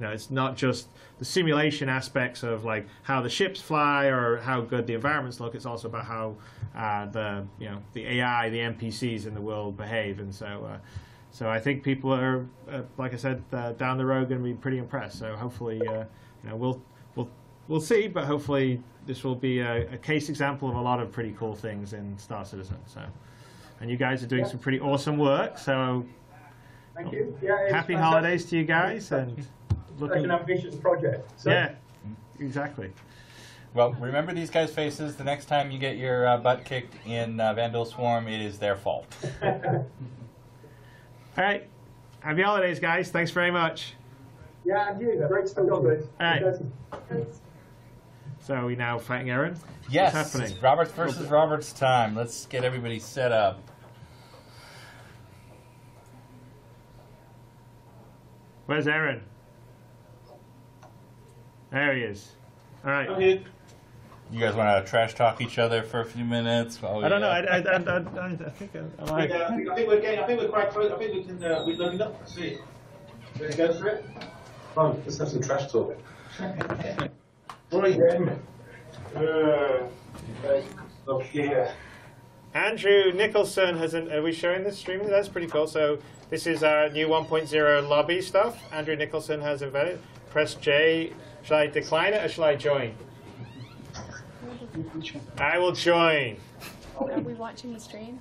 it's not just the simulation aspects of like how the ships fly or how good the environments look. It's also about how the AI, the NPCs in the world behave, and so I think people are, like I said, down the road going to be pretty impressed. So hopefully, we'll see, but hopefully this will be a case example of a lot of pretty cool things in Star Citizen. So, and you guys are doing some pretty awesome work. So, thank you. Yeah, happy holidays to you guys, and such an ambitious project. So. Yeah, exactly. Well, remember these guys' faces. The next time you get your butt kicked in Vandal Swarm, it is their fault. All right. Happy holidays, guys. Thanks very much. Yeah, and you. Great stuff. All right. So are we now fighting Aaron? Yes. What's happening? It's Roberts versus Roberts time. Let's get everybody set up. Where's Aaron? There he is. All right. Okay. You guys want to trash talk each other for a few minutes? I don't know. I think I like. I think we're getting. I think we're quite close. I think we can. We're looking up. Let's see. Ready to go for it? Come on, let's have some trash talk. Right then. Look here. Andrew Nicholson has are we showing this stream? That's pretty cool. So this is our new 1.0 lobby stuff. Andrew Nicholson has invented. Press J. Shall I decline it or shall I join? I will join. Are we watching the stream?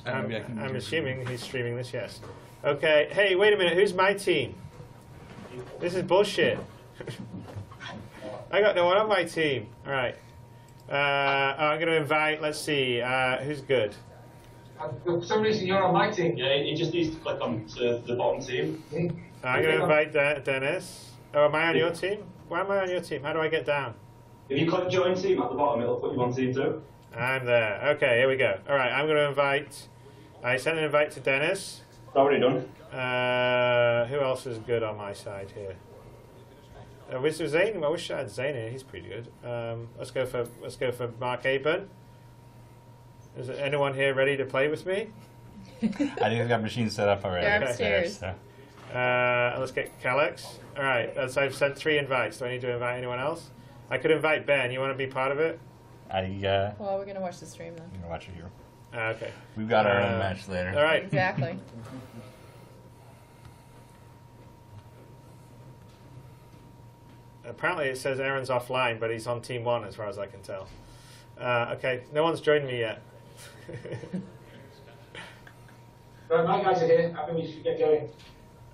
I'm assuming he's streaming this, yes. Okay, hey, wait a minute, who's my team? This is bullshit. I got no one on my team. All right. I'm going to invite, let's see, who's good? For some reason, you're on my team. Yeah, you just need to click on to the bottom team. I'm going to invite Dennis. Oh, am I on your team? Why am I on your team? How do I get down? If you click join team at the bottom, it'll put you on team 2. I'm there. Okay, here we go. All right, I'm going to invite... I sent an invite to Dennis. It's already done. Who else is good on my side here? Was Zane? I wish I had Zane here. He's pretty good. Let's go for Mark Aben. Is there anyone here ready to play with me? I think we've got machines set up already. They're upstairs. So. Let's get Calyx. All right, I've sent 3 invites. Do I need to invite anyone else? I could invite Ben. You want to be part of it? Well, we're going to watch the stream then. I'm going to watch it here. Okay. We've got our own match later. All right. Exactly. Apparently it says Aaron's offline, but he's on team 1 as far as I can tell. Okay, no one's joined me yet. Right, my guys are here. I think we should get going.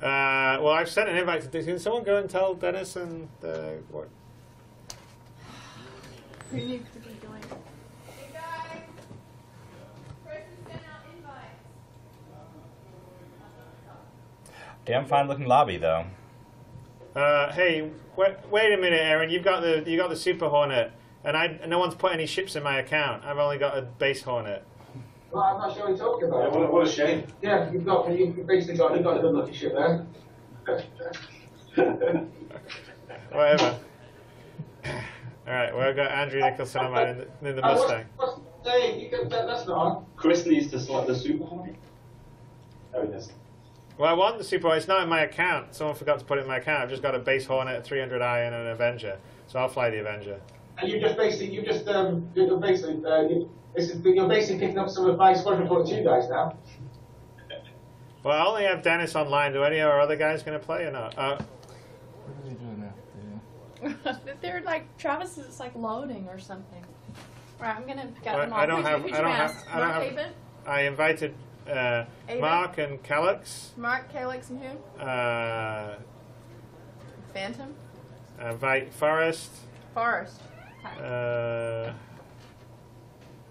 Well, I've sent an invite to... Can someone go and tell Dennis and... what? Who needs to be joined? Hey guys, Chris has sent out invites. Damn fine looking lobby though. Hey, wait a minute, Aaron. You got the Super Hornet, and no one's put any ships in my account. I've only got a base Hornet. Well, I'm not sure what you're talking about. Yeah, what a shame. Yeah, you've basically got a good lucky ship there. Whatever. All right, well, I've got Andrew Nicholson on mine in the Mustang. What's hey, that's not on. Chris needs to select the Super Hornet. There it is. Well, I want the Super Hornet. It's not in my account. Someone forgot to put it in my account. I've just got a base Hornet, 300 iron, and an Avenger. So I'll fly the Avenger. And you're basically picking up some of my Squadron 42 guys now. Well, I only have Dennis online. Do any of our other guys going to play or not? What are they doing now? They're like, Travis is like loading or something. Right, I'm going to get them all. I don't have. I invited Mark and Calyx. Mark, Calyx, and who? Phantom? Invite Forrest. Forrest. I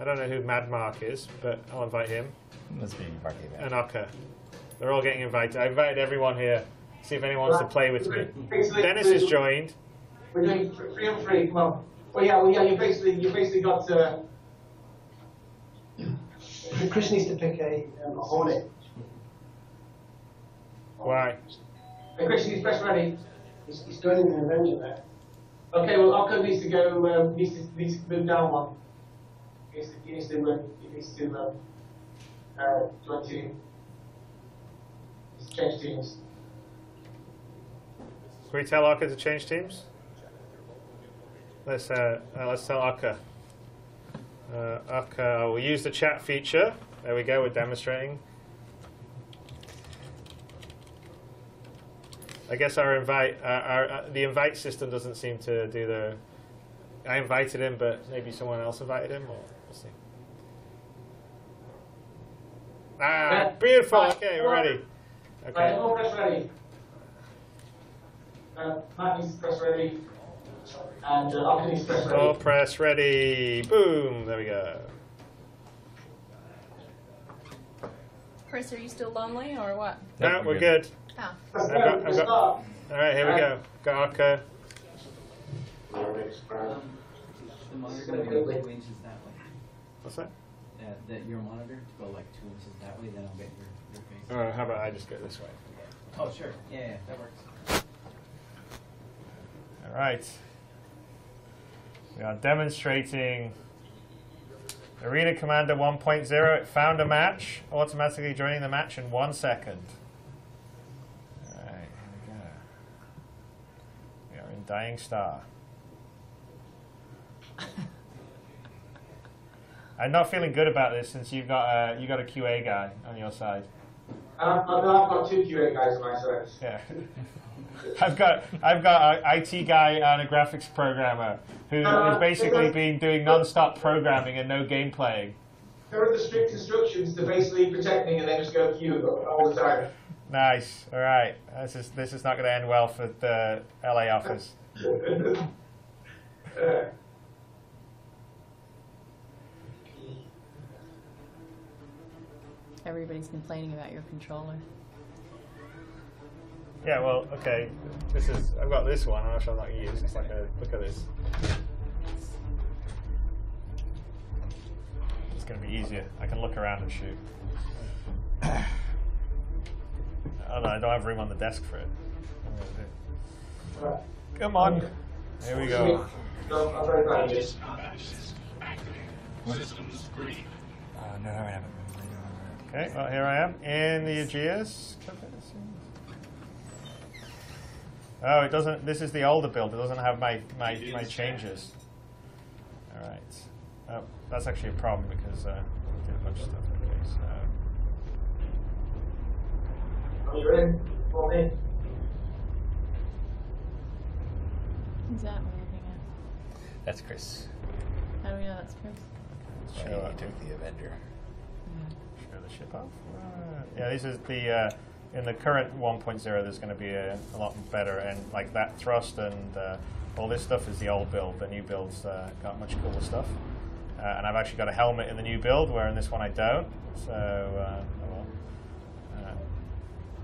don't know who Mad Mark is, but I'll invite him. Must be Mark Aben. And Oka. They're all getting invited. I invited everyone here. See if anyone wants to play with me. Dennis has joined. We're doing 3 on 3. Come on. Well, yeah. You basically got. Chris needs to pick a Hornet. Why? Hey, Chris, he's press ready. He's going in an Avenger there. Okay, well, Oka needs to go. Needs to move down one. He needs to join team. Change teams. Can we tell Arca to change teams? Let's tell Arca. Arca, we'll use the chat feature. There we go, we're demonstrating. I guess our invite, the invite system doesn't seem to do the... I invited him, but maybe someone else invited him, or we'll see. Ah, beautiful, okay, we're ready. Right, Okay. all press ready. Matt needs to press ready. And Arca needs to press ready. All press ready. Boom, there we go. Chris, are you still lonely or what? No, Nope, we're good. Oh. Let's go, I've got- let's start. All right, here we go. Got Arca. The monitor goes 2 inches that way. What's that? That your monitor to go like 2 inches that way, then I'll get your face. Oh, how about I just go this way? Oh, sure. Yeah, that works. All right. We are demonstrating Arena Commander 1.0. It found a match, automatically joining the match in 1 second. All right, here we go. We are in Dying Star. I'm not feeling good about this since you got a QA guy on your side. And I've got 2 QA guys on my side. Yeah. I've got an IT guy and a graphics programmer who has basically been doing non-stop programming and no game playing. There are the strict instructions to basically protect me and then just go Q all the time. Nice. All right. This is not going to end well for the LA office. Everybody's complaining about your controller. Yeah. Well. Okay. I've got this one. I'm not going to use. It's like look at this. It's going to be easier. I can look around and shoot. Oh no, I don't have room on the desk for it. Come on. Here we go. No, I'm very glad you did. No, I haven't. Okay, well here I am in the Aegeus. Oh, it doesn't. This is the older build. It doesn't have my changes. All right. Oh, that's actually a problem because I did a bunch of stuff. Okay, so Are you in? For me? Who's that we're looking at? That's Chris. How do we know that's Chris? show, He took the Avenger. show the ship off. Yeah, this is the in the current 1.0. There's going to be a lot better, and like that thrust and all this stuff is the old build. The new build's got much cooler stuff. And I've actually got a helmet in the new build, where in this one I don't. So, well,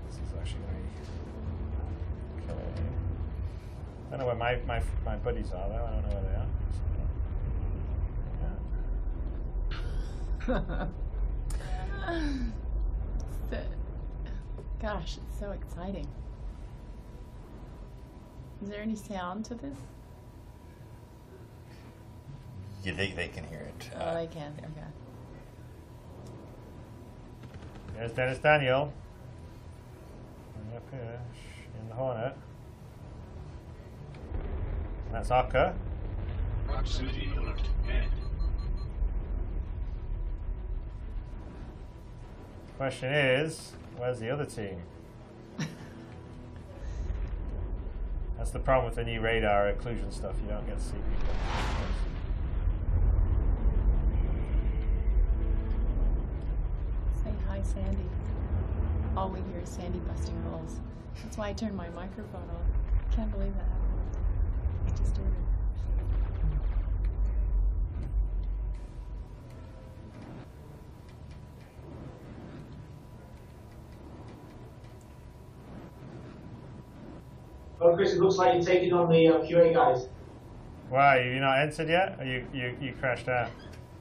this is actually going to be okay. I don't know where my buddies are, though. I don't know where they are. Gosh, it's so exciting. Is there any sound to this? You think they can hear it? Oh, I can. Okay. There's Dennis Daniel. Up here, in the Hornet. And that's Arca. Proximity alert. End. Question is, where's the other team? That's the problem with the new radar occlusion stuff. You don't get to see people. Say hi, Sandy. All we hear is Sandy busting holes. That's why I turned my microphone on. Can't believe that happened. I just did it. Oh, Chris, it looks like you're taking on the QA guys. Why, have you not entered yet? Or you crashed out?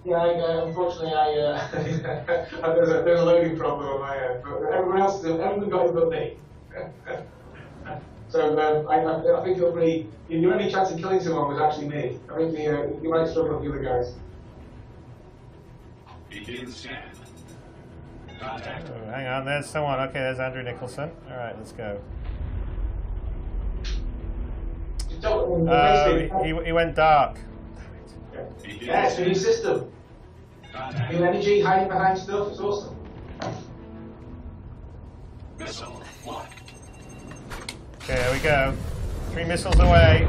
Yeah, unfortunately, there's a loading problem on my end, but everyone got it but me. So I think it'll be, your only chance of killing someone was actually me. I think you might struggle with the other guys. Begin scan. Contact. Oh, hang on, there's someone. Okay, there's Andrew Nicholson. All right, let's go. So, He went dark. yeah, it's a new system. New energy, hiding behind stuff, it's awesome. Missile locked. Okay, there we go. 3 missiles away.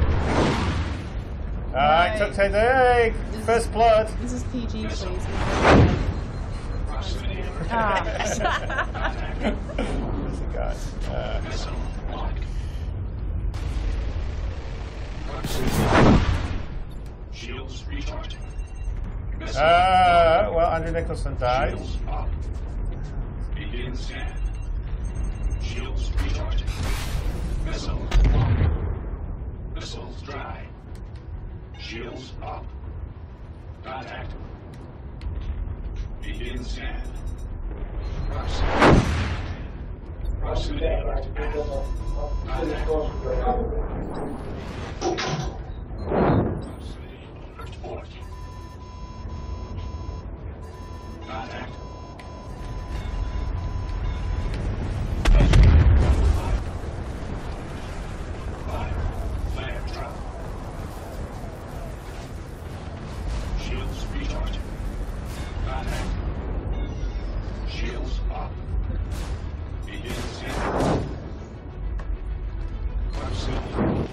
Alright, Right. take the egg. First blood. This is PG, please. Proximity Ah. There's a guy. missile locked. Proximity. Shields recharging. Missile Well, Andrew Nicholson died. Shields up. Begin scan. Shields recharging. Missile locked. Missiles dry. Shields up. Contact. Begin scan. Proximity. Proximity alert. Contact. Proximity alert port. Contact. Flare trap. Shields recharging. Contact. Shields up. Begin scan. Proximity.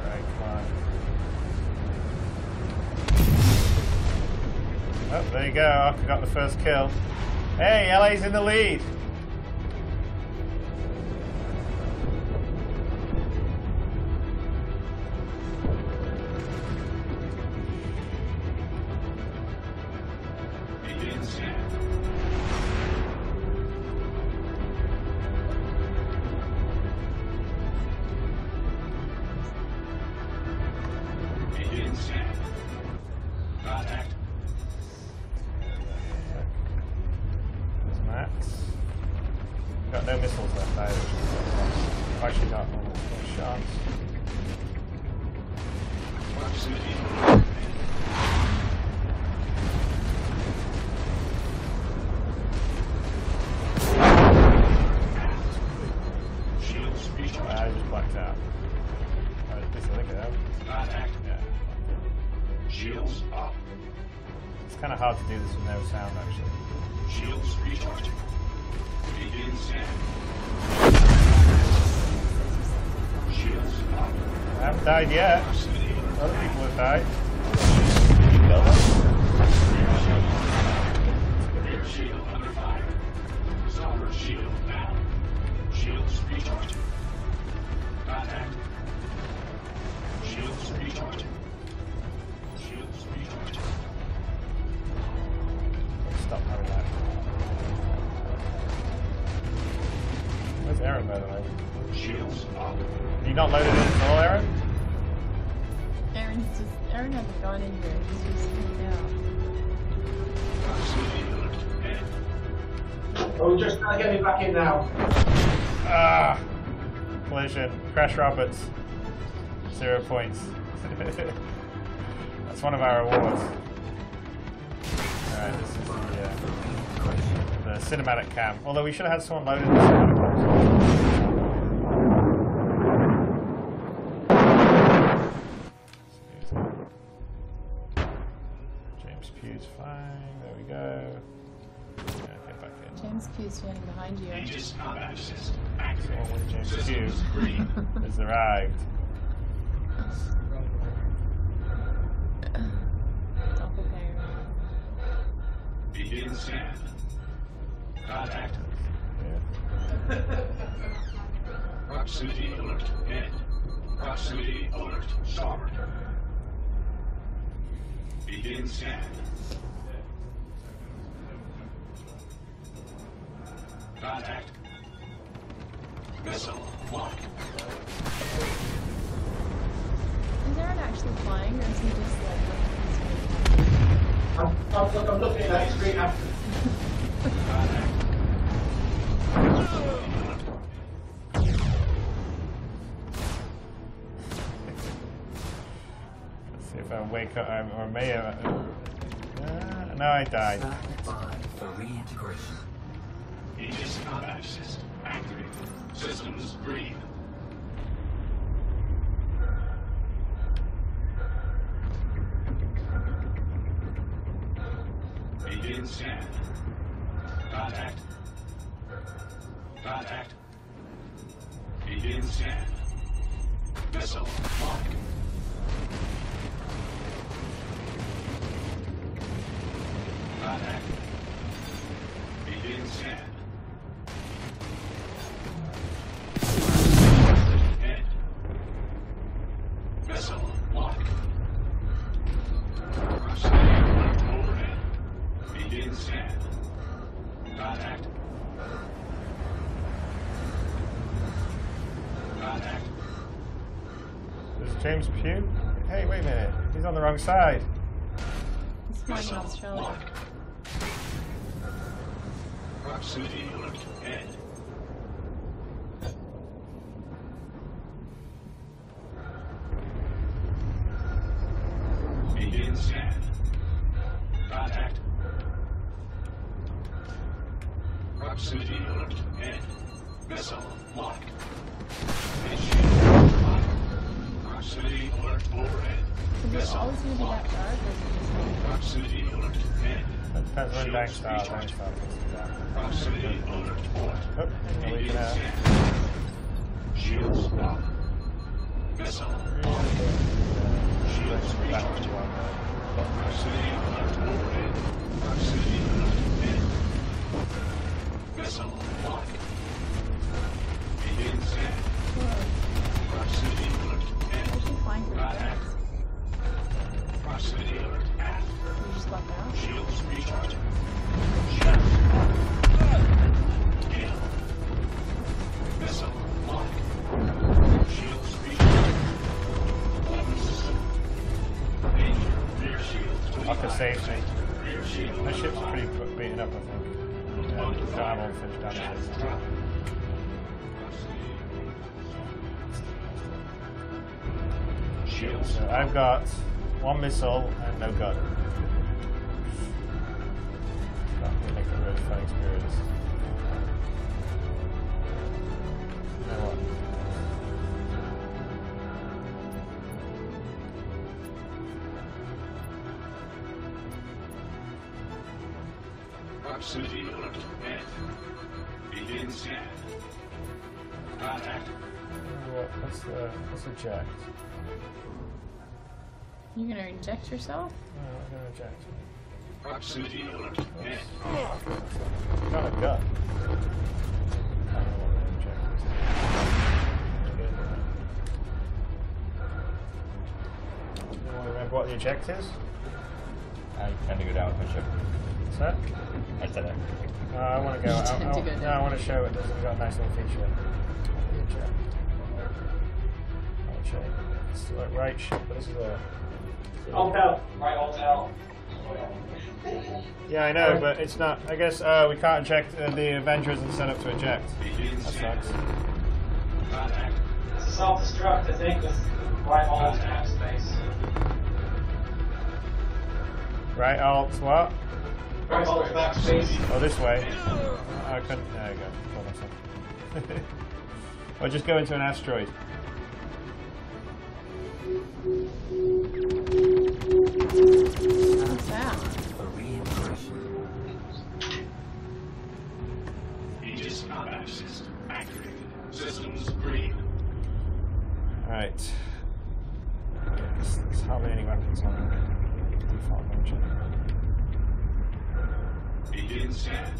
Alright, come on. Oh, there you go. Arca got the first kill. Hey, LA's in the lead. Begin scan. Begin scan. Contact. There's Max. Got no missiles left either. I've actually got no shots. Proximity. Shields recharging. I just blacked out. At least I think I have. Contact. Yeah. Shields up. It's kind of hard to do this with no sound, actually. Shields recharging. Begin scan. Shields up. I haven't died yet. Proximity alert. Other people have died. Rear shield under fire. Starboard shield down. Shields recharging. Contact. Shields recharging. Shields recharging. Stop having that. Where's Aaron, by the way? Shields up. Are you not loaded in at all, Aaron? Aaron hasn't gone in here. He's just hanging out. Proximity alert. End. Oh, just trying to get me back in now. Ah! Collision. Crash Roberts. 0 points. That's one of our awards. Alright, this is the cinematic cam. Although we should have had someone loaded in the cinematic cam. James Pugh's fine. There we go. Yeah, get back in. James Q's standing behind you. Aegis combat assist Someone activated. with James Systems Pugh green. has arrived. Doppelganger. Begin scan. Contact. Yeah. Proximity alert. End. Proximity alert. Starboard. Begin scan. Contact. Missile locked. Is Aaron actually flying, or is he just like looking at his screen? I'm looking at that screen after. Contact. Let's see if I wake up or may have. No, I died. Stand by for reintegration. Aegis combat assist activated. Systems green. Begin scan. Contact. Contact. Begin scan. Missile lock. Contact. Begin scan. Head. Missile lock. Proximity alert overhead. Begin scan. Contact. Contact. There's James Pugh. Hey, wait a minute. He's on the wrong side. He's flying in Australia. Proximity alert head. Begin scan. Contact. Proximity alert head. Missile lock. Shield lock. Proximity alert overhead. So is it always going to be that dark, or is it just like... Proximity alert head. That depends when Bank Star goes to that. Proximity alert port. Oh, we're leaving Begin out. scan. Shields lock. Missile lock. Shields recharge. Proximity alert overhead. Proximity alert head. Missile lock. Begin scan. Proximity alert head. Why is she flying for Contact. dark? Proximity alert aft. You just left out? Shields recharging. Shaft lock. Gale. Missile lock. Shields recharging. Weapon system. Danger. Rear shield. Off the safety. Rear shield. My ship's pretty beaten up, I think. Yeah, don't have all the finished damages. Shields. So I've got one missile and no gun. That would make it a really fun experience. You know what? Proximity alert. Head. Begin scan. Contact. Let's eject. You're going to inject yourself? No, I'm going to eject. Proximity alert. Head. Got a gun. I don't know what to eject. You want to remember what the eject is? I tend to go down with my ship. What's that? I said that. No, I want to go. You tend to go No, down. I want to show it. It's got a nice little feature. Eject. I'll check. It's the right ship, but this is a. Alt out. Right, alt out. Yeah, I know, but it's not. I guess we can't eject. The Avenger isn't set up to eject. Begin That scan. sucks. Contact. It's a self-destruct, I think, with right alt out space. Right, alt, what? Right alt backspace. Oh, this way. I couldn't. There you go. Got myself. Or just go into an asteroid. What's that? Aegis combat system activated. Systems green. Alright. There's hardly any weapons on the default launcher. Begin scan.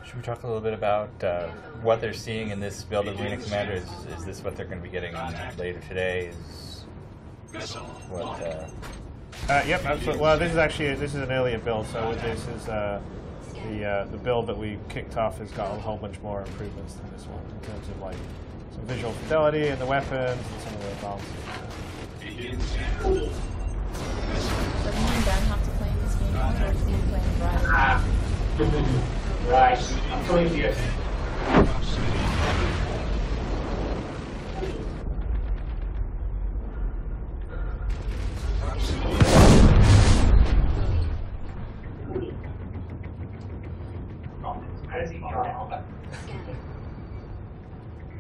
Should we talk a little bit about what they're seeing in this build of Arena Commander? Is this what they're going to be getting later today? Is Missile what? lock. Yep, absolutely. Well, this is an earlier build, so with this is the build that we kicked off has got a whole bunch more improvements than this one in terms of like some visual fidelity and the weapons and some of the advances. Begin scan. Does me and Ben have to play this game, or is he playing Brian? Right. I'm coming to you. Proximity. Proximity.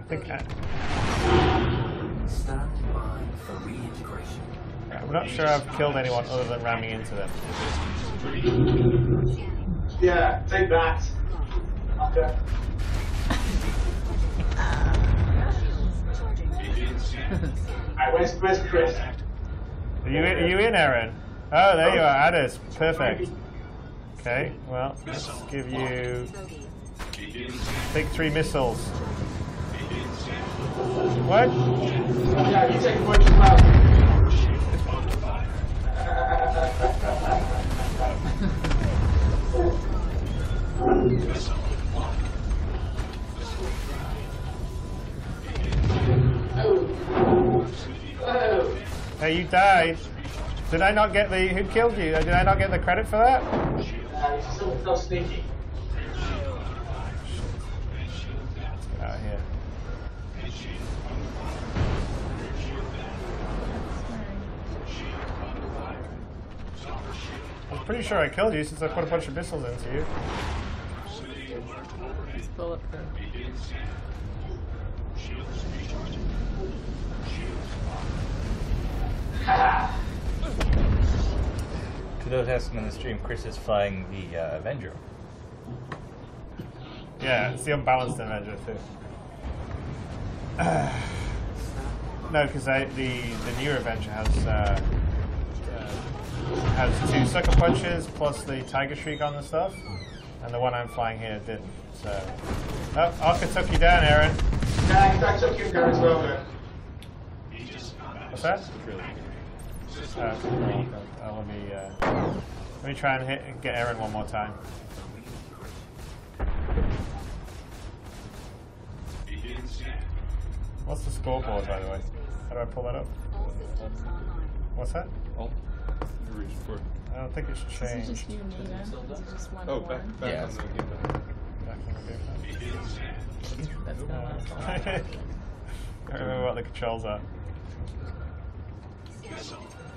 think Stand by for reintegration. I'm not sure I've killed anyone other than ramming into them. Yeah, take that. Okay. Alright, where's Chris? Are you in, Aaron? Oh, there you are, Addis. Perfect. Okay, well, let's give you... Take 3 missiles. What? Yeah, you take a bunch as well. Oh. Hey, you died. Did I not get the... Who killed you? Did I not get the credit for that? It's so sneaky. Get out of here. I'm pretty sure I killed you since I put a bunch of missiles into you. It's bulletproof. To those asking on the stream, Chris is flying the Avenger. Yeah, it's the unbalanced Avenger too. No, because the newer Avenger has 2 sucker punches plus the Tiger Shriek on the stuff, and the one I'm flying here didn't. So, oh, Arca took you down, Aaron. Yeah, I took you down as well, man. What's that? Let me try and get Aaron one more time. What's the scoreboard, by the way? How do I pull that up? What's that? Oh, you're reaching for it. I don't think it's Is it changed. just you and me then? Is it just one Oh, to back one? Yeah. on the game. Back in the game. That's gonna last a while. I don't remember what the controls are.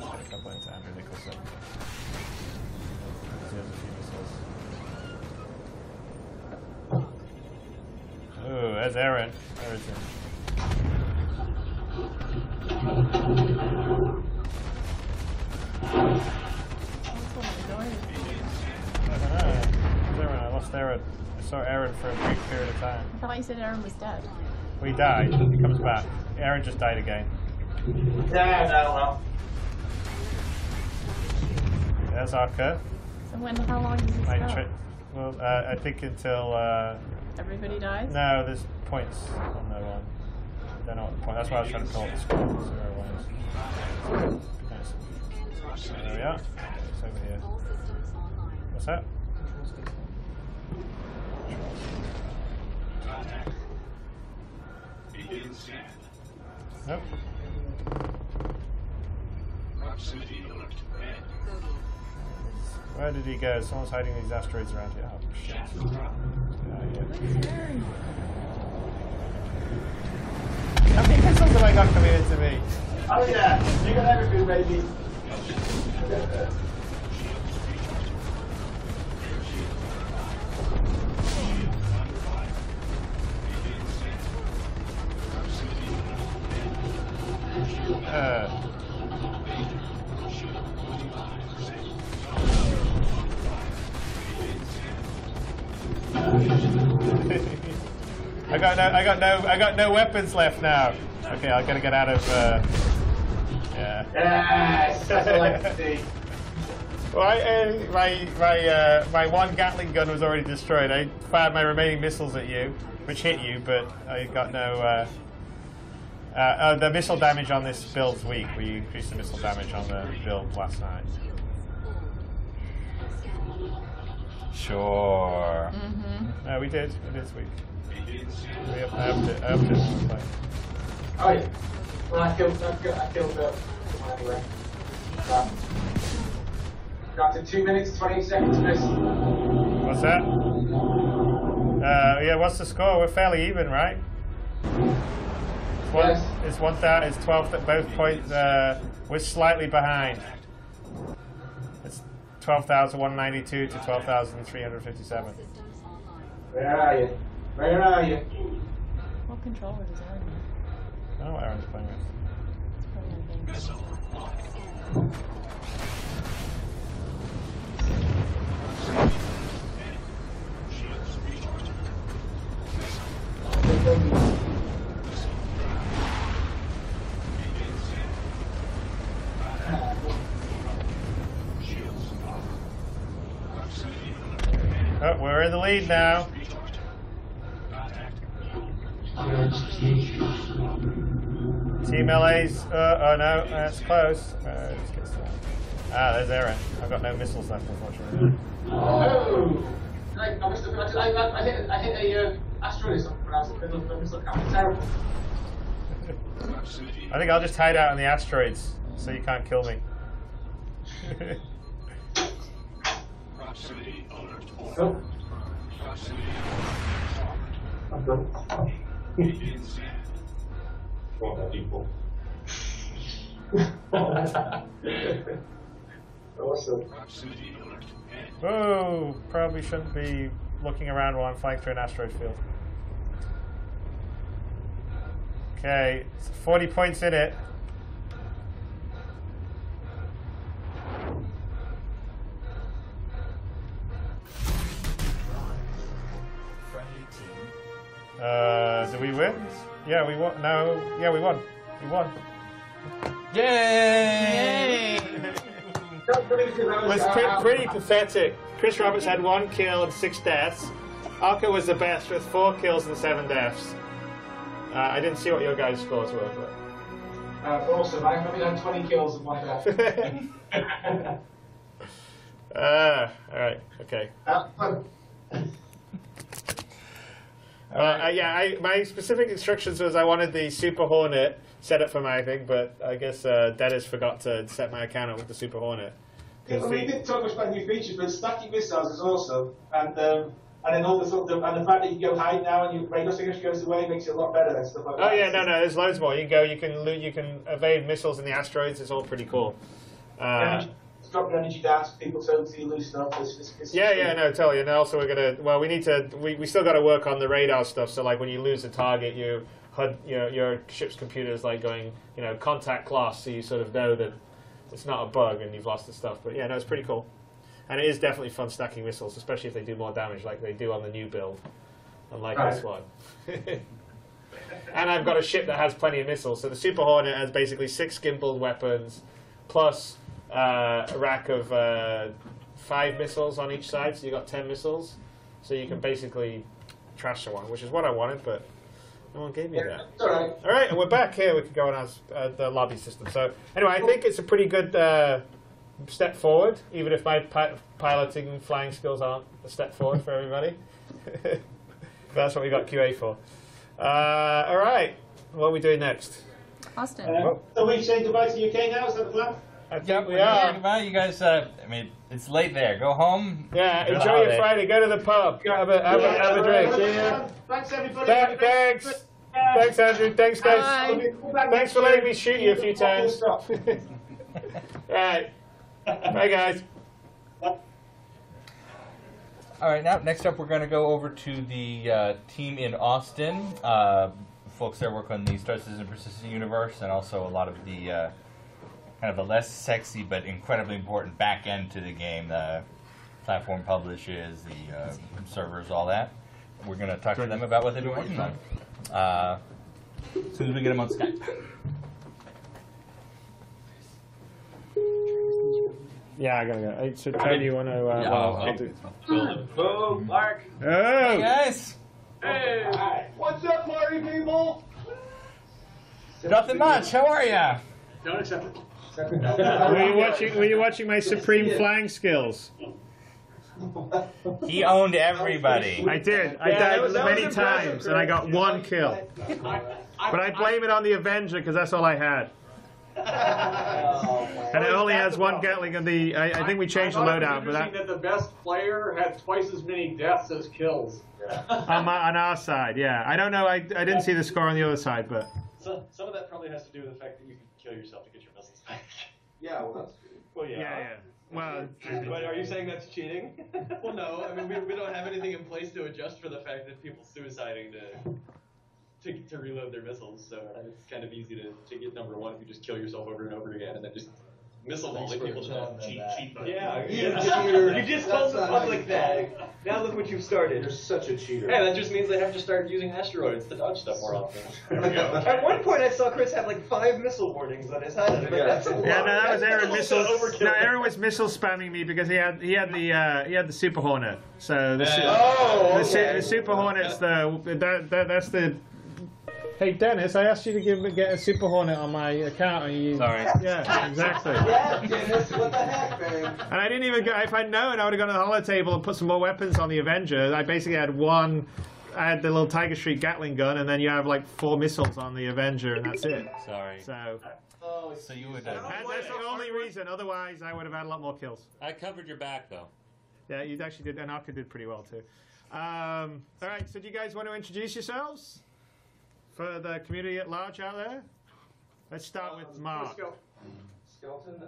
A couple into Andrew Nicholson. There's a few missiles. Ooh, there's Aaron. Where is he? I don't know. Where's Aaron? I lost Aaron. I saw Aaron for a brief period of time. I thought you said Aaron was dead. Well, he died. He comes back. Aaron just died again. Yeah, no, well. There's Arca. So how long does this go? Well, I think until... Everybody dies? No, there's points on the one. I don't know what the point. That's why I was trying to pull up the score. So where it was. Nice. There we are. It's over here. What's that? Nope. Where did he go? Someone's hiding these asteroids around here. Oh, shit. Yeah. How many missiles have I got coming into me? Oh yeah, you got everything, baby. I got no weapons left now. Okay, I gotta get out of. Yeah. Yes, that's what I like to see. Well, my one Gatling gun was already destroyed. I fired my remaining missiles at you, which hit you, but I got no. The missile damage on this build's weak. We increased the missile damage on the build last night. Sure. Mm-hmm. No, we did. It is weak. I upped it. Oh yeah. Well, I killed Bill. Anyway. Got to 2 minutes, 20 seconds, Chris. What's that? Yeah, what's the score? We're fairly even, right? Yes. It's 1,000. It's 12 at both points. We're slightly behind. It's 12,192 to 12,357. Where are you? Where are you? What controller does Aaron use? I don't know what Aaron's playing with. It's probably on game. Missile locked. Shields recharged. Shields off. Proximity alert. Oh, we're in the lead now. Recharged. Contact. Team LA's. Oh no, that's close. Let's get started. Ah, there's Aaron. I've got no missiles left, unfortunately. Oh! I missed it. I hit a asteroid or something when I was in the middle of the missile camp. It's terrible. Proximity. I think I'll just hide out in the asteroids so you can't kill me. Proximity alert. Oh, Proximity alert. I'm done. Begin scan. Well, that's equal. Awesome. Proximity alert. And Whoa! Probably shouldn't be looking around while I'm flying through an asteroid field. Okay, it's 40 points in it. Friendly team. Did we win? Yeah, we won. No, yeah, we won. We won. Yay! It was pretty pathetic. Chris Roberts had 1 kill and 6 deaths. Arca was the best with 4 kills and 7 deaths. I didn't see what your guys' scores were, but Awesome. I had 20 kills and 1 death. alright, okay. Fun. My specific instructions was I wanted the Super Hornet set up for my thing, but I guess Dennis forgot to set my account up with the Super Hornet. Yeah, well, we didn't talk much about new features, but stacking missiles is awesome, and then all the sort of and the fact that you go hide now and your radar signature goes away makes it a lot better and stuff like that. Oh yeah, no, there's loads more. You can go, you can evade missiles in the asteroids. It's all pretty cool. Drop your energy down so people don't see you lose stuff. Yeah, no, totally. And also we still got to work on the radar stuff. So like when you lose a target, your ship's computer is like going, contact lost, so you sort of know that it's not a bug and you've lost the stuff. But yeah, no, it's pretty cool. And it is definitely fun stacking missiles, especially if they do more damage like they do on the new build, unlike this one. And I've got a ship that has plenty of missiles. So the Super Hornet has basically 6 gimbal weapons, plus a rack of 5 missiles on each side, so you got 10 missiles. So you can basically trash someone, which is what I wanted, but no one gave me that. It's alright. All right, and we're back here. We can go on the lobby system. So anyway, I think it's a pretty good step forward, even if my piloting flying skills aren't a step forward for everybody. That's what we got QA for. All right, what are we doing next? Austin. So we saying goodbye to the UK now? Is that the plan? I think Yep, we we're are. saying goodbye. You guys, it's late there. Go home. Yeah, Enjoy the enjoy your holiday. Friday. Go to the pub. Have a drink. Thanks everybody. Thanks, Andrew. Thanks, guys. Bye. Thanks for letting me shoot you a few times. Right. Bye, guys. All right, now next up we're going to go over to the team in Austin. Folks there work on the Star Citizen Persistent Universe and also a lot of the kind of the less sexy but incredibly important back end to the game. The platform publishes, the servers, all that. We're going to talk to them about what they've been working on. As soon as we get them on Skype. Yeah, I gotta go. So, Tony, do you want to? I'll do. Oh, Mark. Oh! Hey guys! Hey. What's up, party people? Nothing much. How are ya? Don't accept it. Were you watching my supreme flying skills? He owned everybody. I did. I died many times, and I got 1 kill. But I blame it on the Avenger because that's all I had. And it only has 1 Gatling, and I think we changed the loadout, but that the best player had twice as many deaths as kills. on our side, yeah. I don't know. I didn't see the score on the other side, but So, some of that probably has to do with the fact that you can kill yourself to get your missiles back. Yeah, well, that's good. Well, yeah. yeah. Well, But are you saying that's cheating? Well, no. I mean, we don't have anything in place to adjust for the fact that people suiciding to reload their missiles. So it's kind of easy to get number one if you just kill yourself over and over again and then just missile volley people to death. Cheat. Yeah, You you just told the public that. Now look what you've started. You're such a cheater. Hey, that just means they have to start using asteroids to dodge stuff more often. There we go. At one point, I saw Chris have like 5 missile warnings on his head. Like, that's a lot. yeah, no, that was Aaron That's missile. overkill. No, Aaron was missile spamming me because he had the Super Hornet. So the the Super Hornet's that's the. Hey Dennis, I asked you to get a Super Hornet on my account, and you. Sorry. Yeah, exactly. Yeah, Dennis, what the heck, man? And I didn't even go. If I'd known, I would have gone to the holo table and put some more weapons on the Avenger. I basically had one. I had the little Tiger Street Gatling gun, and then you have like 4 missiles on the Avenger, and that's it. Sorry. So So you would. that's the only reason. Otherwise, I would have had a lot more kills. I covered your back though. Yeah, you actually did, and Arca did pretty well too. All right, so do you guys want to introduce yourselves for the community at large out there? Let's start with Mark. Skeleton,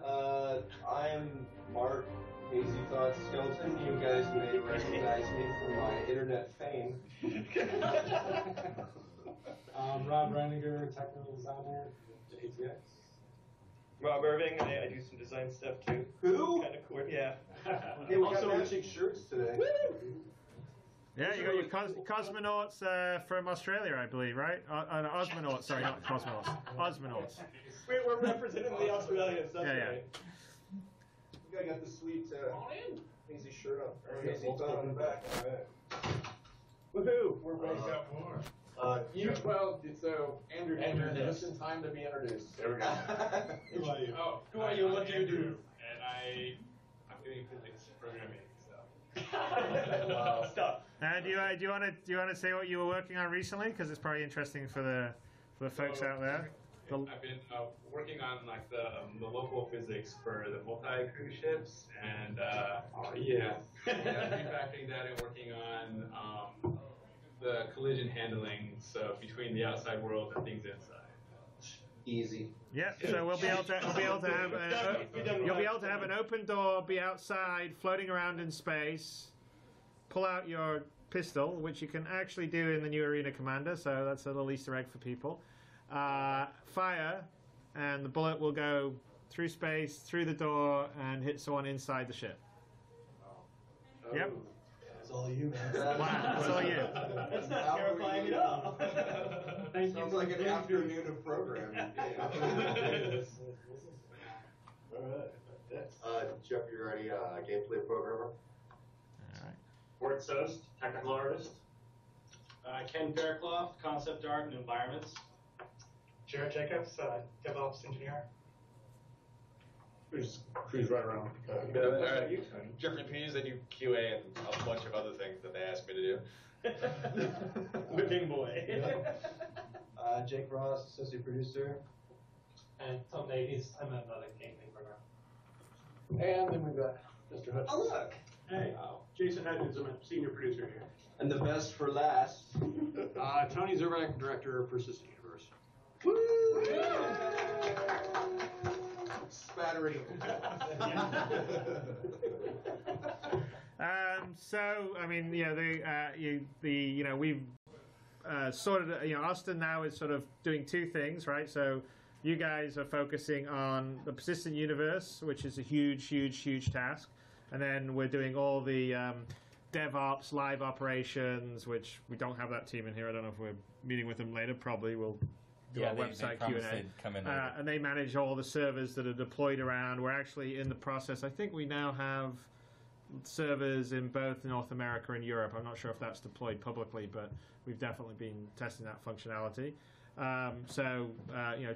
I'm Mark Hazy Thoughts Skeleton. You guys may recognize me from my internet fame. Rob Reiniger, technical designer at ATX. Rob Irving, I do some design stuff too. Who? Kind of cool, yeah. Hey, we got matching shirts today. Yeah, you got your cosmonauts from Australia, I believe, right? Osmonauts, sorry, not cosmonauts. Osmonauts. We're representing the Australians, that's Yeah. right. You guys got the sweet Hazy shirt on, or Hazy thought on the back. All right. Woohoo! We're both got more. So Andrew, just in time to be introduced. There we go. Who are you? Oh, Who are you and what do you do? And I'm doing physics programming. So. Stop. Do you want to say what you were working on recently? Because it's probably interesting for the folks out there. I've been working on like the local physics for the multi-cruise ships, and refactoring that and working on the collision handling, so between the outside world and things inside. Easy. Yeah, so we'll be able to have an open door, be outside, floating around in space, pull out your pistol, which you can actually do in the new Arena Commander, so that's a little Easter egg for people. Fire, and the bullet will go through space, through the door, and hit someone inside the ship. Yep. It's all you, man. Wow, that's all you. That's not terrifying at all. Sounds like an afternoon of programming. Jeff, you're already a gameplay programmer. All right. Fort Sost, technical artist. Ken Faircloth, concept art and environments. Jared Jacobs, DevOps engineer. Cruise right around. Jeffrey Pease, I do QA and a bunch of other things that they asked me to do. Whipping boy. Jake Ross, associate producer. And Tom Davies, I'm another gameplay programmer. And then we've got Mr. Hutchins. Oh look. Hey, Jason Hutchins, I'm a senior producer here. And the best for last. Tony Zervac, director for System Universe. Spattering. So I mean, we've Austin now is sort of doing two things, right? So you guys are focusing on the persistent universe, which is a huge task, and then we're doing all the DevOps, live operations, which we don't have that team in here. I don't know if we're meeting with them later. Probably we'll do our website Q&A. And they manage all the servers that are deployed around. We're actually in the process. I think we now have servers in both North America and Europe. I'm not sure if that's deployed publicly, but we've definitely been testing that functionality.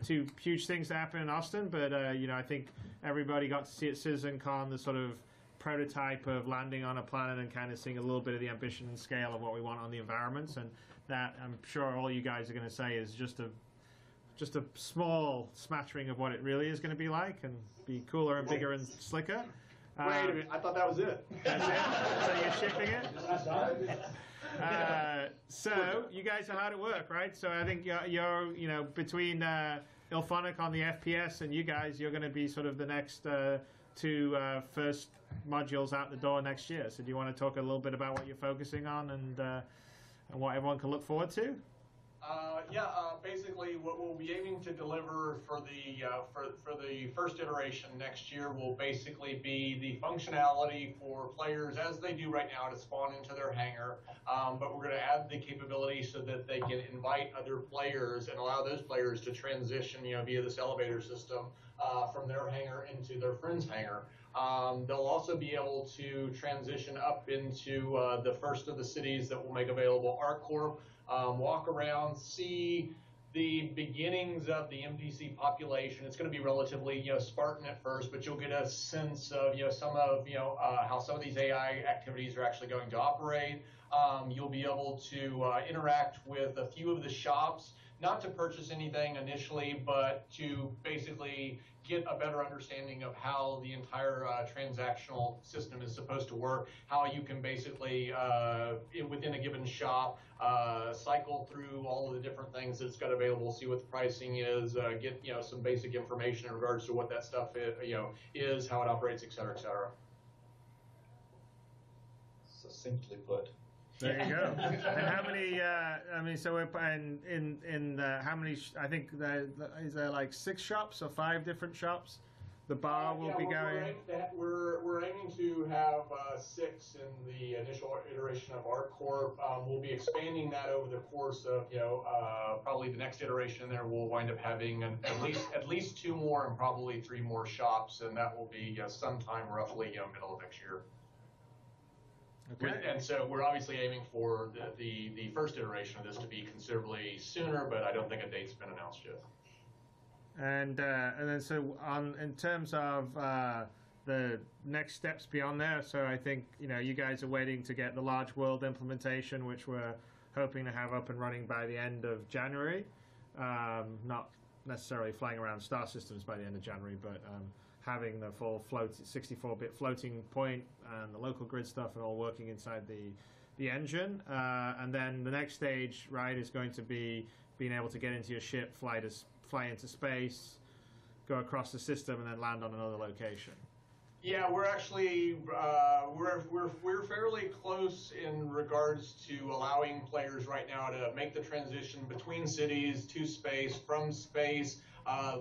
Two huge things to happen in Austin, but I think everybody got to see at CitizenCon the sort of prototype of landing on a planet and kind of seeing a little bit of the ambition and scale of what we want on the environments, and that I'm sure all you guys are going to say is just a small smattering of what it really is going to be like, and be cooler and bigger and slicker. Wait a minute, I thought that was it. That's it? So you're shipping it? So you guys are hard at work, right? So I think you're between IllFonic on the FPS and you guys, you're going to be sort of the next two first modules out the door next year. So do you want to talk a little bit about what you're focusing on and what everyone can look forward to? Basically what we'll be aiming to deliver for the first iteration next year will basically be the functionality for players as they do right now to spawn into their hangar, but we're going to add the capability so that they can invite other players and allow those players to transition, via this elevator system from their hangar into their friend's hangar. They'll also be able to transition up into the first of the cities that will make available ArcCorp, walk around, see the beginnings of the NPC population. It's going to be relatively, Spartan at first, but you'll get a sense of, some of, how some of these AI activities are actually going to operate. You'll be able to interact with a few of the shops, not to purchase anything initially, but to basically get a better understanding of how the entire transactional system is supposed to work, how you can basically, within a given shop, cycle through all of the different things that's got available, see what the pricing is, get some basic information in regards to what that stuff is, how it operates, et cetera, et cetera. Succinctly put. There you go. And how many? So we're in how many? I think is there like 6 shops or 5 different shops? The bar will be going. We're aiming to have 6 in the initial iteration of ArcCorp. We'll be expanding that over the course of probably the next iteration. There we'll wind up having at least 2 more and probably 3 more shops, and that will be sometime roughly middle of next year. Okay. And so we're obviously aiming for the first iteration of this to be considerably sooner, but I don't think a date's been announced yet. And then so in terms of the next steps beyond there, so I think you guys are waiting to get the large world implementation, which we're hoping to have up and running by the end of January. Not necessarily flying around star systems by the end of January, but having the full 64-bit floating point and the local grid stuff and all working inside the engine. And then the next stage, right, is going to be being able to get into your ship, fly into space, go across the system, and then land on another location. Yeah, we're actually we're fairly close in regards to allowing players right now to make the transition between cities to space, from space.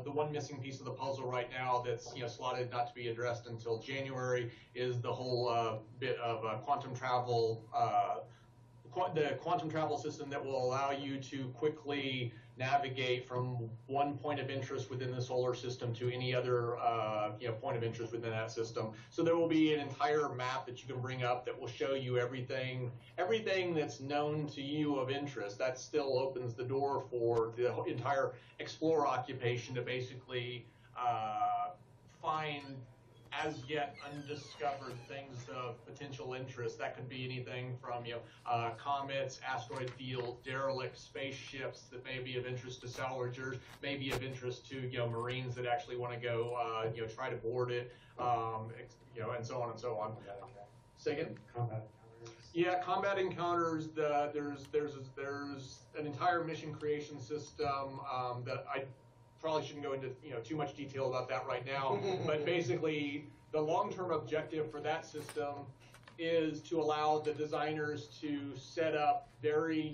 The one missing piece of the puzzle right now that's slotted not to be addressed until January is the whole bit of quantum travel. The quantum travel system that will allow you to quickly navigate from one point of interest within the solar system to any other point of interest within that system. So there will be an entire map that you can bring up that will show you everything that's known to you of interest. That still opens the door for the entire explorer occupation to basically find as yet undiscovered things of potential interest. That could be anything from comets, asteroid fields, derelict spaceships that may be of interest to salvagers, may be of interest to Marines that actually want to go try to board it, and so on and so on. Say again? Combat encounters. Yeah, combat encounters. There's an entire mission creation system that I probably shouldn't go into too much detail about that right now, but basically the long-term objective for that system is to allow the designers to set up very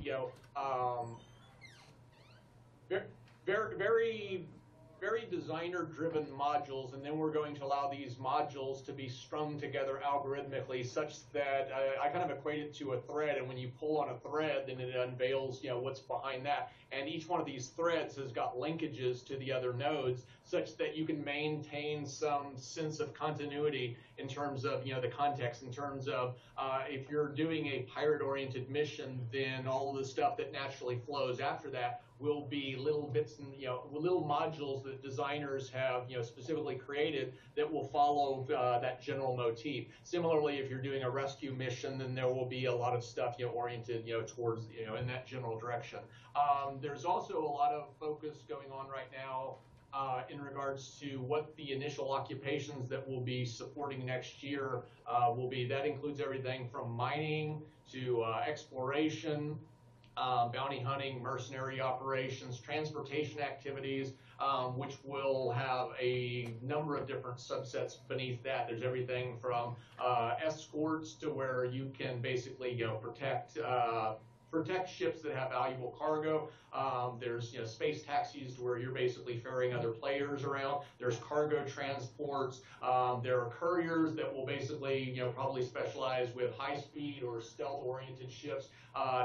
designer-driven modules, and then we're going to allow these modules to be strung together algorithmically such that I kind of equate it to a thread, and when you pull on a thread, then it unveils what's behind that. And each one of these threads has got linkages to the other nodes such that you can maintain some sense of continuity in terms of the context, in terms of if you're doing a pirate-oriented mission, then all of the stuff that naturally flows after that will be little bits and little modules that designers have specifically created that will follow that general motif. Similarly, if you're doing a rescue mission, then there will be a lot of stuff oriented towards in that general direction. There's also a lot of focus going on right now in regards to what the initial occupations that we'll be supporting next year will be. That includes everything from mining to exploration, bounty hunting, mercenary operations, transportation activities, which will have a number of different subsets beneath that. There's everything from escorts to where you can basically, protect ships that have valuable cargo. There's space taxis where you're basically ferrying other players around. There's cargo transports. There are couriers that will basically probably specialize with high-speed or stealth-oriented ships.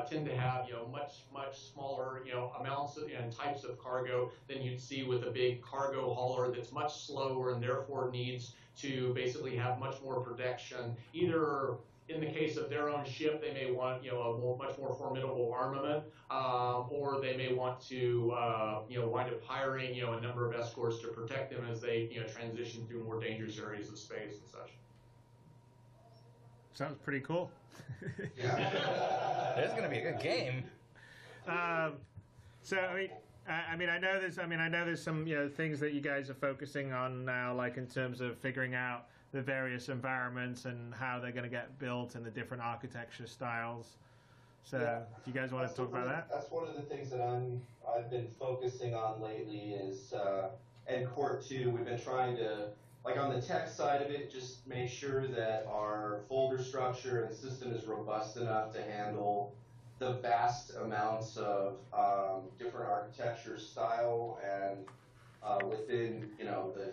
Tend to have much smaller amounts and types of cargo than you'd see with a big cargo hauler that's much slower and therefore needs to basically have much more protection. Either in the case of their own ship, they may want a much more formidable armament, or they may want to wind up hiring a number of escorts to protect them as they transition through more dangerous areas of space and such. Sounds pretty cool. It's going to be a good game. So I know there's some things that you guys are focusing on now, like in terms of figuring out the various environments and how they're going to get built and the different architecture styles. So do you guys want to talk about that? That's one of the things that I've been focusing on lately is, and Core 2, we've been trying to, like on the tech side of it, just make sure that our folder structure and system is robust enough to handle the vast amounts of different architecture style and within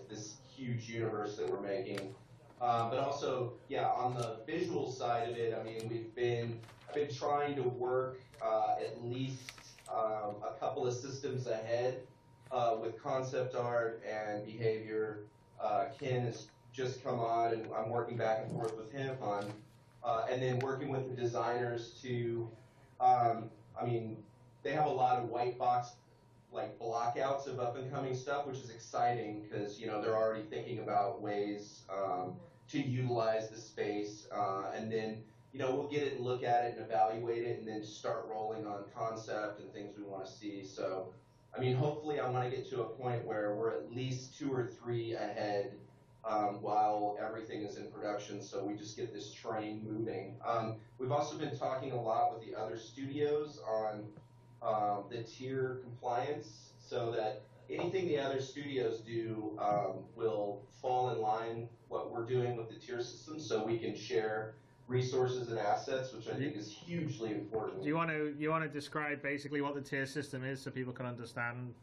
this huge universe that we're making. But also, on the visual side of it, I mean, I've been trying to work at least a couple of systems ahead with concept art and behavior. Ken has just come on, and I'm working back and forth with him on, and then working with the designers to, they have a lot of white box like blockouts of up and coming stuff, which is exciting because they're already thinking about ways to utilize the space, and then we'll get it and look at it and evaluate it, and then start rolling on concept and things we want to see. So, hopefully, I want to get to a point where we're at least 2 or 3 ahead while everything is in production, so we just get this train moving. We've also been talking a lot with the other studios on the tier compliance, so that anything the other studios do will fall in line what we're doing with the tier system, so we can share resources and assets, which I think is hugely important. Do you want to describe basically what the tier system is so people can understand?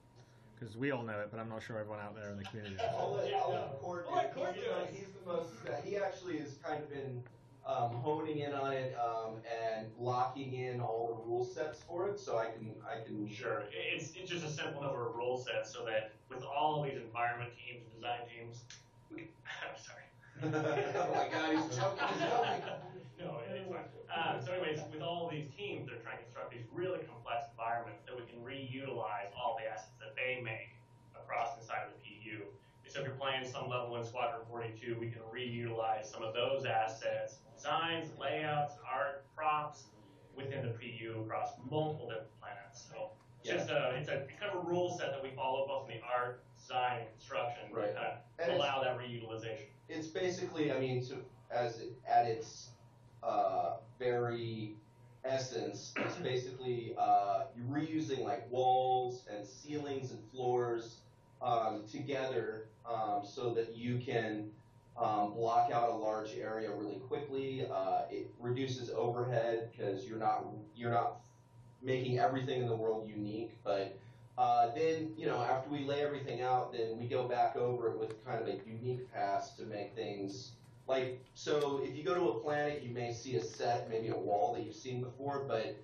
Because we all know it, but I'm not sure everyone out there in the community. I'll let Cord do it. He's the most. He actually has kind of been honing in on it and locking in all the rule sets for it, so I can. Sure, it's just a simple number of rule sets, so that with all these environment teams, design teams, I'm sorry. Oh my God, he's joking. No, it's fine. So anyways, with all these teams, they're trying to construct these really complex environments that we can reutilize all the assets that they make across inside of the PU. So if you're playing some level in Squadron 42, we can reutilize some of those assets, designs, layouts, art, props within the PU across multiple different planets. So it's a kind of a rule set that we follow both in the art, design, and construction to kind of allow that reutilization. It's basically, at its very essence, it's basically you're reusing like walls and ceilings and floors together so that you can block out a large area really quickly. It reduces overhead because you're not making everything in the world unique, but then, after we lay everything out, then we go back over it with kind of a unique pass to make things like, so if you go to a planet, you may see a set, maybe a wall that you've seen before, but,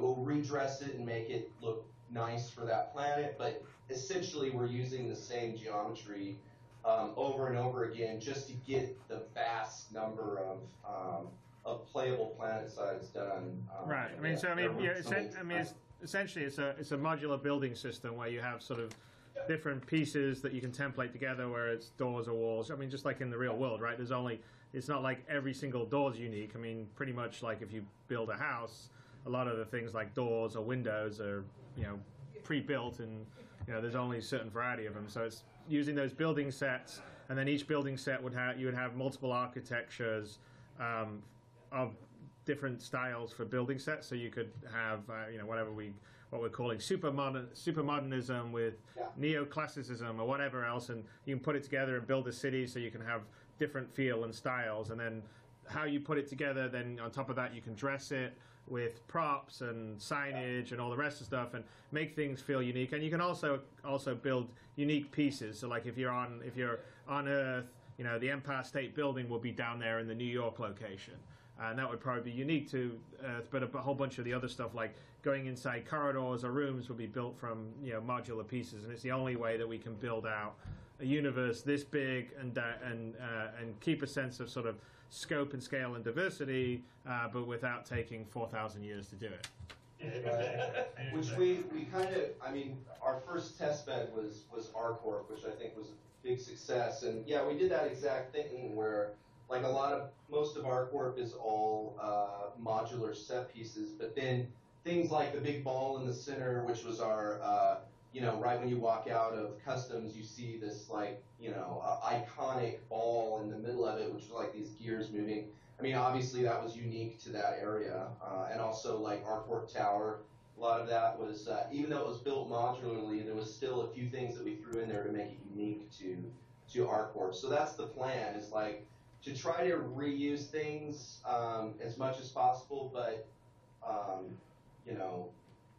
we'll redress it and make it look nice for that planet, but essentially we're using the same geometry over and over again just to get the vast number of playable planet sides done. Right. Essentially, it's a modular building system where you have sort of different pieces that you can template together, where it's doors or walls. Just like in the real world, right? It's not like every single door is unique. Pretty much like if you build a house, a lot of the things like doors or windows are, pre-built, and there's only a certain variety of them. So it's using those building sets, and then each building set you would have multiple architectures of different styles for building sets. So you could have what we're calling supermodernism with neoclassicism or whatever else, and you can put it together and build a city so you can have different feel and styles, and then how you put it together, then on top of that you can dress it with props and signage and all the rest of stuff and make things feel unique. And you can also build unique pieces. So like if you're on Earth, the Empire State Building will be down there in the New York location, and that would probably be unique to Earth. But a whole bunch of the other stuff, like going inside corridors or rooms, will be built from modular pieces. And it's the only way that we can build out a universe this big and keep a sense of sort of scope and scale and diversity, but without taking 4,000 years to do it. Which we kind of, our first test bed was ArcCorp, which I think was a big success. And yeah, we did that exact thing where, like, most of ArcCorp is all modular set pieces, but then things like the big ball in the center, which was our, right when you walk out of customs, you see this iconic ball in the middle of it, which was like these gears moving. Obviously that was unique to that area, and also like ArcCorp Tower. A lot of that was, even though it was built modularly, there was still a few things that we threw in there to make it unique to ArcCorp. So that's the plan, is like to try to reuse things as much as possible, but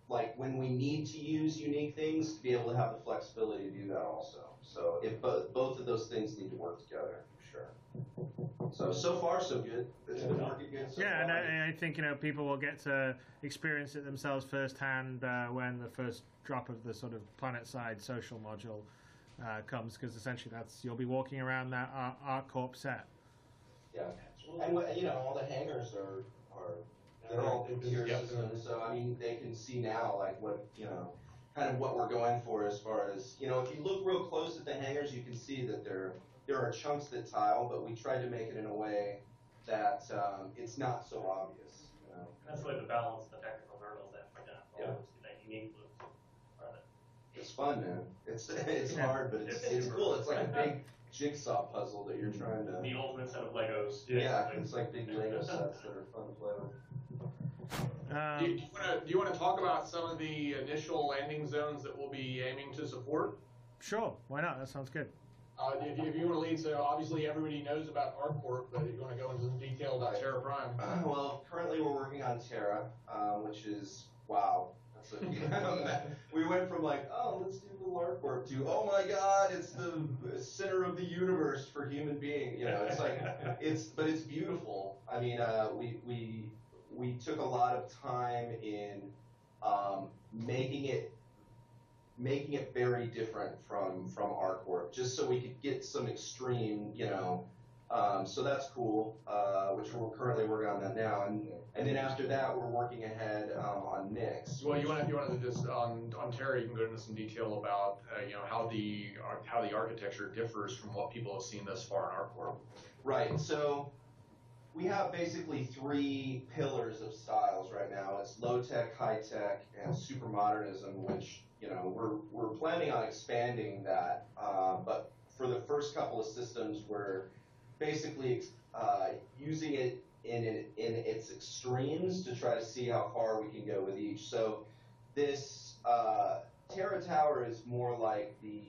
like when we need to use unique things, to be able to have the flexibility to do that also. So if both of those things need to work together, for sure. So far so good. It's been working good so far. And I think people will get to experience it themselves firsthand when the first drop of the sort of planet-side social module comes, because essentially you'll be walking around that ArcCorp set. Yeah, and all the hangars are they're all computer systems, so they can see now like what kind of what we're going for as far as if you look real close at the hangars, you can see that there are chunks that tile, but we tried to make it in a way that it's not so obvious. That's really the balance of the technical hurdles that that unique loops. It's fun, man. It's hard, but it's cool. It's like a big jigsaw puzzle that you're trying to. The ultimate set of Legos. Yeah, it's like big Lego sets that are fun to play with. Do you want to talk about some of the initial landing zones that we'll be aiming to support? Sure, why not? That sounds good. If you want to lead, so obviously everybody knows about ArcCorp, but you want to go into some detail about Terra Prime? Well, currently we're working on Terra, which is, wow. We went from like, oh, let's do little ArcCorp to, oh my God, it's the center of the universe for human being. It's like, but it's beautiful. We took a lot of time in making it very different from ArcCorp, just so we could get some extreme, so that's cool, which we're currently working on that now, and then after that we're working ahead on Nyx. Well, you want to just on Terra, you can go into some detail about how the architecture differs from what people have seen thus far in ArcCorp. Right. So we have basically three pillars of styles right now. It's low tech, high tech, and super modernism, which we're planning on expanding that. But for the first couple of systems, we're basically using it in its extremes to try to see how far we can go with each. So this Terra Tower is more like the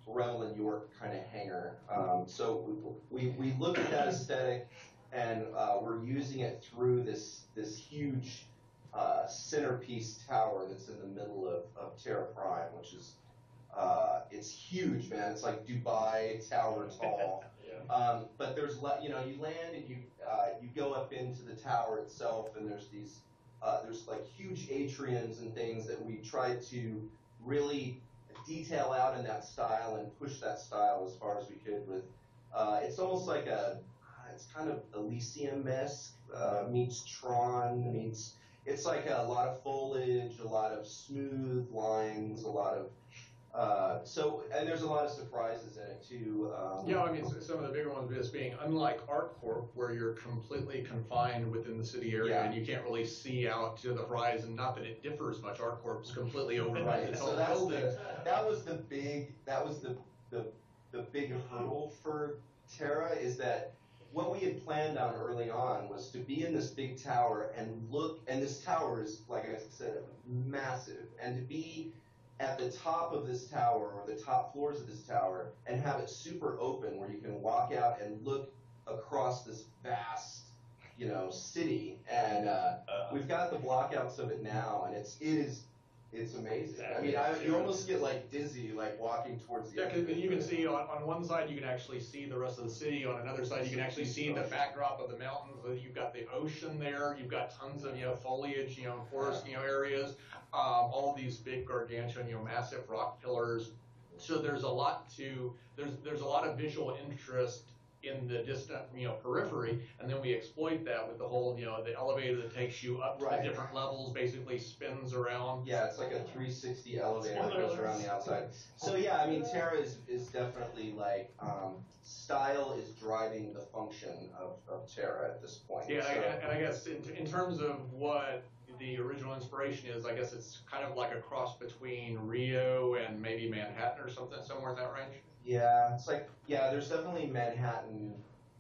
Revel in York kind of hangar. So we look at that aesthetic, and we're using it through this huge centerpiece tower that's in the middle of Terra Prime, which is it's huge, man. It's like Dubai Tower tall. But there's you land and you go up into the tower itself, and there's these there's like huge atriums and things that we tried to really detail out in that style and push that style as far as we could with. It's almost like it's kind of Elysium-esque meets Tron meets. It's like a lot of foliage, a lot of smooth lines, a lot of and there's a lot of surprises in it too. Some of the bigger ones just being unlike ArcCorp, where you're completely confined within the city area and you can't really see out to the horizon. Not that it differs much. ArcCorp's completely overrun its own buildings. That was the big hurdle for Terra, is that what we had planned on early on was to be in this big tower and look, and this tower is, like I said, massive, and to be at the top of this tower, or the top floors of this tower, and have it super open where you can walk out and look across this vast, you know, city. And we've got the blockouts of it now, and it's amazing. I mean, you almost get like dizzy, like walking towards the. Yeah, because you can see on one side you can actually see the rest of the city. On another side you can actually see the backdrop of the mountains. You've got the ocean there. You've got tons of foliage, forest areas. All of these big gargantuan, massive rock pillars. So there's a lot there's a lot of visual interest in the distant, periphery, and then we exploit that with the whole, the elevator that takes you up to the different levels, basically spins around. Yeah, it's like a 360 elevator that goes around the outside. So yeah, I mean, Terra is definitely like, style is driving the function of Terra at this point. Yeah, so. and I guess in terms of what the original inspiration is, I guess it's kind of like a cross between Rio and maybe Manhattan or something, somewhere in that range. Yeah, it's like, there's definitely Manhattan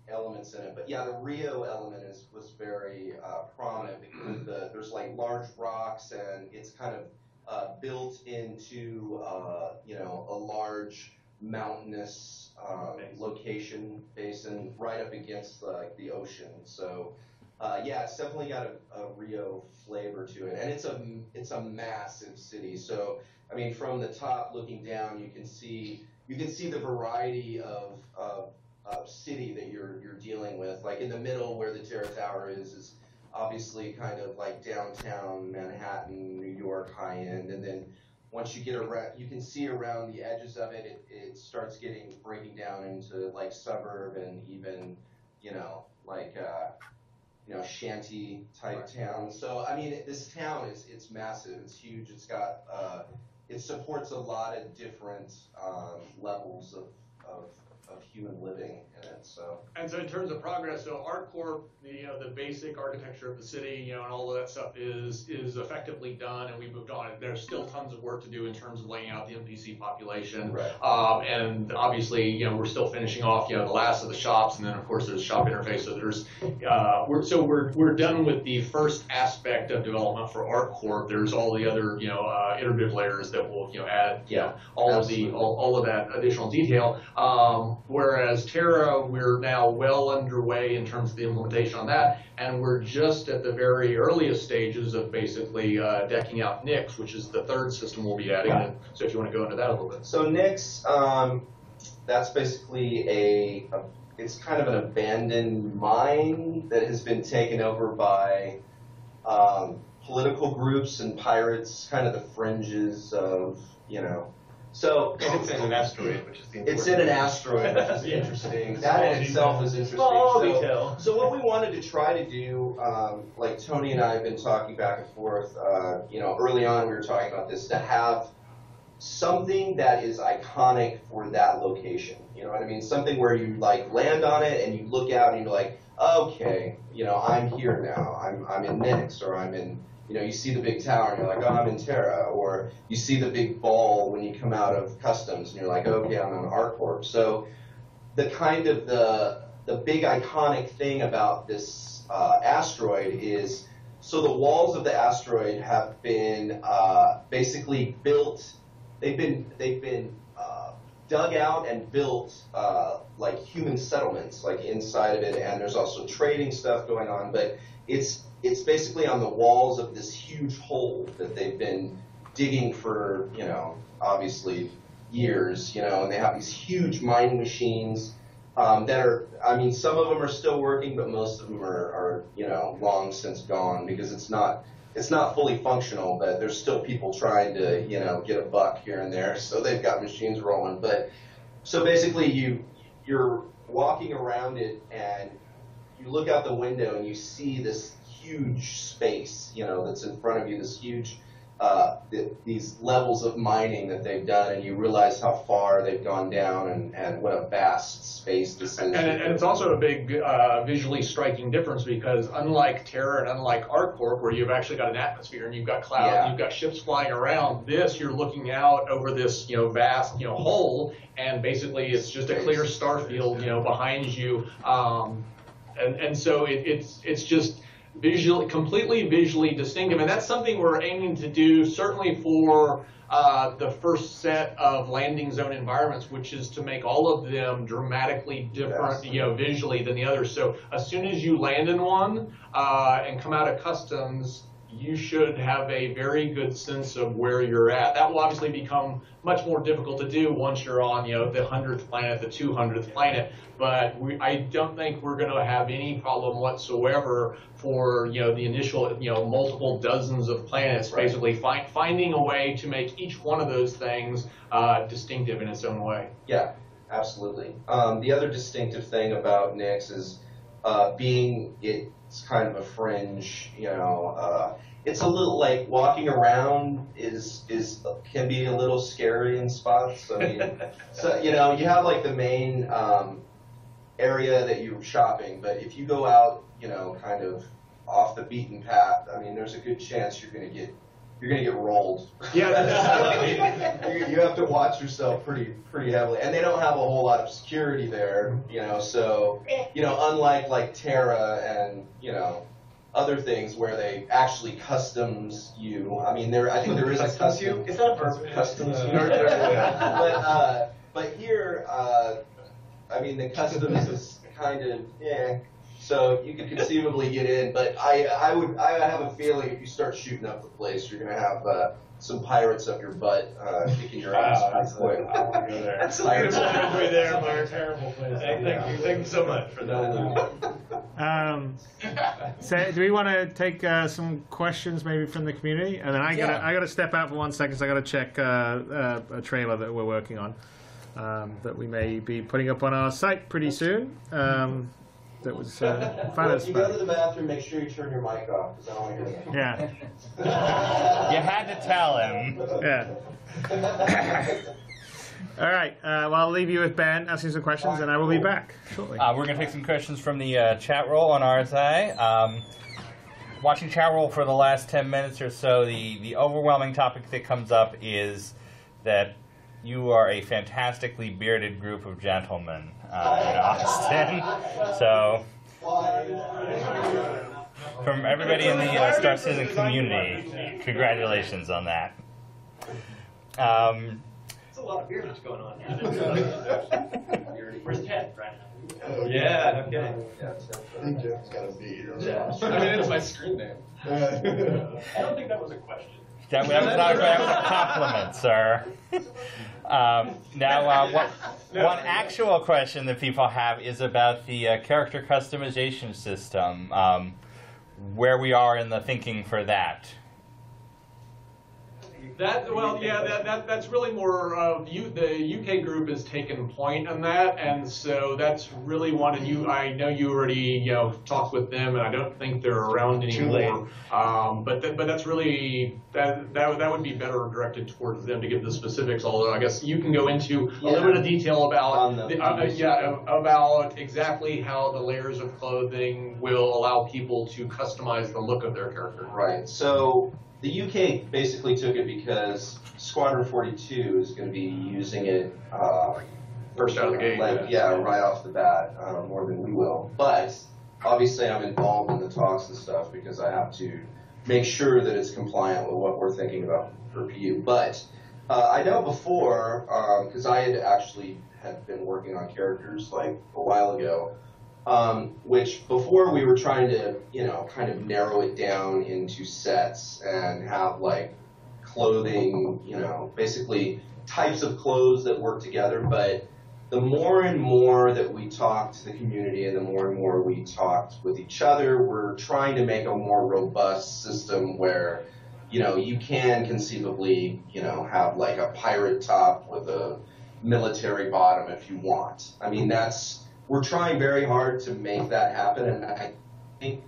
elements in it, but yeah, the Rio element was very prominent because there's like large rocks, and it's kind of built into a large mountainous location basin right up against the ocean. So yeah, it's definitely got a Rio flavor to it, and it's a massive city. So I mean, from the top looking down, you can see the variety of city that you're dealing with. Like in the middle, where the Terra Tower is obviously kind of like downtown Manhattan, New York, high end, and then once you get around, you can see around the edges of it, it starts breaking down into like suburb and even shanty type towns. So I mean, this town it's massive, it's huge, it's got it supports a lot of different levels of human living in it. So. And so in terms of progress, so ArcCorp, the basic architecture of the city, and all of that stuff is effectively done, and we moved on. There's still tons of work to do in terms of laying out the NPC population. Right. And obviously, we're still finishing off, the last of the shops, and then of course there's shop interface. So there's, we're done with the first aspect of development for ArcCorp. There's all the other, iterative layers that will, add, all of that additional detail. Whereas Terra, we're now well underway in terms of the implementation on that, and we're just at the very earliest stages of basically decking out Nyx, which is the third system we'll be adding. And so if you want to go into that a little bit. So Nyx, that's basically it's kind of an abandoned mine that has been taken over by political groups and pirates, kind of the fringes of, So it's in an asteroid, which is the important. It's in an asteroid, which is interesting. That in itself is interesting. So what we wanted to try to do, like Tony and I have been talking back and forth, early on we were talking about this, to have something that is iconic for that location. You know what I mean? Something where you like land on it and you look out and you're like, okay, I'm here now. I'm in Nyx, or I'm in. You see the big tower and you're like, oh, I'm in Terra. Or you see the big ball when you come out of customs and you're like, okay, I'm on ArcCorp. So the kind of the big iconic thing about this asteroid is, so the walls of the asteroid have been basically built. They've been dug out and built like human settlements, like inside of it, and there's also trading stuff going on, but it's basically on the walls of this huge hole that they've been digging for, obviously years, and they have these huge mining machines that are, some of them are still working, but most of them are long since gone because it's not fully functional, but there's still people trying to, get a buck here and there, so they've got machines rolling. But so basically you're walking around it and you look out the window and you see this huge space, that's in front of you, this huge, these levels of mining that they've done, and you realize how far they've gone down and what a vast space this is. And it's also a big visually striking difference because unlike Terra and unlike ArcCorp, where you've actually got an atmosphere and you've got clouds, and you've got ships flying around, you're looking out over this, vast, hole, and basically it's just a clear star field, behind you. And so it's just completely visually distinctive, and that's something we're aiming to do certainly for the first set of landing zone environments, which is to make all of them dramatically different, visually than the others. So as soon as you land in one and come out of customs, you should have a very good sense of where you're at. That will obviously become much more difficult to do once you're on, the 100th planet, the 200th planet. But I don't think we're going to have any problem whatsoever for, the initial, multiple dozens of planets. Right. Basically, finding a way to make each one of those things distinctive in its own way. Yeah, absolutely. The other distinctive thing about Nyx is it's kind of a fringe, it's a little like walking around can be a little scary in spots. I mean, so you have like the main area that you're shopping, but if you go out, kind of off the beaten path, I mean, there's a good chance you're gonna get rolled. Yeah, you have to watch yourself pretty heavily, and they don't have a whole lot of security there, So unlike like Terra and other things where they actually customs you. I mean, I think there is a custom. Is that a verb? Customs you. But here, I mean, the customs is kind of So you could conceivably get in, but I have a feeling if you start shooting up the place, you're gonna have some pirates up your butt kicking your ass pretty quick. That's a beautiful imagery there, Mark. Terrible place. Thank you so much for that. So do we want to take some questions maybe from the community? And then I gotta step out for 1 second. So I gotta check a trailer that we're working on that we may be putting up on our site pretty soon. That was if you go to the bathroom, make sure you turn your mic off because I don't want to hear that. Yeah. You had to tell him. Yeah. All right. Well, I'll leave you with Ben asking some questions, and I will be back shortly. We're going to take some questions from the chat roll on RSI. Watching chat roll for the last 10 minutes or so, the overwhelming topic that comes up is that you are a fantastically bearded group of gentlemen in Austin. So, from everybody in the Star Citizen community, congratulations on that. There's a lot of beardage going on here. Where's Ted right now? Yeah, no kidding. I think Jeff's got a beard. Yeah. I mean, it's my screen name. I don't think that was a question. That was a compliment, sir. One actual question that people have is about the character customization system, where we are in the thinking for that. That's really more of the UK group has taken point on that, and so that's really one. And I know you already talked with them, and I don't think they're around anymore. But that's really that would be better directed towards them to give the specifics. Although I guess you can go into a little bit of detail about about exactly how the layers of clothing will allow people to customize the look of their character. Right. So the UK basically took it because Squadron 42 is going to be using it first out of the gate. Right off the bat, more than we will. But obviously, I'm involved in the talks and stuff because I have to make sure that it's compliant with what we're thinking about for PU. But I know before, because I had been working on characters like a while ago. Which before we were trying to, kind of narrow it down into sets and have like clothing, basically types of clothes that work together. But the more and more that we talked to the community and the more and more we talked with each other, we're trying to make a more robust system where, you can conceivably, have like a pirate top with a military bottom if you want. I mean, we're trying very hard to make that happen, and I think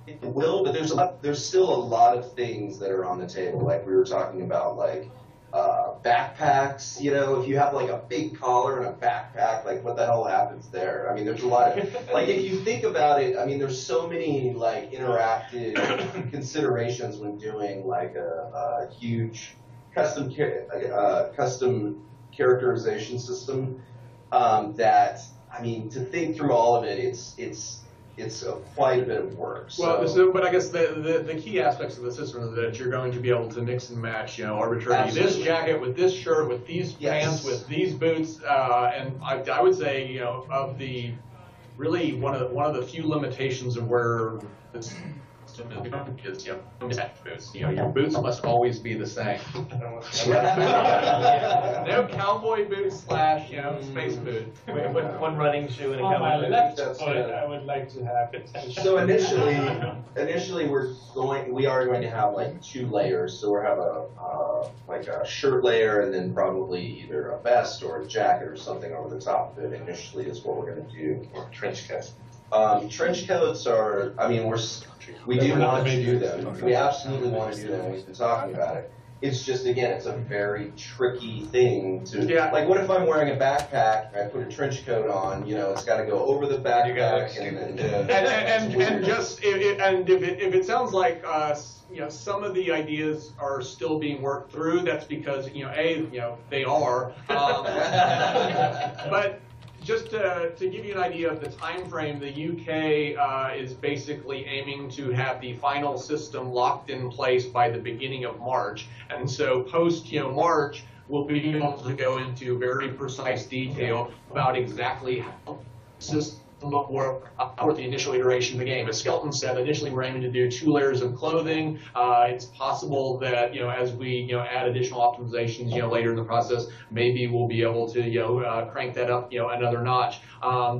it will, but there's still a lot of things that are on the table, like we were talking about, like backpacks, if you have like a big collar and a backpack, like what the hell happens there? I mean, there's a lot of, like if you think about it, I mean, there's so many like interactive considerations when doing like a huge custom characterization system that, I mean, to think through all of it, it's quite a bit of work. Well, but I guess the key aspects of the system is that you're going to be able to mix and match, arbitrarily Absolutely. this jacket with this shirt, with these pants, with these boots, and I would say, of the really one of the few limitations of where this is, boots. Your boots must always be the same. No cowboy boots / space boot. One running shoe and a On my cowboy left boot. foot, I would like to have it. So initially we are going to have like 2 layers. So we'll have a shirt layer and then probably either a vest or a jacket or something over the top of it. Initially is what we're going to do. Or trench coat. Trench coats are, we do want to do them. We absolutely want to do them. We've been talking about it. It's just, again, it's a very tricky thing to, like, what if I'm wearing a backpack and I put a trench coat on, it's got to go over the backpack if it sounds like, some of the ideas are still being worked through, that's because, they are. But just to give you an idea of the time frame, the UK is basically aiming to have the final system locked in place by the beginning of March. And so post March, we'll be able to go into very precise detail about exactly how the system will work for the initial iteration of the game. As Skelton said, initially we're aiming to do 2 layers of clothing. It's possible that as we add additional optimizations later in the process, maybe we'll be able to crank that up another notch.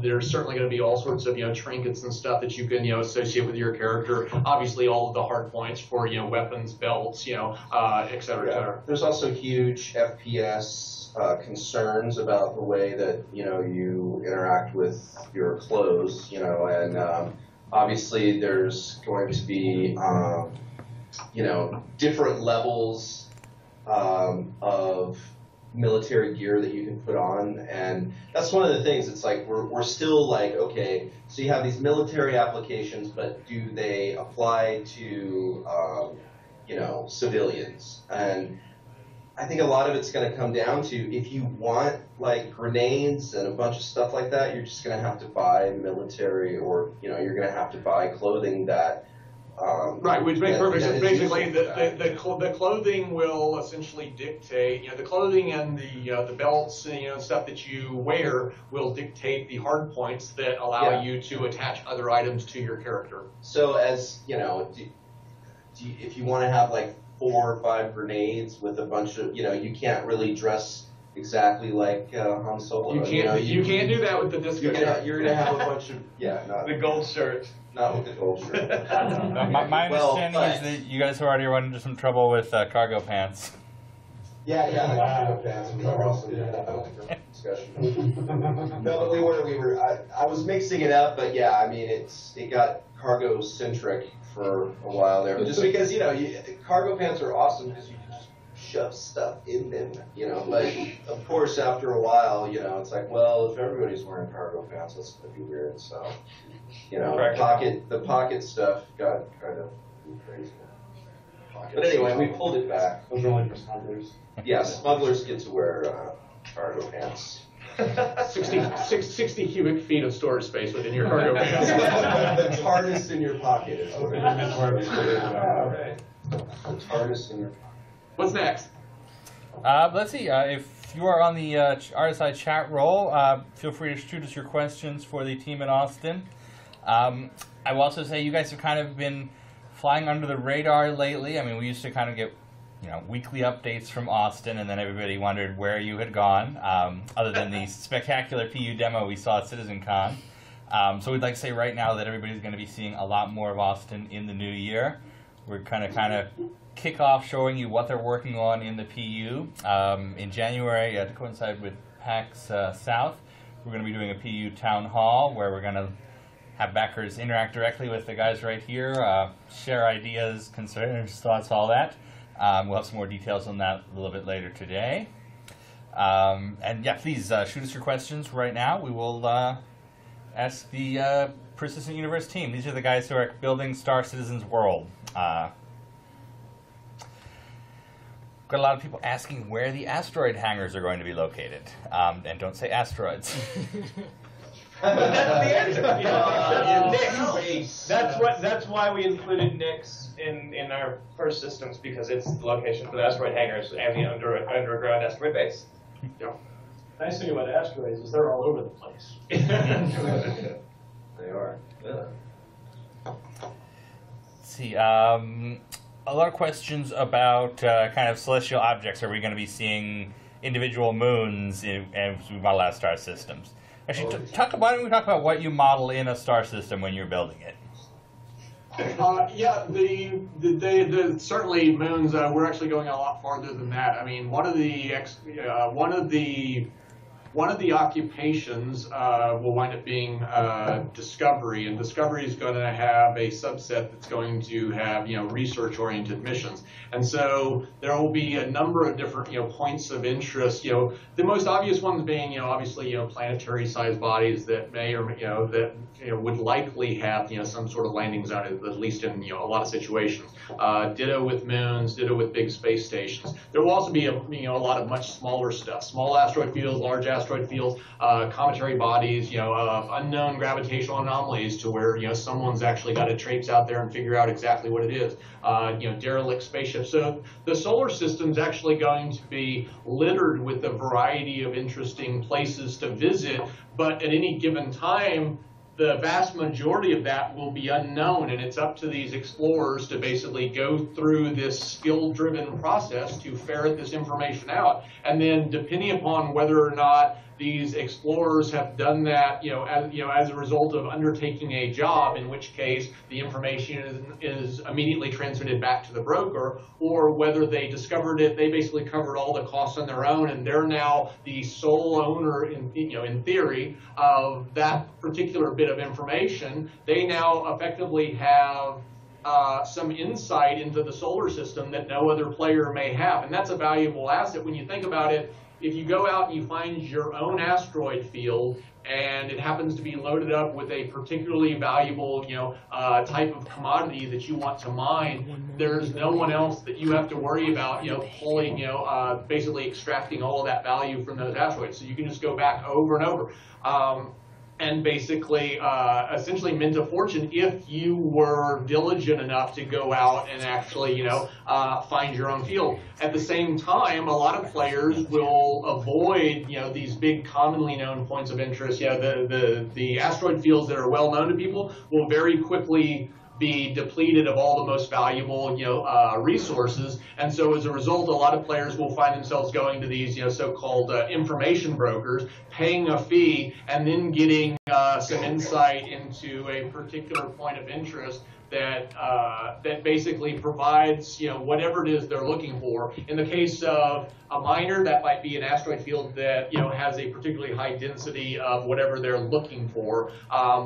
There's certainly going to be all sorts of trinkets and stuff that you can associate with your character. Obviously, all of the hard points for weapons, belts, et cetera, et cetera. There's also huge FPS concerns about the way that you interact with your clothes, and obviously there's going to be different levels of military gear that you can put on, and that's one of the things. It's like we're still like, okay, so you have these military applications, but do they apply to civilians? And I think a lot of it's going to come down to, if you want like grenades and a bunch of stuff like that, you're just going to have to buy military, or you're going to have to buy clothing that. Right, which makes perfect sense. Basically, the clothing will essentially dictate. The clothing and the belts and stuff that you wear will dictate the hard points that allow you to attach other items to your character. So as if you want to have like 4 or 5 grenades with a bunch of, you can't really dress exactly like Han Solo. You can't. You can't do that with the disco. You're gonna have a bunch of the gold shirt. Not with the gold shirt. My understanding is that you guys have already run into some trouble with cargo pants. Yeah, cargo pants. We were also discussion. No, but we were. I was mixing it up, but yeah, I mean, it got cargo centric for a while there, just because cargo pants are awesome because you can just shove stuff in them, But of course, after a while, it's like, well, if everybody's wearing cargo pants, that's gonna be weird. So, the pocket stuff got kind of crazy. But anyway, we pulled it back. Those are only for smugglers. Yeah, smugglers get to wear cargo pants. 60 cubic feet of storage space within your cargo pants. The TARDIS in your pocket is what it is. The TARDIS in your pocket. What's next? Let's see. If you are on the RSI chat roll, feel free to shoot us your questions for the team in Austin. I will also say you guys have kind of been flying under the radar lately. I mean, we used to kind of get weekly updates from Austin, and then everybody wondered where you had gone, other than the spectacular PU demo we saw at CitizenCon. So we'd like to say right now that everybody's going to be seeing a lot more of Austin in the new year. We're kind of kick off showing you what they're working on in the PU. In January, to coincide with PAX South, we're going to be doing a PU town hall where we're going to have backers interact directly with the guys right here, share ideas, concerns, thoughts, all that. We'll have some more details on that a little bit later today. And yeah, please shoot us your questions right now. We will ask the Persistent Universe team. These are the guys who are building Star Citizen's world. Got a lot of people asking where the asteroid hangars are going to be located. And don't say asteroids. That's the answer. Nick. That's why we included Nix in our first systems, because it's the location for the asteroid hangars and the underground asteroid base. Yeah. Nice thing about asteroids is they're all over the place. They are. Yeah. Let's see. A lot of questions about kind of celestial objects. Are we going to be seeing individual moons as we model out star systems? Actually, why don't we talk about what you model in a star system when you're building it? Yeah, certainly moons. We're actually going a lot farther than that. I mean, one of the occupations will wind up being Discovery, and Discovery is going to have a subset that's going to have research-oriented missions, and so there will be a number of different points of interest. The most obvious ones being obviously planetary-sized bodies that may or that would likely have some sort of landing zone, at least in a lot of situations. Ditto with moons, ditto with big space stations. There will also be a lot of much smaller stuff, small asteroid fields, large asteroid fields, cometary bodies, of unknown gravitational anomalies to where someone's actually got to traipse out there and figure out exactly what it is. Derelict spaceships. So the solar system's actually going to be littered with a variety of interesting places to visit, but at any given time, the vast majority of that will be unknown, and it's up to these explorers to basically go through this skill-driven process to ferret this information out. And then, depending upon whether or not these explorers have done that, as a result of undertaking a job, in which case the information is immediately transmitted back to the broker, or whether they discovered it, they basically covered all the costs on their own, and they're now the sole owner, in theory, of that particular bit of information. They now effectively have some insight into the solar system that no other player may have, and that's a valuable asset when you think about it. If you go out and you find your own asteroid field and it happens to be loaded up with a particularly valuable, type of commodity that you want to mine, there's no one else that you have to worry about, pulling, basically extracting all of that value from those asteroids. So you can just go back over and over. And basically, essentially mint a fortune if you were diligent enough to go out and actually, find your own field. At the same time, a lot of players will avoid, these big commonly known points of interest. The asteroid fields that are well known to people will very quickly be depleted of all the most valuable, resources, and so as a result, a lot of players will find themselves going to these, so-called information brokers, paying a fee, and then getting some insight into a particular point of interest that that basically provides whatever it is they're looking for. In the case of a miner, that might be an asteroid field that has a particularly high density of whatever they're looking for,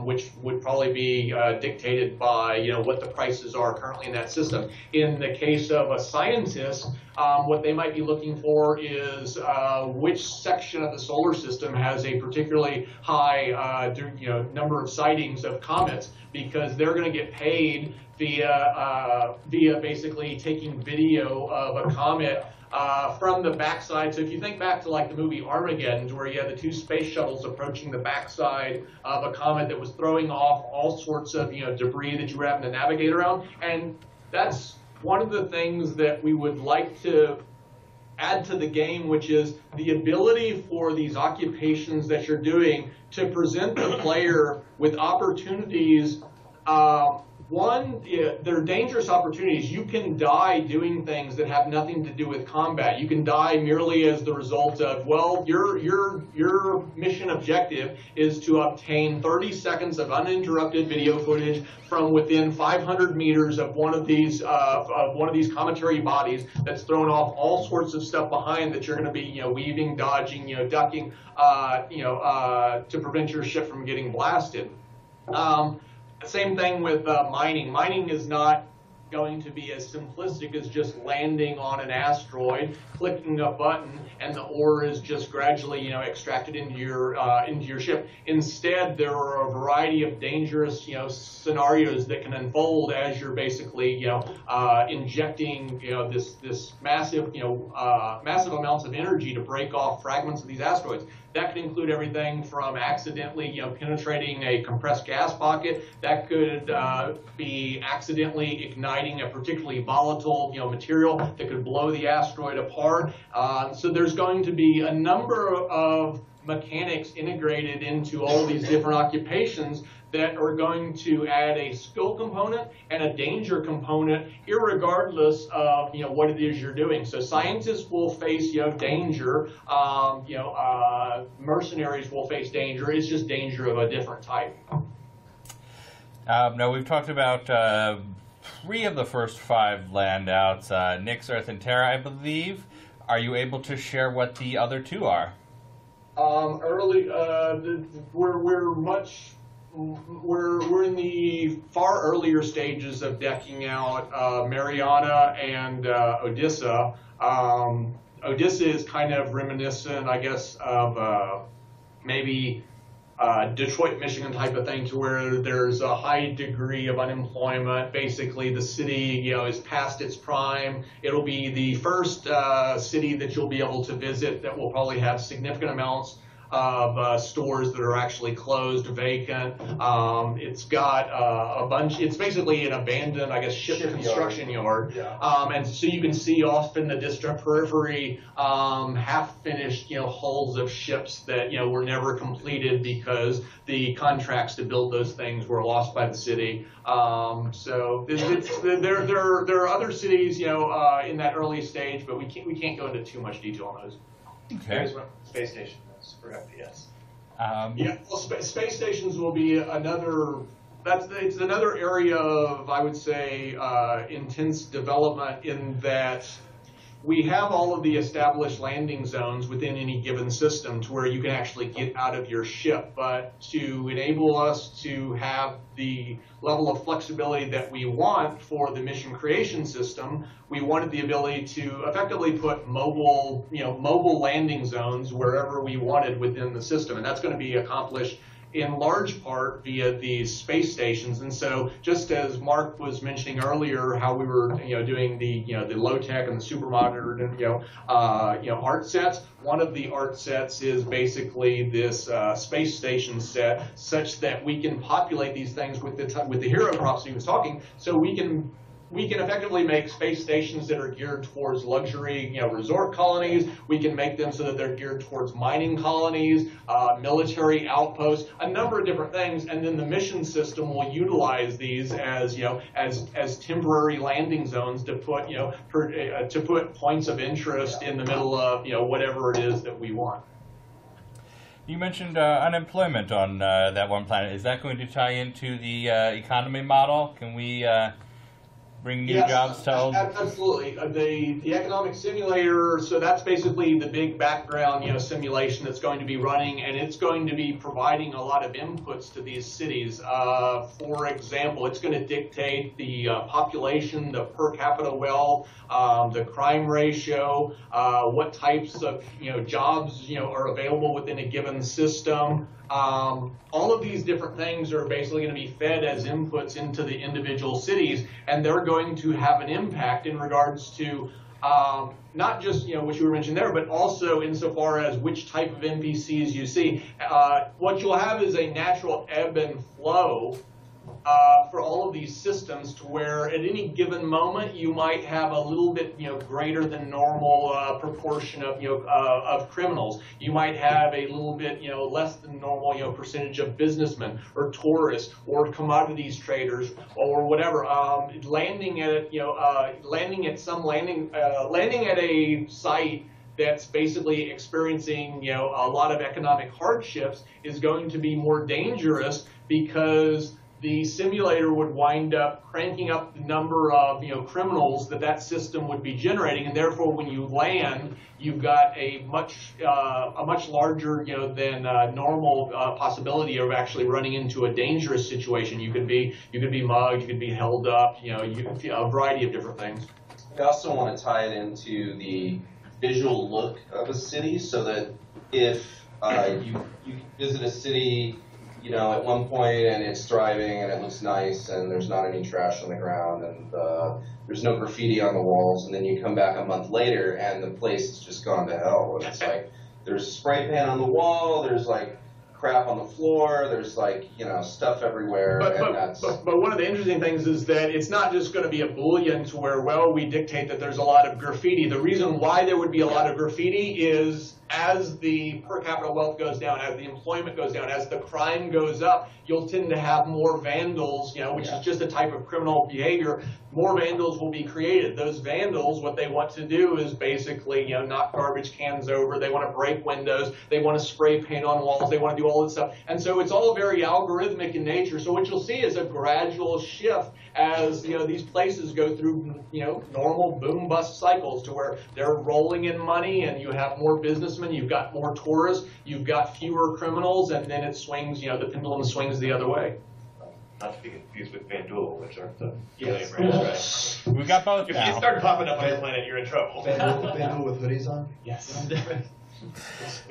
which would probably be dictated by what the prices are currently in that system. In the case of a scientist, what they might be looking for is which section of the solar system has a particularly high number of sightings of comets, because they're going to get paid via basically taking video of a comet from the backside. So if you think back to like the movie Armageddon, where you had the two space shuttles approaching the backside of a comet that was throwing off all sorts of debris that you were having to navigate around, and that's one of the things that we would like to add to the game, which is the ability for these occupations that you're doing to present the player with opportunities. One, they're dangerous opportunities. You can die doing things that have nothing to do with combat. You can die merely as the result of, well, your mission objective is to obtain 30 seconds of uninterrupted video footage from within 500 meters of one of these cometary bodies that's thrown off all sorts of stuff behind that you're going to be weaving, dodging, ducking, to prevent your ship from getting blasted. Same thing with mining. Mining is not going to be as simplistic as just landing on an asteroid, clicking a button, and the ore is just gradually, extracted into your ship. Instead, there are a variety of dangerous, scenarios that can unfold as you're basically, injecting, this massive, massive amounts of energy to break off fragments of these asteroids. That could include everything from accidentally, penetrating a compressed gas pocket. That could be accidentally igniting a particularly volatile, material that could blow the asteroid apart. So there's going to be a number of mechanics integrated into all these different occupations that are going to add a skill component and a danger component, irregardless of what it is you're doing. So scientists will face danger. Mercenaries will face danger. It's just danger of a different type. Now we've talked about 3 of the first 5 land outs, Nyx, Earth, and Terra, I believe. Are you able to share what the other 2 are? We're in the far earlier stages of decking out Mariana and Odessa. Odessa is kind of reminiscent, I guess, of maybe Detroit, Michigan type of thing, to where there's a high degree of unemployment. Basically, the city, is past its prime. It'll be the first city that you'll be able to visit that will probably have significant amounts of stores that are actually closed, vacant. It's got a bunch. It's basically an abandoned, I guess, ship construction yard. Yeah. And so you can see off in the distant periphery half-finished, hulls of ships that were never completed because the contracts to build those things were lost by the city. So there are other cities, in that early stage, but we can't go into too much detail on those. Okay. Space station. For FPS. Space stations will be another. It's another area of, I would say, intense development, in that we have all of the established landing zones within any given system to where you can actually get out of your ship. But to enable us to have the level of flexibility that we want for the mission creation system, we wanted the ability to effectively put mobile landing zones wherever we wanted within the system. And that's going to be accomplished in large part via these space stations. And so, just as Mark was mentioning earlier, how we were doing the the low tech and the super modern art sets. One of the art sets is basically this space station set, such that we can populate these things with the hero props he was talking. So we can effectively make space stations that are geared towards luxury, resort colonies. We can make them so that they're geared towards mining colonies, military outposts, a number of different things. And then the mission system will utilize these as, as temporary landing zones to put, to put points of interest in the middle of, whatever it is that we want. You mentioned unemployment on that one planet. Is that going to tie into the economy model? Can we bring new jobs to absolutely. The economic simulator, so that's basically the big background simulation that's going to be running, and it's going to be providing a lot of inputs to these cities. For example, it's going to dictate the population, the per capita wealth, the crime ratio, what types of jobs are available within a given system. All of these different things are basically going to be fed as inputs into the individual cities, and they're going to have an impact in regards to not just what you were mentioning there, but also insofar as which type of NPCs you see. What you'll have is a natural ebb and flow for all of these systems, to where at any given moment you might have a little bit greater than normal proportion of criminals. You might have a little bit less than normal percentage of businessmen or tourists or commodities traders or whatever. Landing at a site that's basically experiencing a lot of economic hardships is going to be more dangerous, because the simulator would wind up cranking up the number of criminals that system would be generating, and therefore when you land, you've got a much larger than normal possibility of actually running into a dangerous situation. You could be mugged, you could be held up, a variety of different things. We also want to tie it into the visual look of a city, so that if you visit a city, at one point and it's thriving and it looks nice and there's not any trash on the ground and there's no graffiti on the walls, and then you come back a month later and the place has just gone to hell. And it's like there's spray paint on the wall, there's like crap on the floor, there's like stuff everywhere. But one of the interesting things is that it's not just going to be a Boolean to where, well, we dictate that there's a lot of graffiti. The reason why there would be a lot of graffiti is as the per capita wealth goes down, as the employment goes down, as the crime goes up, you'll tend to have more vandals, which is just a type of criminal behavior. More vandals will be created. Those vandals, what they want to do is basically, knock garbage cans over. They want to break windows. They want to spray paint on walls. They want to do all this stuff. And so it's all very algorithmic in nature. So what you'll see is a gradual shift as these places go through normal boom bust cycles to where they're rolling in money, and you have more businessmen, you've got more tourists, you've got fewer criminals, and then it swings, the pendulum swings the other way. Not to be confused with FanDuel, which are the Yes. brands, right? We got both If now. you start popping up on your planet, you're in trouble. FanDuel with hoodies on? Yes.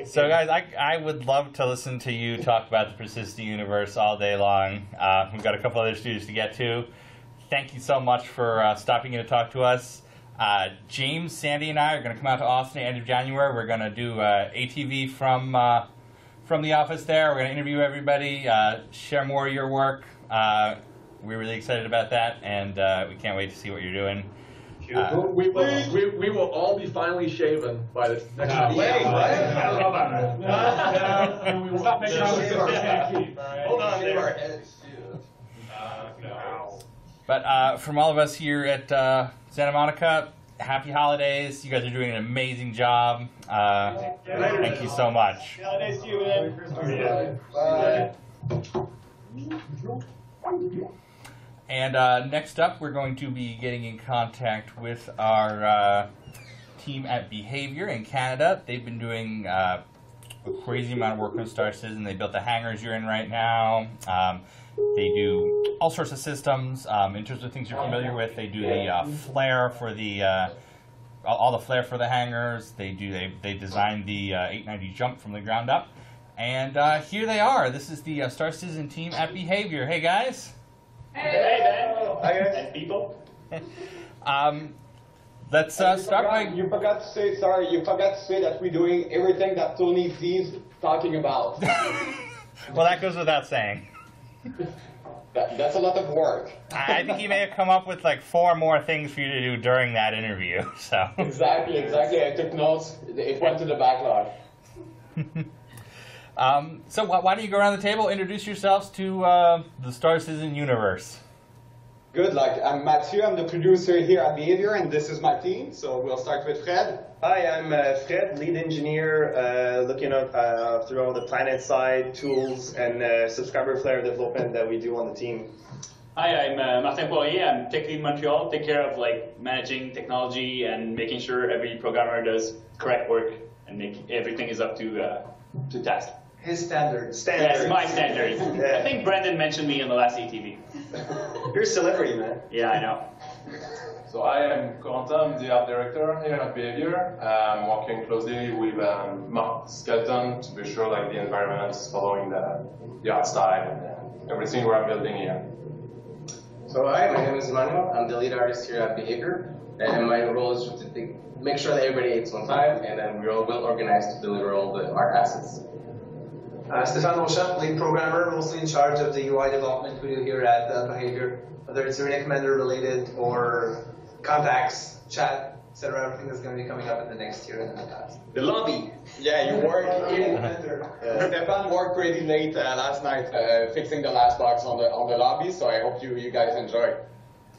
So guys, I would love to listen to you talk about the persistent universe all day long. We've got a couple other studios to get to. Thank you so much for stopping in to talk to us. James, Sandy, and I are going to come out to Austin at the end of January. We're going to do ATV from the office there. We're going to interview everybody, share more of your work. We're really excited about that, and we can't wait to see what you're doing. We will all be finally shaven by the next time. Stop making all this keep, all right? Hold on, shave our heads too. But from all of us here at Santa Monica, happy holidays. You guys are doing an amazing job. Thank you so much. Holidays to you, man. Bye. And next up, we're going to be getting in contact with our team at Behavior in Canada. They've been doing a crazy amount of work on Star Citizen. They built the hangars you're in right now. They do all sorts of systems. In terms of things you're familiar with, they do the flare for the all the flare for the hangars. They designed the 890 jump from the ground up. And here they are. This is the Star Citizen team at Behavior. Hey guys. Hey, man. Hi, guys. And people. Let's start by... You forgot to say, sorry, you forgot to say that we're doing everything that Tony Z's talking about. Well, that goes without saying. That's a lot of work. I think he may have come up with like 4 more things for you to do during that interview. So. Exactly. I took notes. It went to the backlog. So why don't you go around the table, introduce yourselves to the Star Citizen universe. Good, I'm Mathieu, I'm the producer here at Behavior, and this is my team, so we'll start with Fred. Hi, I'm Fred, lead engineer, looking through all the planet side tools and subscriber flare development that we do on the team. Hi, I'm Martin Poirier. I'm tech lead in Montreal, take care of managing technology and making sure every programmer does correct work and make everything is up to task. His standards. Yes, my standards. Yeah. I think Brandon mentioned me in the last ATV. You're a celebrity, man. Yeah, I know. So I am Corentin, I'm the art director here at Behavior. I'm working closely with Mark Skelton to be sure the environment is following the art style and everything we're building here. So hi, my name is Manuel. I'm the lead artist here at Behavior, and my role is to make sure that everybody eats on time, and then we're all well organized to deliver all the art assets. Stéphane Rochette, lead programmer, mostly in charge of the UI development we do here at Behavior, whether it's Arena Commander related or contacts, chat, etc. Everything that's going to be coming up in the next year and in the past. The lobby. Yeah, you work in. Stéphane worked pretty late last night fixing the last box on the lobby, so I hope you guys enjoy.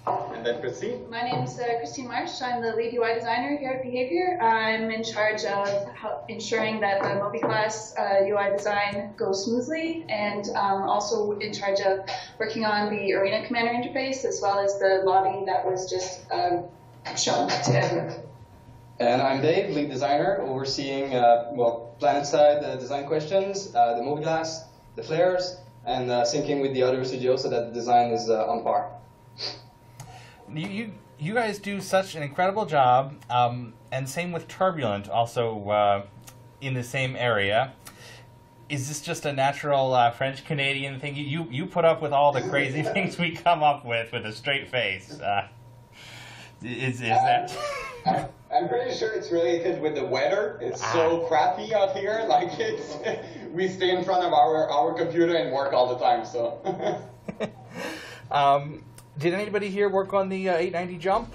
And then Christine. My name's Christine Marsh. I'm the lead UI designer here at Behavior. I'm in charge of ensuring that the multi-class UI design goes smoothly, and also in charge of working on the Arena Commander interface, as well as the lobby that was just shown to everyone. And I'm Dave, lead designer, overseeing planet-side design questions, the mobiGlas, the flares, and syncing with the other studios so that the design is on par. You guys do such an incredible job, and same with Turbulent, also in the same area. Is this just a natural French-Canadian thing? You put up with all the crazy things we come up with a straight face. Is that... I'm pretty sure it's related with the weather. It's so crappy out here. Like we stay in front of our computer and work all the time. So. Did anybody here work on the 890 jump?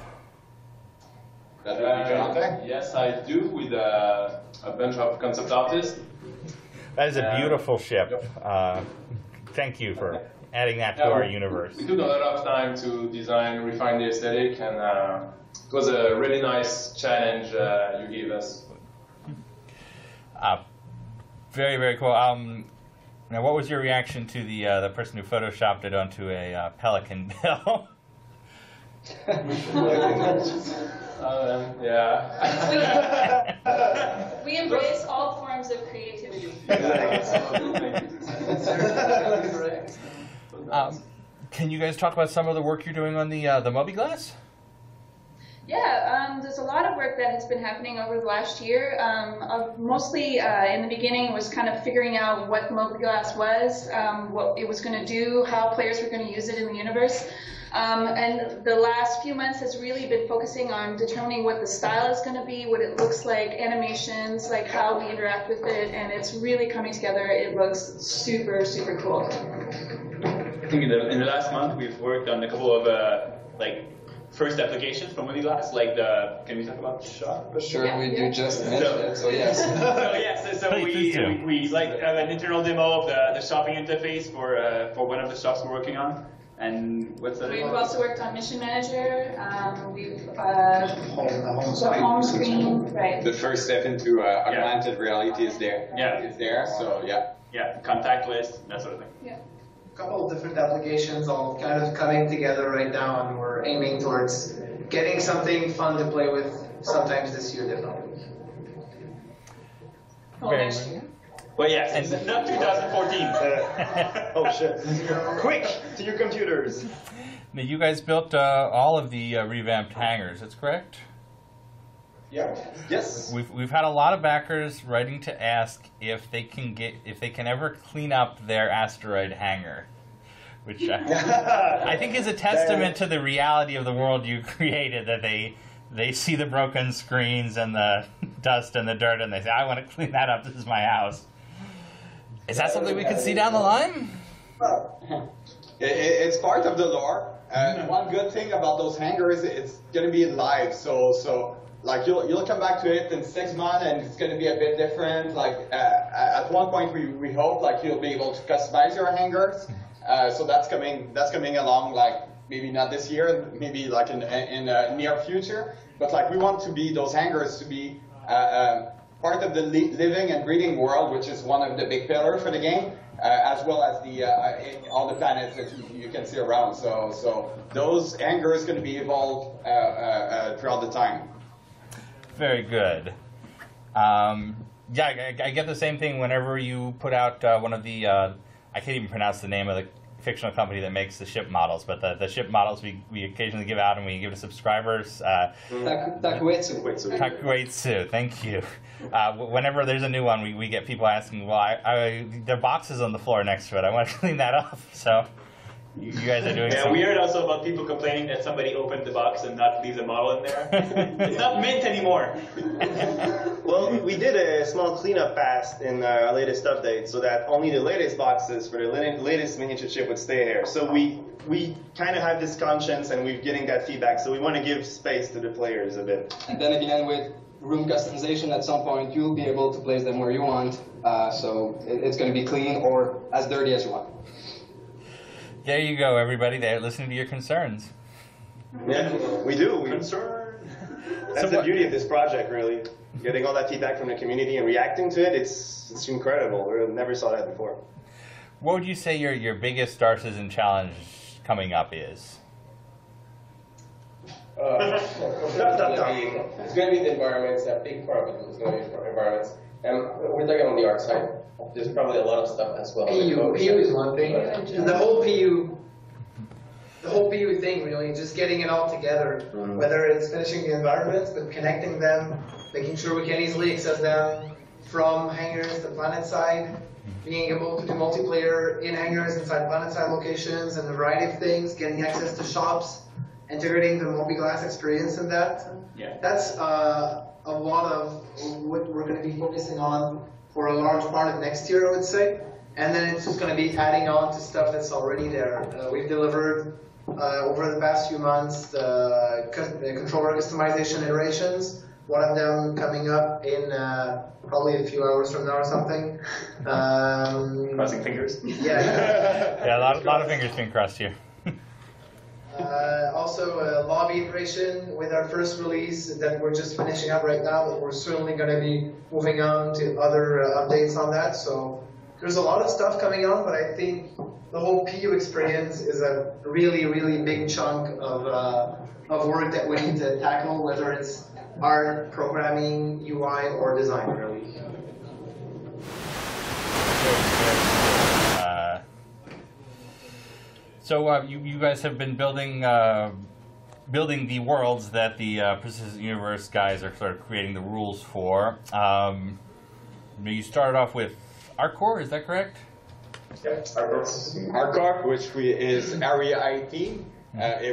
Yes, I do, with a bunch of concept artists. That is a beautiful ship. Thank you for adding that to our universe. We took a lot of time to design, refine the aesthetic, and it was a really nice challenge you gave us. Very, very cool. Now, what was your reaction to the person who photoshopped it onto a pelican bill? Yeah. We embrace all forms of creativity. Can you guys talk about some of the work you're doing on the mobiGlas? Yeah, there's a lot of work that has been happening over the last year. Mostly in the beginning it was kind of figuring out what mobiGlas was, what it was going to do, how players were going to use it in the universe. And the last few months has really been focusing on determining what the style is going to be, what it looks like, animations, like how we interact with it, and it's really coming together. It looks super, super cool. I think in the last month we've worked on a couple of first applications for mobiGlas, like the. Can we talk about shop? Sure, you just mentioned it, so yes. So we have an internal demo of the shopping interface for one of the shops we're working on. And what's the We've also worked on Mission Manager. The home screen, right? The first step into augmented reality is there. Yeah. It's there, so yeah. Yeah, contact list, that sort of thing. Yeah. A couple of different applications all kind of coming together right now, and we're aiming towards getting something fun to play with sometime this year, definitely. Next year. Well, yes, and not 2014. Oh shit! Quick to your computers. Now, you guys built all of the revamped hangars. That's correct. Yeah. Yes. We've had a lot of backers writing to ask if they can ever clean up their asteroid hangar, which I think is a testament to the reality of the world you created. That they see the broken screens and the dust and the dirt, and they say, "I want to clean that up. This is my house." Is that something we could see down the line? It's part of the lore. One good thing about those hangars, it's going to be live. So like you'll come back to it in 6 months, and it's going to be a bit different. Like at one point, we hope like you'll be able to customize your hangars. So that's coming along. Like maybe not this year, maybe like in the near future. But like we want to be those hangars to be. Part of the living and breathing world, which is one of the big pillars for the game, as well as all the planets that you can see around. So those hangars are going to be evolved throughout the time. Very good. I get the same thing whenever you put out one of the, I can't even pronounce the name of the fictional company that makes the ship models, but the ship models we occasionally give out and we give to subscribers. Takuetsu, thank you. Whenever there's a new one, we get people asking, well, there are boxes on the floor next to it. I want to clean that up. So you guys are doing we heard also about people complaining that somebody opened the box and not leave the model in there. It's not mint anymore. Well, we did a small cleanup pass in our latest update so that only the latest boxes for the latest miniature chip would stay here. So we kind of have this conscience and we're getting that feedback, so we want to give space to the players a bit. And then again, with room customization, at some point you'll be able to place them where you want, so it's going to be clean or as dirty as you want. There you go, everybody. They're listening to your concerns. Yeah, we do. That's the beauty of this project, really. Getting all that feedback from the community and reacting to it, it's incredible. We never saw that before. What would you say your biggest Star Citizen challenge coming up is? It's going to be the environments. A big part of it is going to be for environments. And we're talking on the art side. There's probably a lot of stuff as well. PU is one thing. And the whole PU thing, really, just getting it all together, whether it's finishing the environments, but connecting them, making sure we can easily access them from hangars to planet side, being able to do multiplayer in hangars inside planet side locations and a variety of things, getting access to shops, integrating the Mobi-Glass experience in that. Yeah. That's a lot of what we're going to be focusing on for a large part of next year, I would say. And then it's just going to be adding on to stuff that's already there. We've delivered over the past few months the controller customization iterations. One of them coming up in probably a few hours from now or something. Crossing fingers. Yeah. Yeah, a lot of fingers being crossed here. Also a lobby iteration with our first release that we're just finishing up right now, but we're certainly going to be moving on to other updates on that. So there's a lot of stuff coming on, but I think the whole PU experience is a really, really big chunk of work that we need to tackle, whether it's art, programming, UI, or design, really. So you guys have been building the worlds that the Persistent Universe guys are sort of creating the rules for. You started off with ArcCorp, is that correct? ArcCorp, which is Area IT,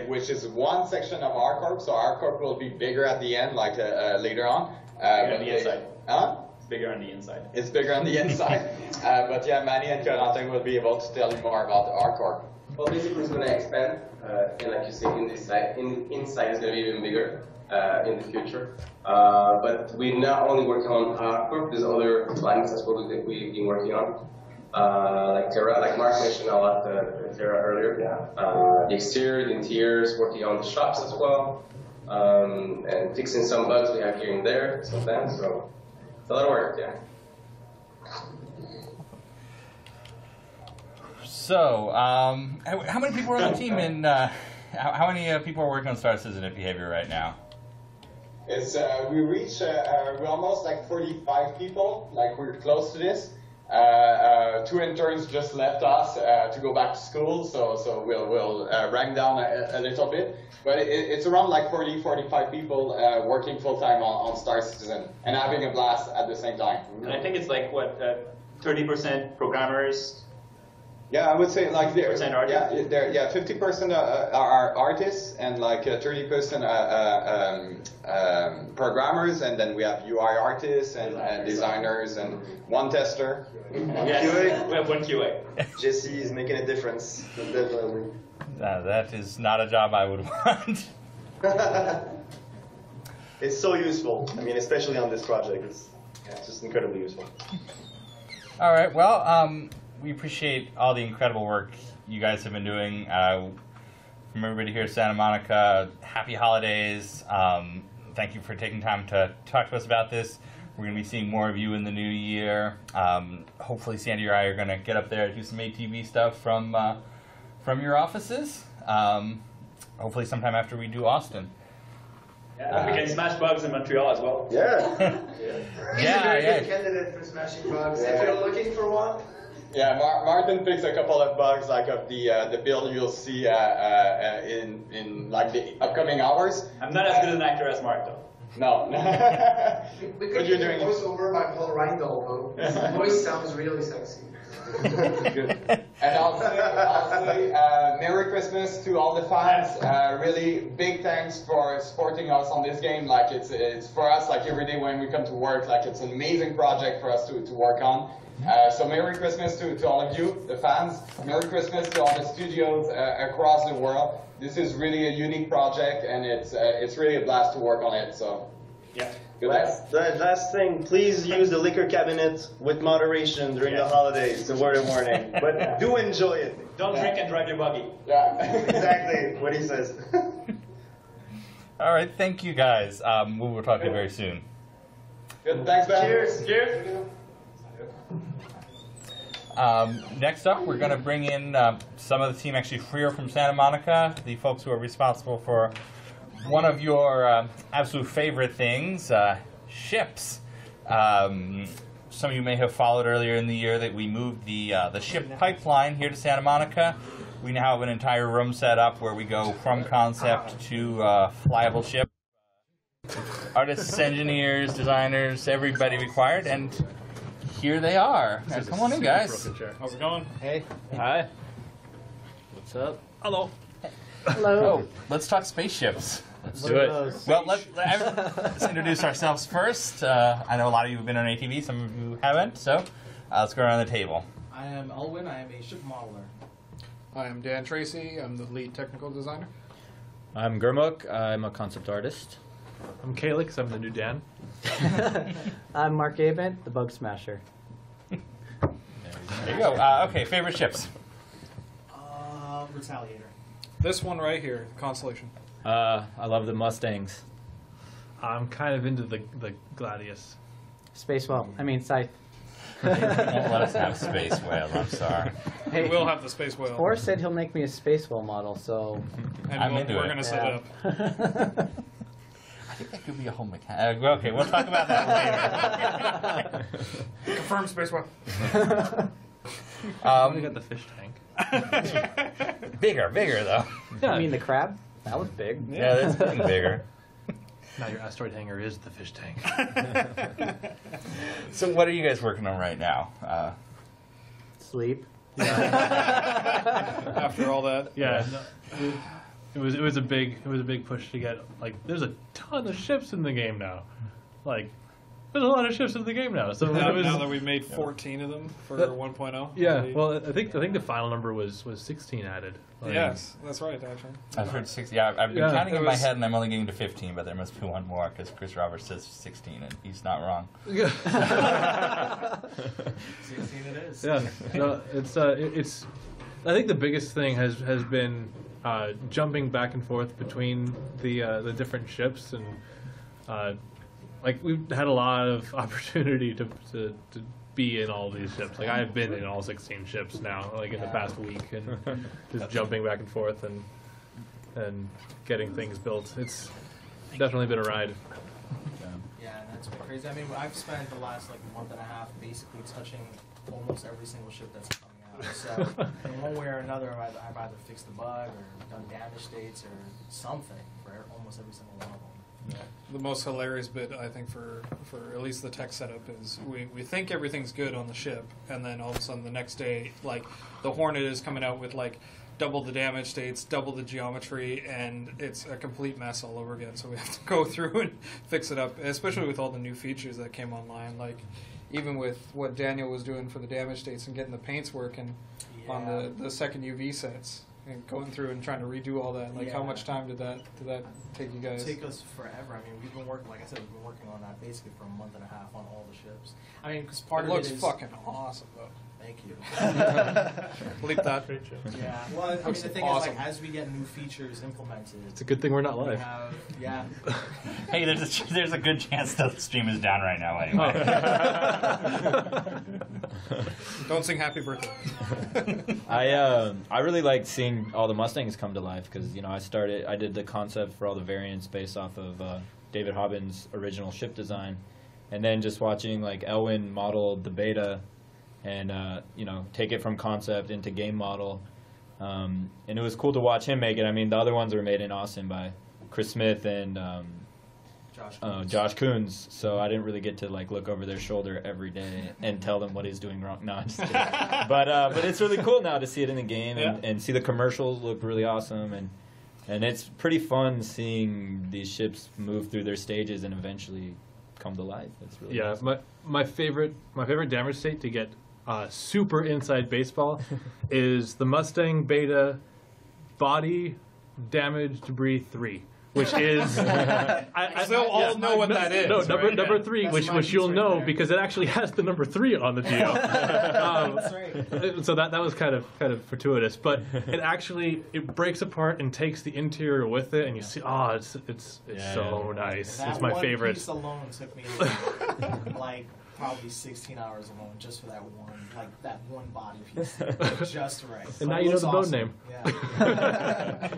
which is one section of ArcCorp. So ArcCorp will be bigger at the end, like later on. Bigger on the inside. Huh? It's bigger on the inside. It's bigger on the inside. But yeah, Manny and Corentin will be able to tell you more about ArcCorp. Well, basically, it's going to expand, and like you say, inside is going to be even bigger in the future. But we're not only working on ArcCorp, there's other lines as well that we've been working on, like Terra, like Mark mentioned a lot Terra earlier. The exterior, the interiors, working on the shops as well, and fixing some bugs we have here and there sometimes. So it's a lot of work, yeah. So, how many people are on the team, and how many people are working on Star Citizen at Behavior right now? It's we reach we're almost like 45 people. Like we're close to this. 2 interns just left us to go back to school, so we'll rank down a little bit. But it's around like 40-45 people working full time on Star Citizen and having a blast at the same time. And I think it's like what 30% programmers. Yeah, I would say like 50% artists. 50% are artists and like 30% programmers, and then we have UI artists and designers and one tester. Yes, QA. we have one QA. Jesse is making a difference, definitely. That is not a job I would want. It's so useful. I mean, especially on this project, it's just incredibly useful. All right. Well, we appreciate all the incredible work you guys have been doing. From everybody here at Santa Monica, happy holidays. Thank you for taking time to talk to us about this. We're going to be seeing more of you in the new year. Hopefully Sandy or I are going to get up there and do some ATV stuff from your offices. Hopefully sometime after we do Austin. Yeah, we can smash bugs in Montreal as well. Yeah. He's a very good candidate for smashing bugs. If you're looking for one. Yeah, Martin picks a couple of bugs like of the build you'll see in like the upcoming hours. I'm not as good an actor as Mark though. No. We could do a voice over by Paul Reindl though. His voice sounds really sexy. And I'll say Merry Christmas to all the fans. Really big thanks for supporting us on this game. Like it's for us like every day when we come to work, like it's an amazing project for us to work on. So Merry Christmas to all of you, the fans. Merry Christmas to all the studios across the world. This is really a unique project, and it's really a blast to work on it. So yeah. Last thing, please use the liquor cabinet with moderation during the holidays, the word of warning. But do enjoy it. Don't drink and drive your buggy. Yeah. Exactly what he says. All right, thank you guys. We will talk to you very soon. Good, thanks, Ben. Cheers. Cheers. Next up, we're going to bring in some of the team actually here from Santa Monica, the folks who are responsible for one of your absolute favorite things, ships. Some of you may have followed earlier in the year that we moved the ship pipeline here to Santa Monica. We now have an entire room set up where we go from concept to flyable ship. Artists, engineers, designers, everybody required, and here they are. Now, come on in, guys. How's it going? Hey. Hi. What's up? Hello. Hello. Oh, let's talk spaceships. Let's do it. Well, let's introduce ourselves first. I know a lot of you have been on ATV, some of you haven't, so let's go around the table. I am Elwin. I am a ship modeler. I am Dan Tracy. I'm the lead technical designer. I'm Gurmukh. I'm a concept artist. I'm Calix. I'm the new Dan. I'm Mark Abent, the bug smasher. There you go. Okay, favorite ships. Retaliator. This one right here, Constellation. I love the Mustangs. I'm kind of into the Gladius. Space Whale. I mean, Scythe. Won't let us have Space Whale, I'm sorry. Hey, we'll have the Space Whale. Forrest said he'll make me a Space Whale model, so... And we're going to set it up. I think that could be a whole mechanic. Okay, we'll talk about that later. Confirm Space Whale. We got the fish tank. Bigger though. I mean, the crab? That was big. Yeah, that's getting bigger. Now your asteroid hangar is the fish tank. So what are you guys working on right now? Sleep. After all that? Yeah. No, it was a big push to get, like, there's a ton of ships in the game now. Like, there's a lot of ships in the game now. So now that we've made 14 of them for 1.0. Yeah, well, I think the final number was 16 added. Like, yes, that's right, actually. I've heard 16. Yeah, I've been counting in my head, and I'm only getting to 15, but there must be one more because Chris Roberts says 16, and he's not wrong. 16 it is. Yeah, no, it's. I think the biggest thing has been jumping back and forth between the different ships, and like we've had a lot of opportunity to be in all these ships. Like I've been in all 16 ships now, like in the past week, and just jumping back and forth and getting things built. It's definitely been a ride. Yeah, and that's been crazy. I mean, I've spent the last month and a half basically touching almost every single ship that's coming out. So in one way or another, I've either fixed the bug or done damage states or something for almost every single one of them. Yeah. The most hilarious bit, I think, for at least the tech setup is we think everything's good on the ship, and then all of a sudden the next day, like, the Hornet is coming out with, like, double the damage states, double the geometry, and it's a complete mess all over again. So we have to go through and fix it up, especially with all the new features that came online. Like, even with what Daniel was doing for the damage states and getting the paints working on the second UV sets. And going through and trying to redo all that, like how much time did that take you guys? It take us forever. I mean, we've been working, like I said, we've been working on that basically for a month and a half on all the ships. I mean, because part of it is... It looks fucking awesome, though. Thank you. Bleep that. Yeah. Well, I mean, the thing is, like, as we get new features implemented... It's a good thing we're not live. Yeah. Hey, there's a good chance the stream is down right now anyway. Don't sing happy birthday. I really like seeing all the Mustangs come to life because, you know, I did the concept for all the variants based off of David Hobbins' original ship design, and then just watching like Elwin model the beta and you know, take it from concept into game model, and it was cool to watch him make it. I mean, the other ones were made in Austin by Chris Smith and Josh Coons, so I didn't really get to like look over their shoulder every day and tell them what he's doing wrong. No, I'm just kidding. But it's really cool now to see it in the game and see the commercials look really awesome, and it's pretty fun seeing these ships move through their stages and eventually come to life. It's really awesome. My favorite damage state to get super inside baseball is the Mustang Beta body damage debris 3. which is They'll all know what that is. No, right? number 3, which you'll know because it actually has the number 3 on the Geo. So that was kind of fortuitous, but it breaks apart and takes the interior with it, and you see, it's so nice. That it's my one favorite. piece alone took me like probably 16 hours alone just for that one body piece, just right. And now you know the boat name. Yeah.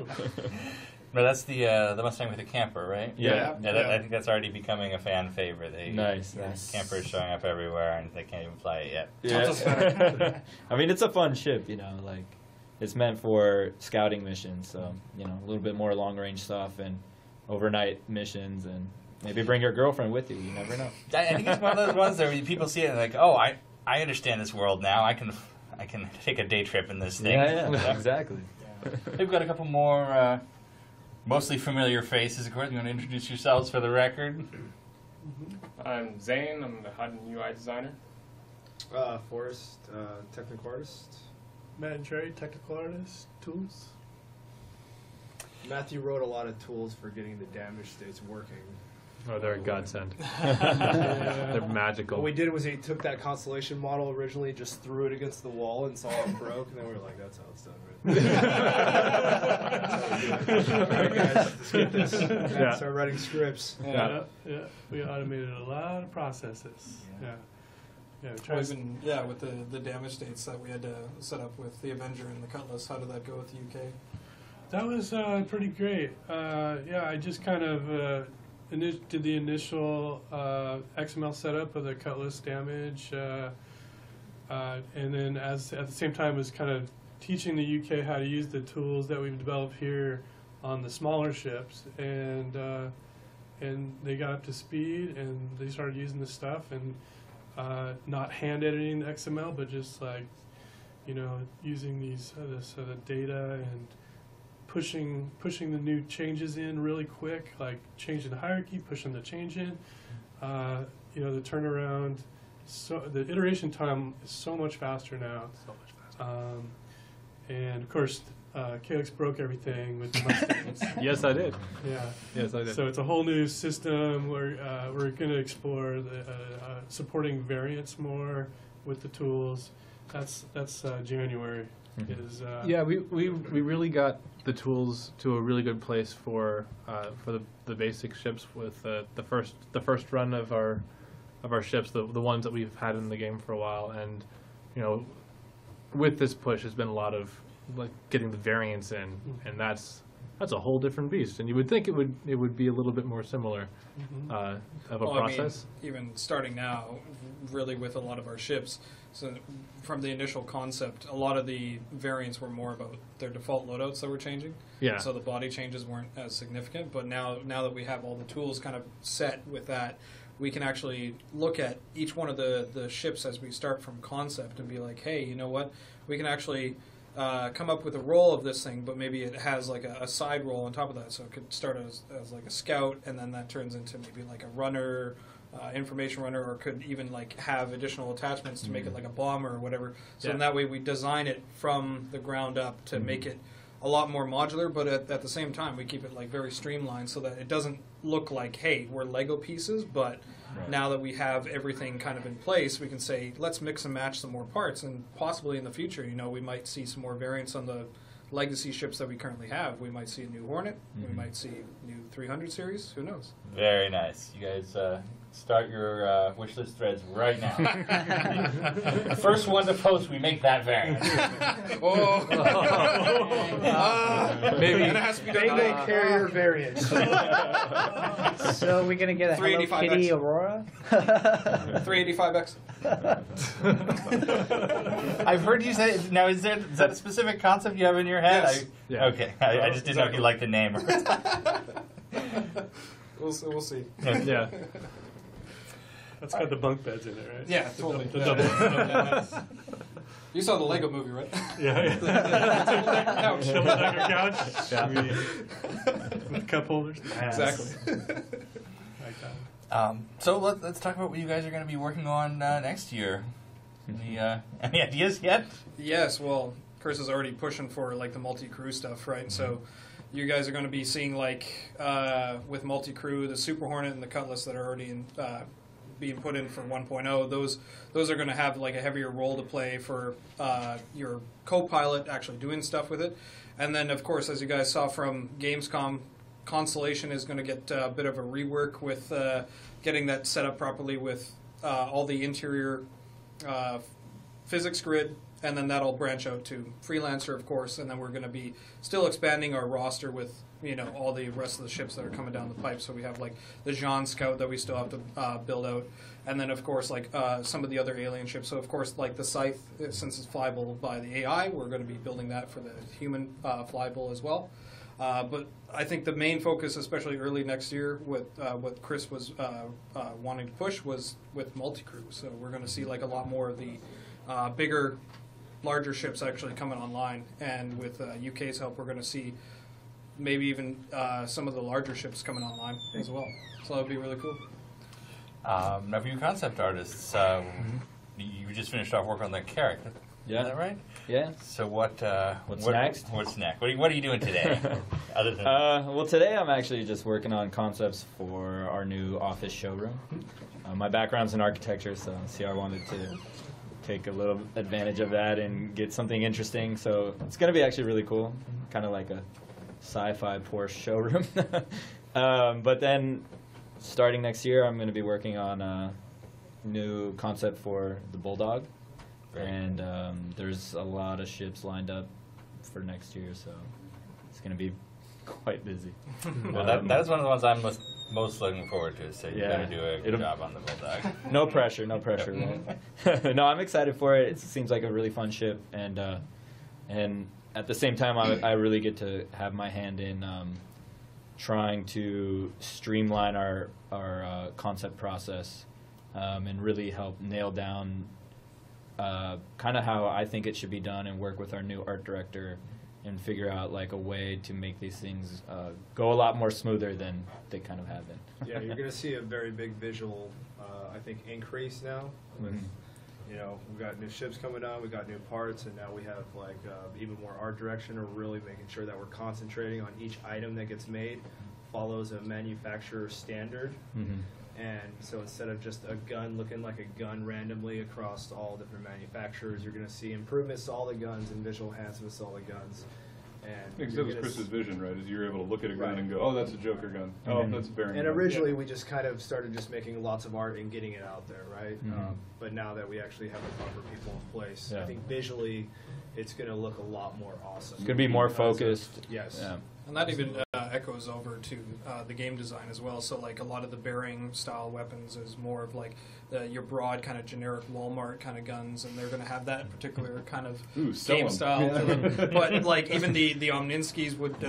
No, that's the Mustang with the camper, right? Yeah. I think that's already becoming a fan favorite. Nice. Campers showing up everywhere, and they can't even fly it yet. Yeah. I mean, it's a fun ship, like it's meant for scouting missions, so a little bit more long range stuff and overnight missions, and maybe bring your girlfriend with you. You never know. I think it's one of those ones where people see it and like, oh, I understand this world now. I can take a day trip in this thing. Yeah, exactly. We've got a couple more mostly familiar faces. Of course, you want to introduce yourselves for the record? I'm Zane. I'm the HUD and UI designer. Forrest, technical artist. Matt and Trey, technical artist, tools. Matthew wrote a lot of tools for getting the damage states working. Oh, they're a godsend. They're magical. What we did was he took that Constellation model originally, just threw it against the wall and saw it broke, and then we were like, that's how it's done, right? All right, guys, let's get this. Start writing scripts. Yeah. We automated a lot of processes. With the damage states that we had to set up with the Avenger and the Cutlass, how did that go with the UK? That was pretty great. I just kind of did the initial XML setup of the Cutlass damage, and then at the same time was kind of teaching the UK how to use the tools that we've developed here on the smaller ships, and they got up to speed and they started using the stuff and not hand editing the XML, but just using the data and pushing the new changes in really quick, like changing the hierarchy, pushing the change in. The turnaround, the iteration time is so much faster now. And of course, Calyx broke everything with the Mustangs. Yes, I did. Yeah. Yes, I did. So it's a whole new system. We're going to explore supporting variants more with the tools. That's January. We really got the tools to a really good place for the basic ships with the first run of our ships, the ones that we've had in the game for a while, and with this push has been a lot of getting the variants in, and that's a whole different beast. And you would think it would be a little bit more similar of a process. I mean, even starting now, really with a lot of our ships. So from the initial concept, a lot of the variants were more about their default loadouts that were changing. Yeah. So the body changes weren't as significant. But now that we have all the tools kind of set with that, we can actually look at each one of the ships as we start from concept and be like, hey, you know what? We can actually come up with a role of this thing, but maybe it has like a side role on top of that. So it could start as like a scout, and then that turns into maybe like a runner, information runner, or could even like have additional attachments to make it like a bomber or whatever. So in that way we design it from the ground up to make it a lot more modular, but at the same time we keep it like very streamlined so that it doesn't look like, hey, we're Lego pieces, but now that we have everything kind of in place, we can say, let's mix and match some more parts, and possibly in the future, we might see some more variants on the legacy ships that we currently have. We might see a new Hornet, we might see new 300 series, who knows? Very nice. You guys start your wish list threads right now. The first one to post, we make that variant. Maybe it has to be done. Angle carrier variant. So we're gonna get a Hello Kitty Aurora. 385X. I've heard you say. Now, is that a specific concept you have in your head? Yes. Okay. I just didn't know if you liked the name. We'll see. Yeah. That's got the bunk beds in it, right? Yeah, totally. The double beds. You saw the Lego movie, right? Yeah. Double-decker couch. Yeah. With cup holders. Exactly. So let's talk about what you guys are going to be working on next year. Any ideas yet? Yes. Well, Chris is already pushing for like the multi-crew stuff, right? So you guys are going to be seeing, like, with multi-crew, the Super Hornet and the Cutlass that are already in, being put in for 1.0, those are going to have, like, a heavier role to play for your co-pilot actually doing stuff with it. And then, of course, as you guys saw from Gamescom, Constellation is going to get a bit of a rework with getting that set up properly with all the interior physics grid, and then that'll branch out to Freelancer, of course, and then we're going to be still expanding our roster with, you know, all the rest of the ships that are coming down the pipe. So we have, like, the Jean Scout that we still have to build out, and then, of course, like, some of the other alien ships. So, of course, like the Scythe, since it's flyable by the AI, we're going to be building that for the human flyable as well. But I think the main focus, especially early next year, with what Chris was wanting to push, was with multi-crew. So we're going to see, like, a lot more of the bigger, larger ships actually coming online. And with UK's help, we're going to see maybe even some of the larger ships coming online as well. So that would be really cool. Now, for you concept artists, you just finished off work on the Carrack. Yeah. Is that right? Yeah. So what's next? What's next? What are you doing today? Other than well, today I'm actually just working on concepts for our new office showroom. My background's in architecture, so CR wanted to take a little advantage of that and get something interesting. So it's going to be actually really cool, kind of like a sci-fi Porsche showroom. But then starting next year, I'm going to be working on a new concept for the Bulldog. And there's a lot of ships lined up for next year, so it's going to be quite busy. Well, that's one of the ones I'm most looking forward to, so you Yeah. got to do a good job on the Bulldog. No pressure, right? No, I'm excited for it. It seems like a really fun ship, and at the same time, I really get to have my hand in trying to streamline our concept process and really help nail down kind of how I think it should be done, and work with our new art director and figure out, like, a way to make these things go a lot more smoother than they kind of have been. Yeah, you're going to see a very big visual, I think, increase now. With, you know, we've got new ships coming on, we've got new parts, and now we have, like, even more art direction, or really making sure that we're concentrating on each item that gets made follows a manufacturer standard. And so instead of just a gun looking like a gun randomly across all different manufacturers, you're going to see improvements to all the guns and visual enhancements to all the guns. And because that was Chris's vision, right? Is you're able to look at a gun and go, oh, that's a Joker gun. Oh, that's a Baron And gun. originally we just kind of started just making lots of art and getting it out there, right? But now that we actually have the proper people in place, I think visually it's going to look a lot more awesome. It's going to be more focused. Yes. Yeah. And that even echoes over to the game design as well. So, like, a lot of the bearing style weapons is more of, like, your broad kind of generic Walmart kind of guns, and they're going to have that particular kind of game style to them. But, like, even the Omninskis would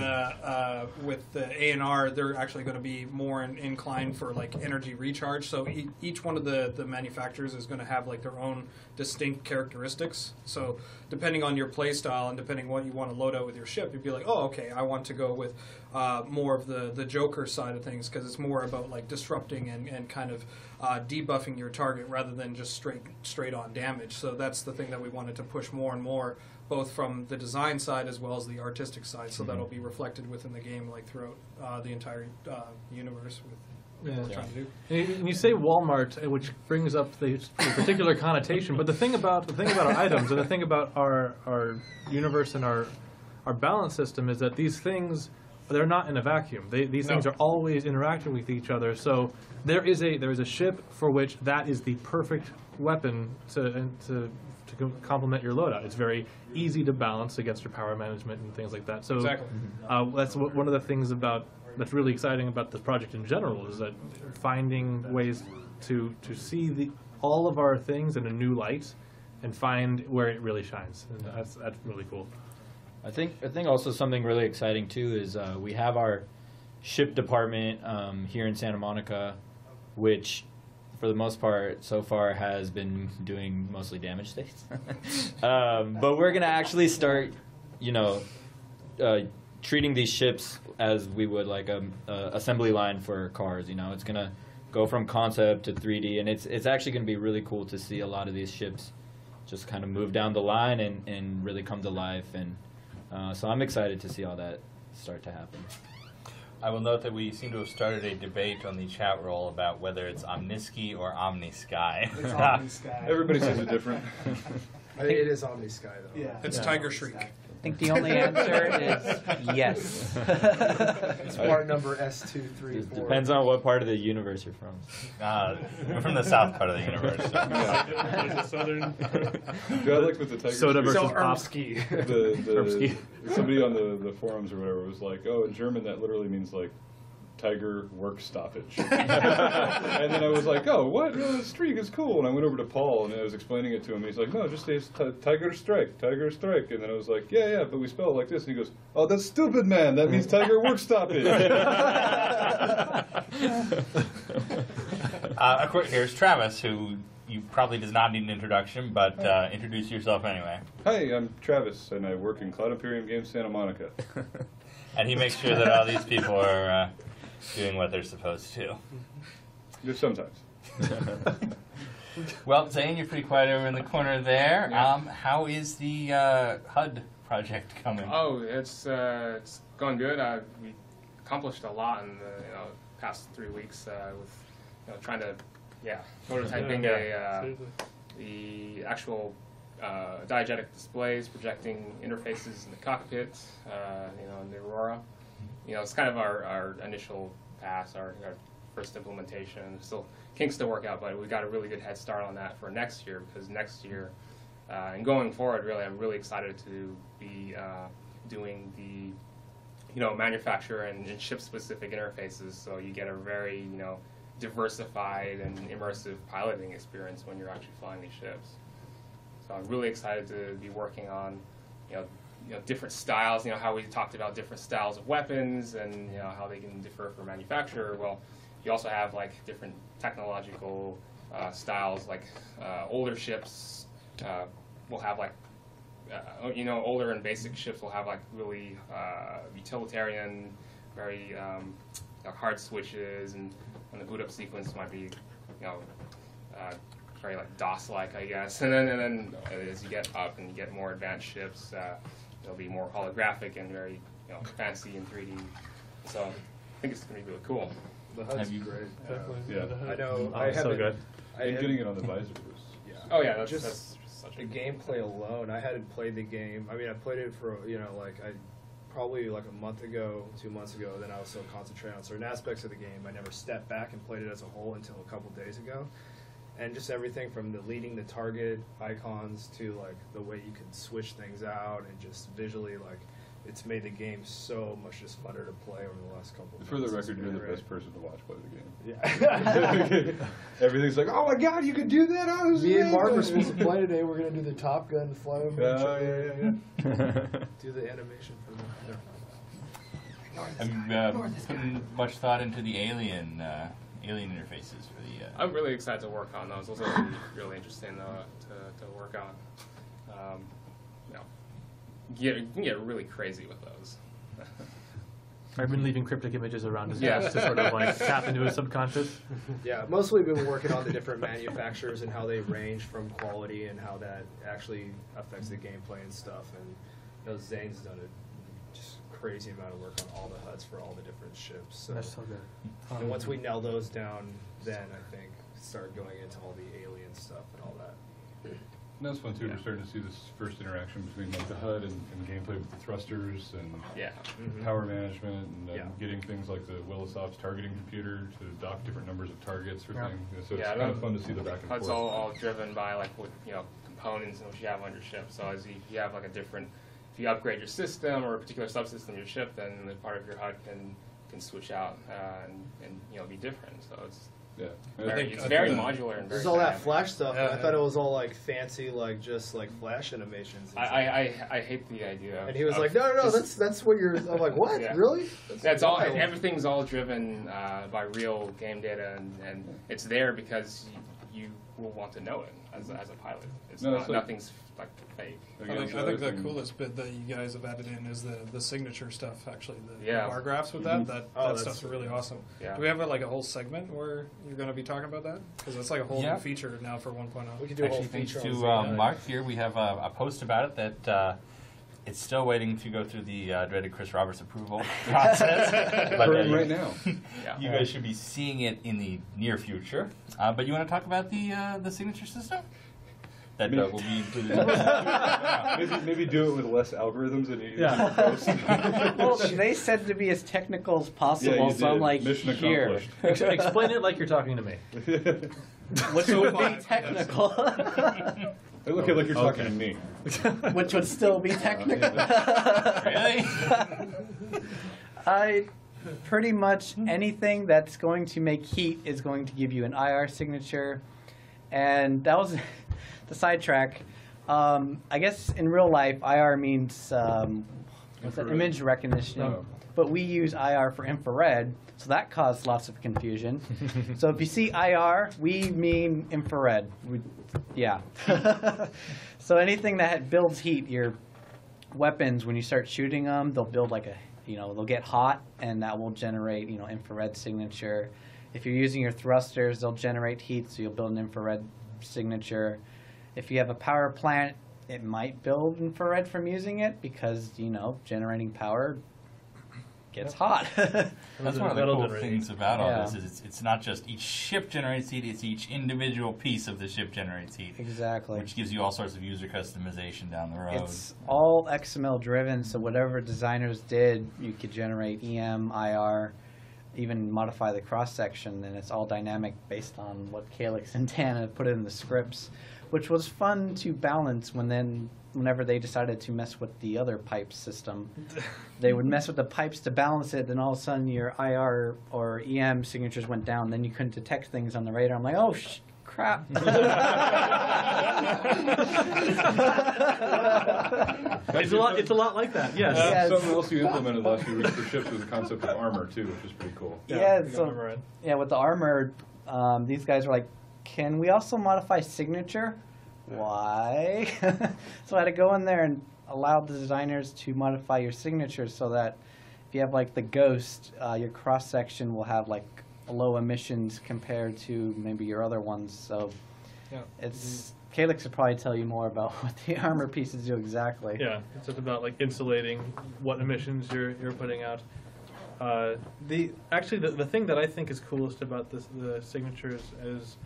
with the A&R, they're actually going to be more inclined for, like, energy recharge. So each one of the manufacturers is going to have, like, their own distinct characteristics. So depending on your play style and depending what you want to load out with your ship, you'd be like, oh, okay, I want to go with more of the Joker side of things, because it's more about, like, disrupting and kind of debuffing your target rather than just straight on damage. So that's the thing that we wanted to push more and more, both from the design side as well as the artistic side. So that'll be reflected within the game, like, throughout the entire universe with what we're trying to do. And you say Walmart, which brings up the particular connotation, but the thing about our items and the thing about our universe and our balance system is that these things, they're not in a vacuum. These things are always interacting with each other. So there is a ship for which that is the perfect weapon to complement your loadout. It's very easy to balance against your power management and things like that. So exactly. That's one of the things that's really exciting about this project in general, is that finding ways to see all of our things in a new light and find where it really shines. And that's really cool. I think also something really exciting too is we have our ship department here in Santa Monica, which for the most part so far has been doing mostly damage states. But we're gonna actually start, treating these ships as we would like a assembly line for cars. It's gonna go from concept to 3D, and it's actually gonna be really cool to see a lot of these ships just kind of move down the line and really come to life. And so I'm excited to see all that start to happen. I will note that we seem to have started a debate on the chat roll about whether it's Omnisky or OmniSky. It's OmniSky. Everybody says it different. I think it is OmniSky though. Yeah. It's Tiger Shriek. I think the only answer is yes. It's part number S234. Depends on what part of the universe you're from. We're from the south part of the universe. Southern. Dude, I like with the Tiger Soda Shriek, versus pop. the somebody on the forums or whatever was like, oh, in German that literally means like tiger work stoppage. And then I was like, oh, what? Oh, streak is cool. And I went over to Paul and I was explaining it to him. He's like, no, just say tiger strike. And then I was like, yeah, but we spell it like this. And he goes, oh, that's stupid, man. That means tiger work stoppage. Of course, here's Travis, who you probably does not need an introduction, but introduce yourself anyway. Hi, I'm Travis, and I work in Cloud Imperium Games Santa Monica. And he makes sure that all these people are doing what they're supposed to. Just sometimes. Well, Zane, you're pretty quiet over in the corner there. Yeah. How is the HUD project coming? Oh, it's going good. We accomplished a lot in the past 3 weeks with trying to prototyping the actual diegetic displays, projecting interfaces in the cockpit, in the Aurora. It's kind of our initial pass, our first implementation. Still kinks to work out, but we got a really good head start on that for next year, because next year and going forward, really, I'm really excited to be doing the manufacturer and ship-specific interfaces, so you get a very diversified and immersive piloting experience when you're actually flying these ships. So I'm really excited to be working on different styles. How we talked about different styles of weapons and how they can differ for manufacturer. Well, you also have like different technological styles. Like older ships will have like older and basic ships will have like really utilitarian, very hard switches, and the boot up sequence might be very like DOS-like, I guess. And then as you get up and you get more advanced ships, they'll be more holographic and very fancy in 3D. So I think it's going to be really cool. The HUD's great. Yeah. I know. Oh, so good. And getting it on the visor was. Yeah. Oh yeah, that's such the gameplay alone. I hadn't played the game. I mean, I played it for probably like a month ago, 2 months ago. Then I was so concentrated on certain aspects of the game, I never stepped back and played it as a whole until a couple days ago. And just everything from the leading the target icons to like the way you can switch things out, and just visually, like, it's made the game so much just funner to play over the last couple of months. For the record, you're the best person to watch play the game. Yeah. Everything's like, oh my god, you could do that? Oh, Me and Mark were supposed to play today. We're going to do the Top Gun flow. Yeah. Do the animation for the. Have you put much thought into the alien interfaces for the? I'm really excited to work on those. Those are really interesting to work on. You can get really crazy with those. I've been leaving cryptic images around his house to sort of like tap into his subconscious. Yeah, mostly been working on the different manufacturers and how they range from quality and how that actually affects the gameplay and stuff. And Zane's done a just crazy amount of work on all the HUDs for all the different ships. So. That's so good. And once we nail those down, then I think start going into all the alien stuff and all that. And that's fun too. We're starting to see this first interaction between like the HUD and gameplay with the thrusters and power management, and getting things like the Willisop's targeting computer to dock different numbers of targets for things. So it's kind of fun to see the back and forth. HUD's all driven by like what components and what you have on your ship. So as you have like a different, if you upgrade your system or a particular subsystem of your ship, then the part of your HUD can switch out and be different. So it's it's very modular and very. There's all that Flash stuff. And I thought it was all like fancy, like just like Flash animations. I hate the idea. And he was like, no, that's what you're. I'm like, what? Yeah. Really? That's all. Everything's all driven by real game data, and it's there because you will want to know it as a pilot. It's nothing's like fake. I think the coolest bit that you guys have added in is the signature stuff. Actually, the bar graphs with that. That stuff's really awesome. Yeah. Do we have a whole segment where you're going to be talking about that? Because it's like a whole new feature now for 1.0. We could do a whole feature. Thanks to Mark here, we have a post about it that It's still waiting to go through the dreaded Chris Roberts approval process. But, right now. You guys should be seeing it in the near future. But you want to talk about the signature system? That will be included. Maybe do it with less algorithms than you use. Well, they said to be as technical as possible, Yeah, you so I'm did. like, Mission here. Explain it like you're talking to me. Which would be technical. Look like you're talking to me. Which would still be technical. Really? Pretty much anything that's going to make heat is going to give you an IR signature. And that was the sidetrack. I guess in real life, IR means what's that? Image recognition. Oh. But we use IR for infrared, so that caused lots of confusion. So if you see IR, we mean infrared. Yeah. So anything that builds heat, your weapons, when you start shooting them, they'll build like they'll get hot, and that will generate, infrared signature. If you're using your thrusters, they'll generate heat, so you'll build an infrared signature. If you have a power plant, it might build infrared from using it because, generating power gets hot. That's one of the cool things about all this is it's not just each ship generates heat, it's each individual piece of the ship generates heat. Exactly. Which gives you all sorts of user customization down the road. It's all XML driven, so whatever designers did, you could generate EM, IR, even modify the cross-section, and it's all dynamic based on what Calyx and Tana put in the scripts, which was fun to balance whenever they decided to mess with the other pipe system. They would mess with the pipes to balance it, then all of a sudden your IR or EM signatures went down, then you couldn't detect things on the radar. I'm like, oh, crap. It's a lot like that, yes. Something else you implemented last few weeks for ships was the concept of armor, too, which is pretty cool. With the armor, these guys were like, can we also modify signature? Why? So I had to go in there and allow the designers to modify your signature so that if you have like the Ghost, your cross section will have like low emissions compared to maybe your other ones. So it's Calyx will probably tell you more about what the armor pieces do exactly. Yeah, it's just about like insulating what emissions you're putting out. The thing that I think is coolest about the signatures is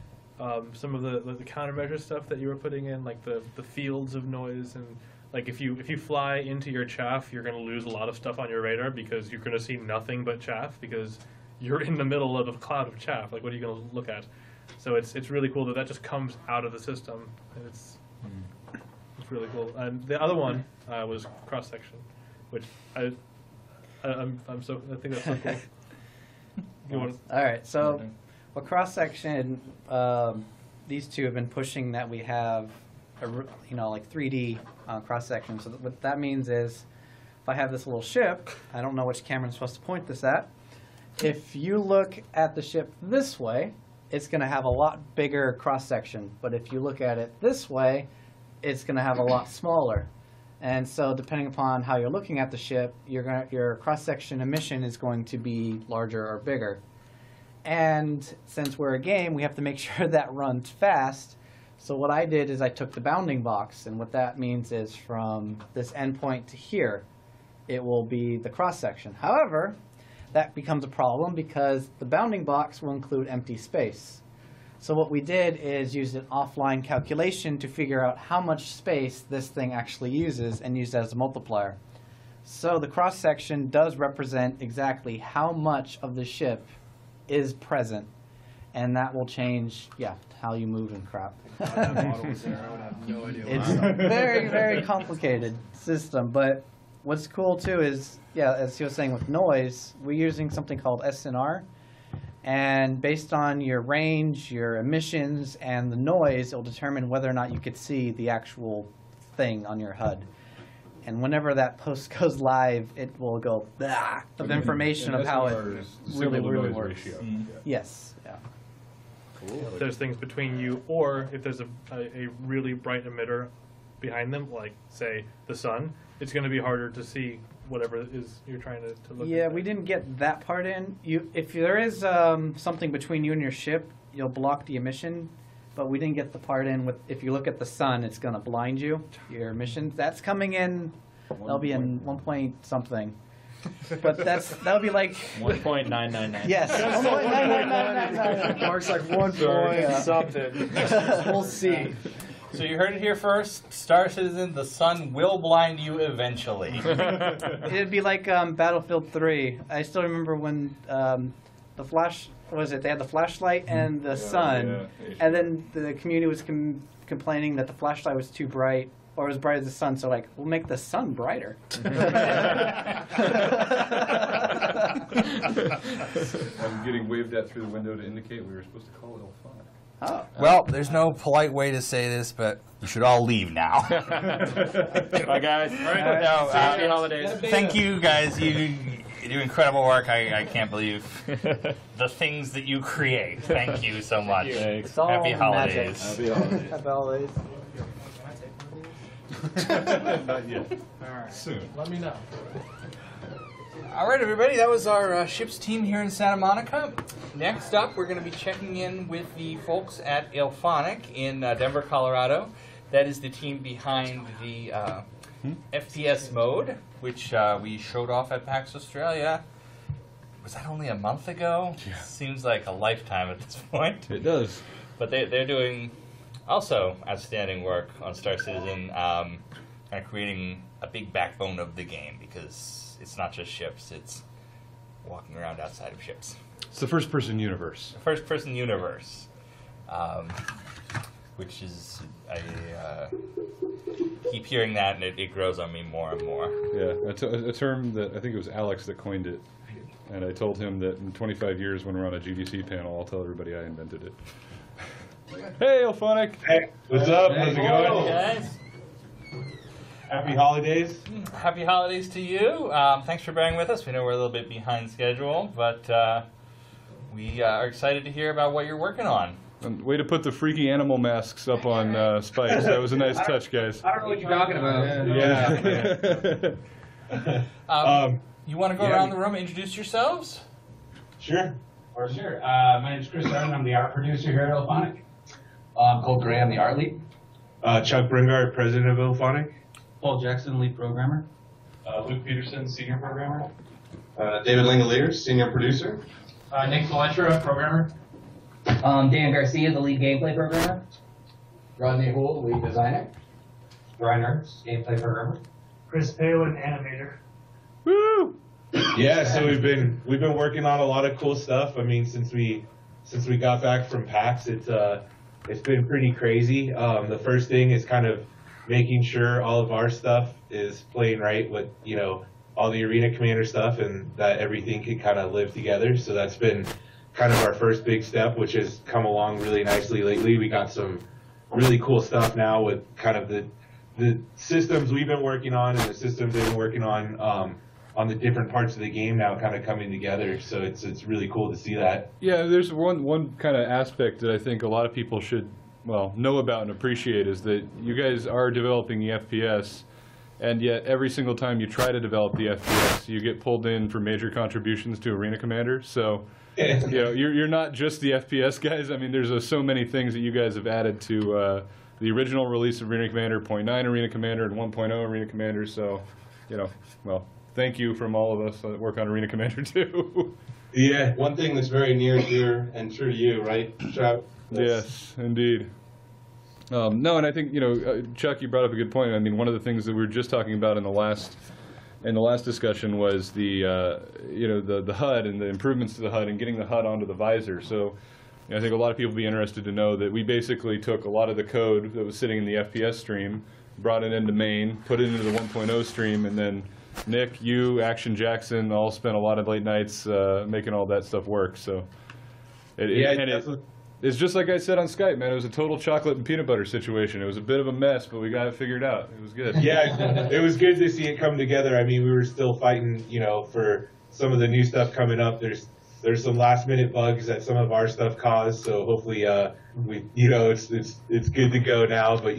some of the countermeasure stuff that you were putting in, like the fields of noise, and like if you fly into your chaff, you're going to lose a lot of stuff on your radar because you're going to see nothing but chaff because you're in the middle of a cloud of chaff. Like, what are you going to look at? So it's really cool that just comes out of the system. And it's really cool. And the other one was cross section, which I think that's so cool. All right, so. Well, cross-section, these two have been pushing that we have, like 3D cross-section. So what that means is if I have this little ship, I don't know which camera I'm supposed to point this at. If you look at the ship this way, it's going to have a lot bigger cross-section. But if you look at it this way, it's going to have a lot smaller. And so depending upon how you're looking at the ship, your cross-section emission is going to be larger or bigger. And since we're a game, we have to make sure that runs fast. So what I did is I took the bounding box, and what that means is from this endpoint to here, it will be the cross-section. However, that becomes a problem because the bounding box will include empty space. So what we did is use an offline calculation to figure out how much space this thing actually uses and use that as a multiplier. So the cross-section does represent exactly how much of the ship is present, and that will change, how you move and crap. It's a very, very complicated system, but what's cool too is, as he was saying with noise, we're using something called SNR, and based on your range, your emissions, and the noise, it will determine whether or not you could see the actual thing on your HUD. And whenever that post goes live, it will go of information of how it really works. Yes. Yeah. Cool. If there's things between you, or if there's a really bright emitter behind them, like say the sun, it's going to be harder to see whatever it is you're trying to look at. Yeah, we didn't get that part in. If there is something between you and your ship, you'll block the emission. But we didn't get the part in with, if you look at the sun, it's going to blind you, your emissions. That's coming in That'll be in 1 point something. But that'll be like 1.999. Yes. 1.999. Mark's like 1 point something. We'll see. So you heard it here first. Star Citizen, the sun will blind you eventually. It'd be like Battlefield 3. I still remember when the flash, what was it? They had the flashlight and the sun, and then the community was complaining that the flashlight was too bright, or as bright as the sun. So like, we'll make the sun brighter. I'm getting waved at through the window to indicate we were supposed to call it Elphonic. Oh. Well, there's no polite way to say this, but you should all leave now. Bye, guys. All right. No, Happy holidays. Thank you, guys. You do incredible work. I can't believe the things that you create. Thank you so much. It's all Happy magic. holidays. Happy holidays. Happy holidays. Not yet. All right. Soon. Let me know. All right, everybody. That was our ships team here in Santa Monica. Next up, we're going to be checking in with the folks at Elphonic in Denver, Colorado. That is the team behind the FPS mode, which we showed off at PAX Australia. Was that only a month ago? Yeah. Seems like a lifetime at this point. It does. But they're doing also outstanding work on Star Citizen, kind of creating a big backbone of the game, because it's not just ships, it's walking around outside of ships. It's the first-person universe. The first-person universe, which is, I keep hearing that, and it grows on me more and more. Yeah, a term that I think it was Alex that coined it, and I told him that in 25 years when we're on a GDC panel, I'll tell everybody I invented it. Hey, Elphonic! Hey, what's up? How's it going? Guys. Happy holidays. Happy holidays to you. Thanks for bearing with us. We know we're a little bit behind schedule, but we are excited to hear about what you're working on. Way to put the freaky animal masks up on spikes. That was a nice touch, guys. I don't know what you're talking about. Yeah. You want to go around the room and introduce yourselves? Sure. Sure. My name is Chris Arden. I'm the art producer here at Elphonic. I'm Cole Gray. I'm the art lead. Chuck Bringard, president of Elphonic. Paul Jackson, lead programmer. Luke Peterson, senior programmer. David Langoliers, senior producer. Nick Fletcher, programmer. Dan Garcia, the lead gameplay programmer. Rodney Houle, lead designer. Brian Ernst, gameplay programmer. Chris Palin, animator. Woo! Yeah, so we've been working on a lot of cool stuff. I mean, since we got back from PAX, it's been pretty crazy. The first thing is kind of making sure all of our stuff is playing right with, all the Arena Commander stuff, and that everything can kind of live together. So that's been kind of our first big step, which has come along really nicely lately. We got some really cool stuff now with kind of the systems we've been working on and the systems they've been working on the different parts of the game now kind of coming together. So it's really cool to see that. Yeah, there's one kind of aspect that I think a lot of people should know about and appreciate, is that you guys are developing the FPS, and yet every single time you try to develop the FPS, you get pulled in for major contributions to Arena Commander. So you're not just the FPS guys. I mean, there's so many things that you guys have added to the original release of Arena Commander, 0.9 Arena Commander, and 1.0 Arena Commander. So, thank you from all of us that work on Arena Commander too. Yeah, one thing that's very near and dear and true to you, right, Trav? Yes, indeed. No, and I think Chuck, you brought up a good point. I mean, one of the things that we were just talking about in the last discussion was the the HUD and the improvements to the HUD and getting the HUD onto the visor. So I think a lot of people would be interested to know that we basically took a lot of the code that was sitting in the FPS stream, brought it into main, put it into the 1.0 stream, and then Nick, you, Action Jackson, all spent a lot of late nights making all that stuff work. So it's just like I said on Skype, man. It was a total chocolate and peanut butter situation. It was a bit of a mess, but we got it figured out. It was good. Yeah, it was good to see it come together. I mean, we were still fighting, for some of the new stuff coming up. There's some last minute bugs that some of our stuff caused, so hopefully it's good to go now. But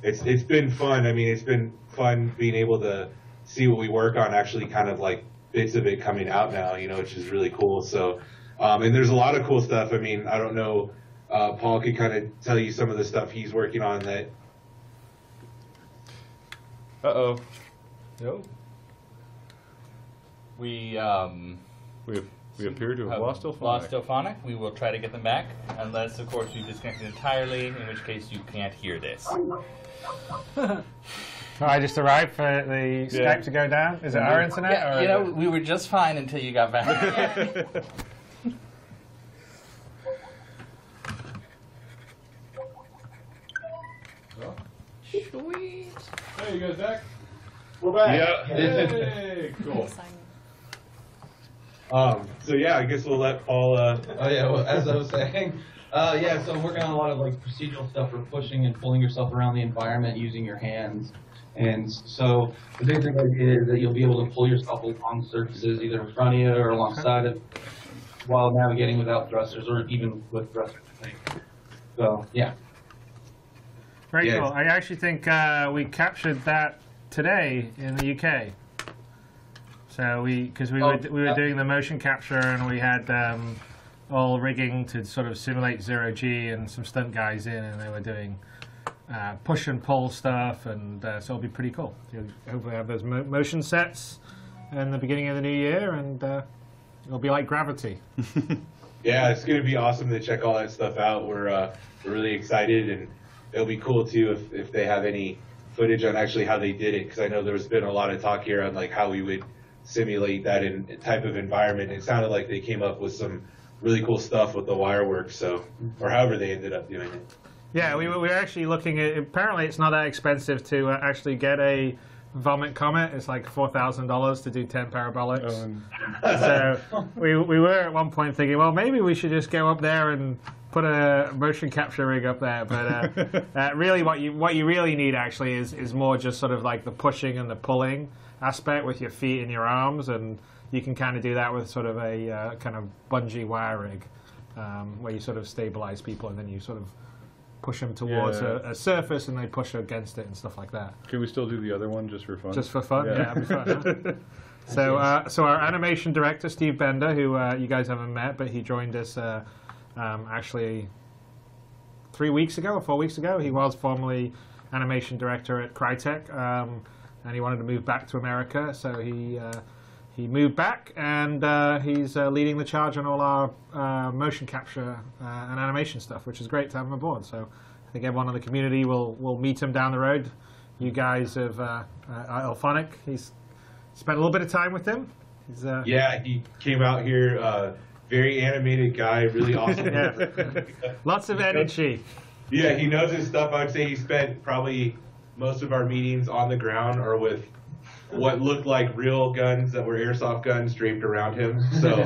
it's been fun. I mean, it's been fun being able to see what we work on actually kind of like bits of it coming out now, which is really cool. So. And there's a lot of cool stuff. I mean, I don't know, Paul could kind of tell you some of the stuff he's working on that. Uh-oh. No. We appear to have lost Ilphonic. Lost Ilphonic. We will try to get them back, unless, of course, we disconnect entirely, in which case you can't hear this. I just arrived for the Skype to go down. Is it our internet? Yeah, or you know, we were just fine until you got back. Sweet. Hey, you guys back? We're back. Yeah. Hey, cool. So yeah, I guess we'll let Paul. Oh yeah, well, as I was saying, yeah. So I'm working on a lot of like procedural stuff for pushing and pulling yourself around the environment using your hands. And so the big thing is that you'll be able to pull yourself along surfaces either in front of you or alongside it while navigating without thrusters or even with thrusters, I think. So yeah. Very cool. I actually think we captured that today in the UK. So because we were doing the motion capture and we had all rigging to sort of simulate zero-G and some stunt guys in, and they were doing push and pull stuff, and so it'll be pretty cool. You'll hopefully have those motion sets in the beginning of the new year, and it'll be like Gravity. Yeah, it's going to be awesome to check all that stuff out. We're really excited, and it'll be cool too if they have any footage on actually how they did it, because I know there's been a lot of talk here on like how we would simulate that in type of environment. It sounded like they came up with some really cool stuff with the wire work, so or however they ended up doing it. Yeah, we were actually looking at. Apparently, it's not that expensive to actually get a Vomit Comet. It's like $4,000 to do 10 parabolics. So we were at one point thinking, well, maybe we should just go up there and put a motion capture rig up there. But really, what you really need actually is more just sort of like the pushing and the pulling aspect with your feet and your arms, and you can kind of do that with sort of a kind of bungee wire rig, where you sort of stabilize people and then you sort of push them towards a surface and they push against it and stuff like that. Can we still do the other one just for fun? Just for fun? Yeah, that'd be fun. Huh? So our animation director, Steve Bender, who you guys haven't met, but he joined us actually 3 weeks ago or 4 weeks ago. He was formerly animation director at Crytek, and he wanted to move back to America, so he moved back, and he's leading the charge on all our motion capture and animation stuff, which is great to have him aboard. So I think everyone in the community will meet him down the road. You guys have Ilphonic. He's spent a little bit of time with him. Yeah, he came out here, very animated guy, really awesome. Lots of energy. Yeah, he knows his stuff. I would say he spent probably most of our meetings on the ground or with what looked like real guns that were airsoft guns draped around him. So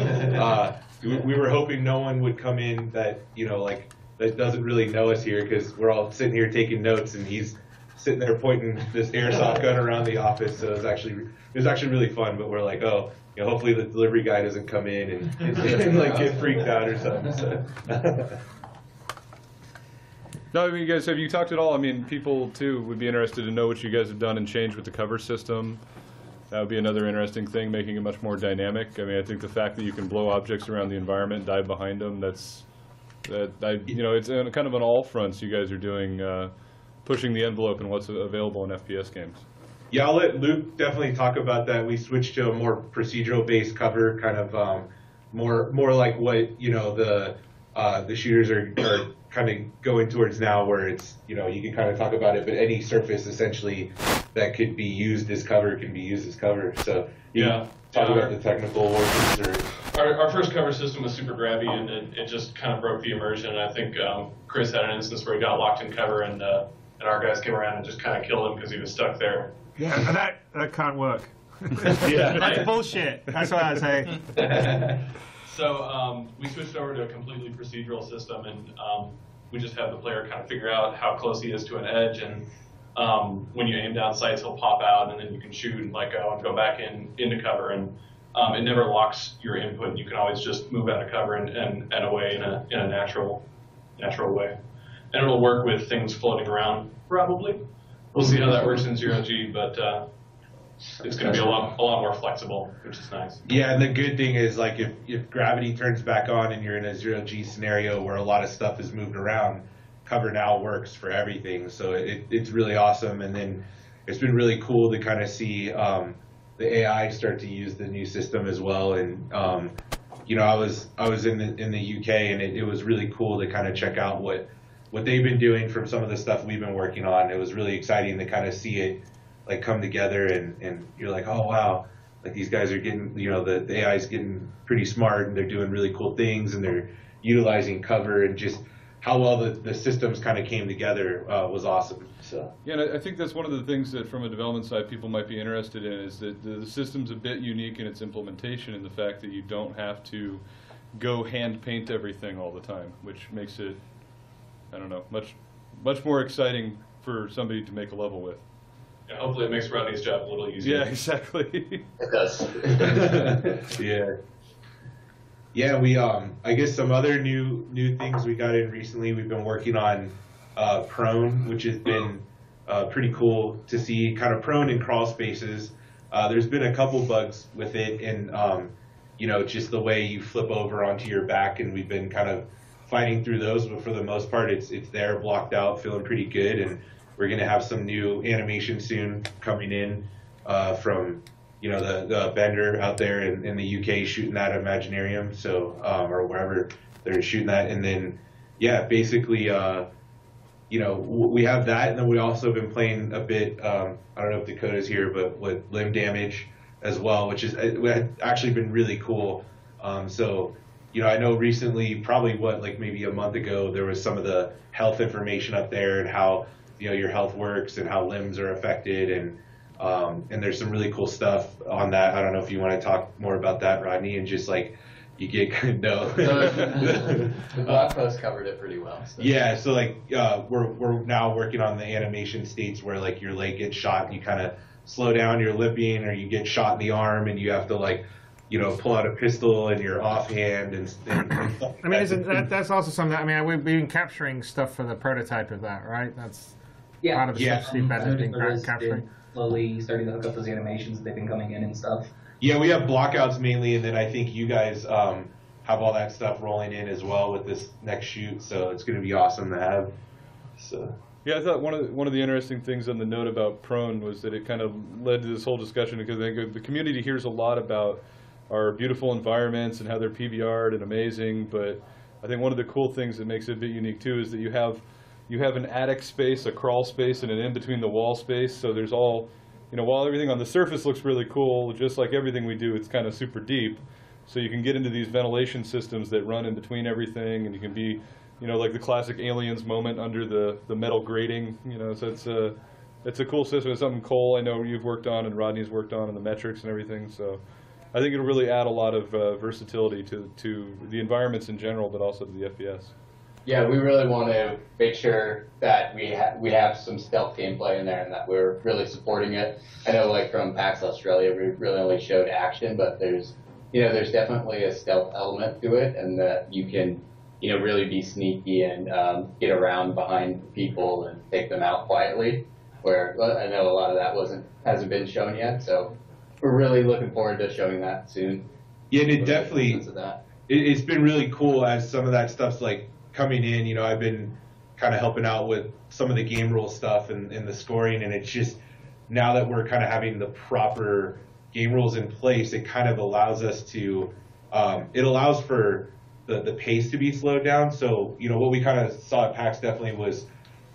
we were hoping no one would come in that, like, that doesn't really know us here, because we're all sitting here taking notes and he's sitting there pointing this airsoft gun around the office. So it was actually really fun, but we're like, oh, hopefully the delivery guy doesn't come in and like get freaked out or something. So. No, I mean, you guys, have you talked at all? I mean, people, too, would be interested to know what you guys have done and changed with the cover system. That would be another interesting thing, making it much more dynamic. I mean, I think the fact that you can blow objects around the environment, dive behind them, it's kind of on all fronts you guys are doing, pushing the envelope in what's available in FPS games. Yeah, I'll let Luke definitely talk about that. We switched to a more procedural-based cover, kind of more like what the shooters are kind of going towards now, where it's you can kind of talk about it, but any surface essentially that could be used as cover can be used as cover. So talk about the technical workings. Our first cover system was super grabby, and it just kind of broke the immersion. I think Chris had an instance where he got locked in cover, and our guys came around and just kind of killed him because he was stuck there. Yeah, that can't work. That's bullshit. That's what I was saying. So we switched over to a completely procedural system, and we just have the player kind of figure out how close he is to an edge, and when you aim down sights, he'll pop out, and then you can shoot and let go and go back into cover, and it never locks your input. You can always just move out of cover and away in a natural way, and it'll work with things floating around probably. We'll see how that works in zero-G, but it's going to be a lot more flexible, which is nice. Yeah, and the good thing is, like, if gravity turns back on and you're in a zero-G scenario where a lot of stuff is moved around, cover now works for everything. So it's really awesome. And then it's been really cool to kind of see the AI start to use the new system as well. And you know, I was in the UK, and it was really cool to kind of check out what they've been doing from some of the stuff we've been working on. It was really exciting to kind of see it like come together, and you're like, oh wow, like these guys are getting, you know, the AI is getting pretty smart, and they're doing really cool things, and they're utilizing cover, and just how well the systems kind of came together was awesome. So yeah, and I think that's one of the things that from a development side people might be interested in, is that the system's a bit unique in its implementation, in the fact that you don't have to go hand paint everything all the time, which makes it, I don't know, much more exciting for somebody to make a level with. Yeah, hopefully it makes Rodney's job a little easier. Yeah, exactly. It does. Yeah. Yeah, we I guess some other new things we got in recently. We've been working on prone, which has been pretty cool to see, kind of prone in crawl spaces. There's been a couple bugs with it, and you know, just the way you flip over onto your back, and we've been kind of fighting through those, but for the most part it's there, blocked out, feeling pretty good. And we're going to have some new animation soon coming in from, you know, the Bender out there in the UK shooting that Imaginarium, so or wherever they're shooting that. And then yeah, basically you know, we have that, and then we also have been playing a bit, I don't know if Dakota's here, but with limb damage as well, which is actually been really cool. So you know, I know recently, probably like maybe a month ago, there was some of the health information up there, and how, you know, your health works and how limbs are affected, and there's some really cool stuff on that. I don't know if you want to talk more about that, Rodney, and just like you get no. The blog post covered it pretty well. So. Yeah, so like we're now working on the animation states where like your leg gets shot and you kind of slow down your lipping, or you get shot in the arm and you have to like, you know, pull out a pistol and you're offhand and stuff. I mean, that's also something. I mean, we've been capturing stuff for the prototype of that, right? That's part of the stuff Steve Bennett's been capturing. Slowly starting to hook up those animations that they've been coming in and stuff. Yeah, we have blockouts mainly, and then I think you guys have all that stuff rolling in as well with this next shoot, so it's going to be awesome to have. So. Yeah, I thought one of the interesting things on the note about prone was that it kind of led to this whole discussion, because I think the community hears a lot about our beautiful environments and how they're PBR'd and amazing, but I think one of the cool things that makes it a bit unique too is that you have an attic space, a crawl space, and an in-between the wall space. So there's all, you know, while everything on the surface looks really cool, just like everything we do, it's kind of super deep. So you can get into these ventilation systems that run in between everything, and you can be, you know, like the classic Aliens moment under the metal grating, you know. So it's a cool system. It's something Cole, I know you've worked on and Rodney's worked on, and the metrics and everything. So I think it'll really add a lot of versatility to the environments in general, but also to the FPS. Yeah, we really want to make sure that we have some stealth gameplay in there, and that we're really supporting it. I know, like from PAX Australia, we really only showed action, but there's definitely a stealth element to it, and that you can, you know, really be sneaky and get around behind people and take them out quietly. Where I know a lot of that hasn't been shown yet, so we're really looking forward to showing that soon. Yeah, and it definitely it's been really cool as some of that stuff's like coming in. You know, I've been kind of helping out with some of the game rule stuff and the scoring, and it's just, now that we're kind of having the proper game rules in place, it kind of allows us to, it allows for the pace to be slowed down. So, you know, what we kind of saw at PAX definitely was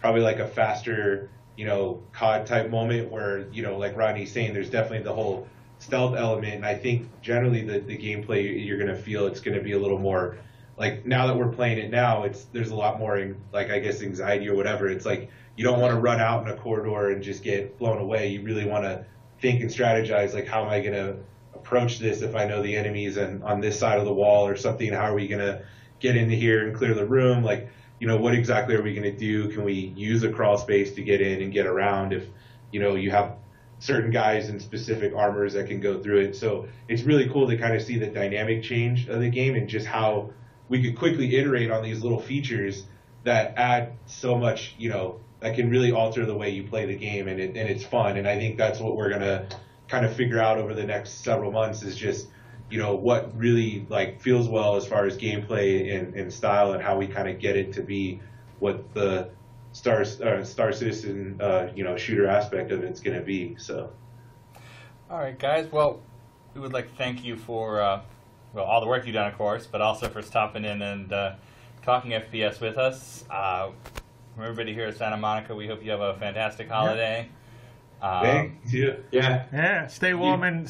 probably like a faster, you know, COD type moment where, you know, like Rodney's saying, there's definitely the whole stealth element. And I think generally the gameplay you're going to feel, it's going to be a little more, like now that we're playing it now, there's a lot more, like, I guess, anxiety or whatever. It's like, you don't want to run out in a corridor and just get blown away. You really want to think and strategize, like, how am I going to approach this if I know the enemy's on this side of the wall or something? How are we going to get into here and clear the room? Like, you know, what exactly are we going to do? Can we use a crawl space to get in and get around if, you know, you have certain guys in specific armors that can go through it? So it's really cool to kind of see the dynamic change of the game and just how we could quickly iterate on these little features that add so much, you know, that can really alter the way you play the game, and it's fun. And I think that's what we're gonna kind of figure out over the next several months, is just, you know, what really like feels well as far as gameplay and style, and how we kind of get it to be what the Star Citizen shooter aspect of it's going to be. So. All right, guys. Well, we would like to thank you for all the work you've done, of course, but also for stopping in and talking FPS with us. From everybody here at Santa Monica, we hope you have a fantastic holiday. Thanks. Yeah. Stay warm in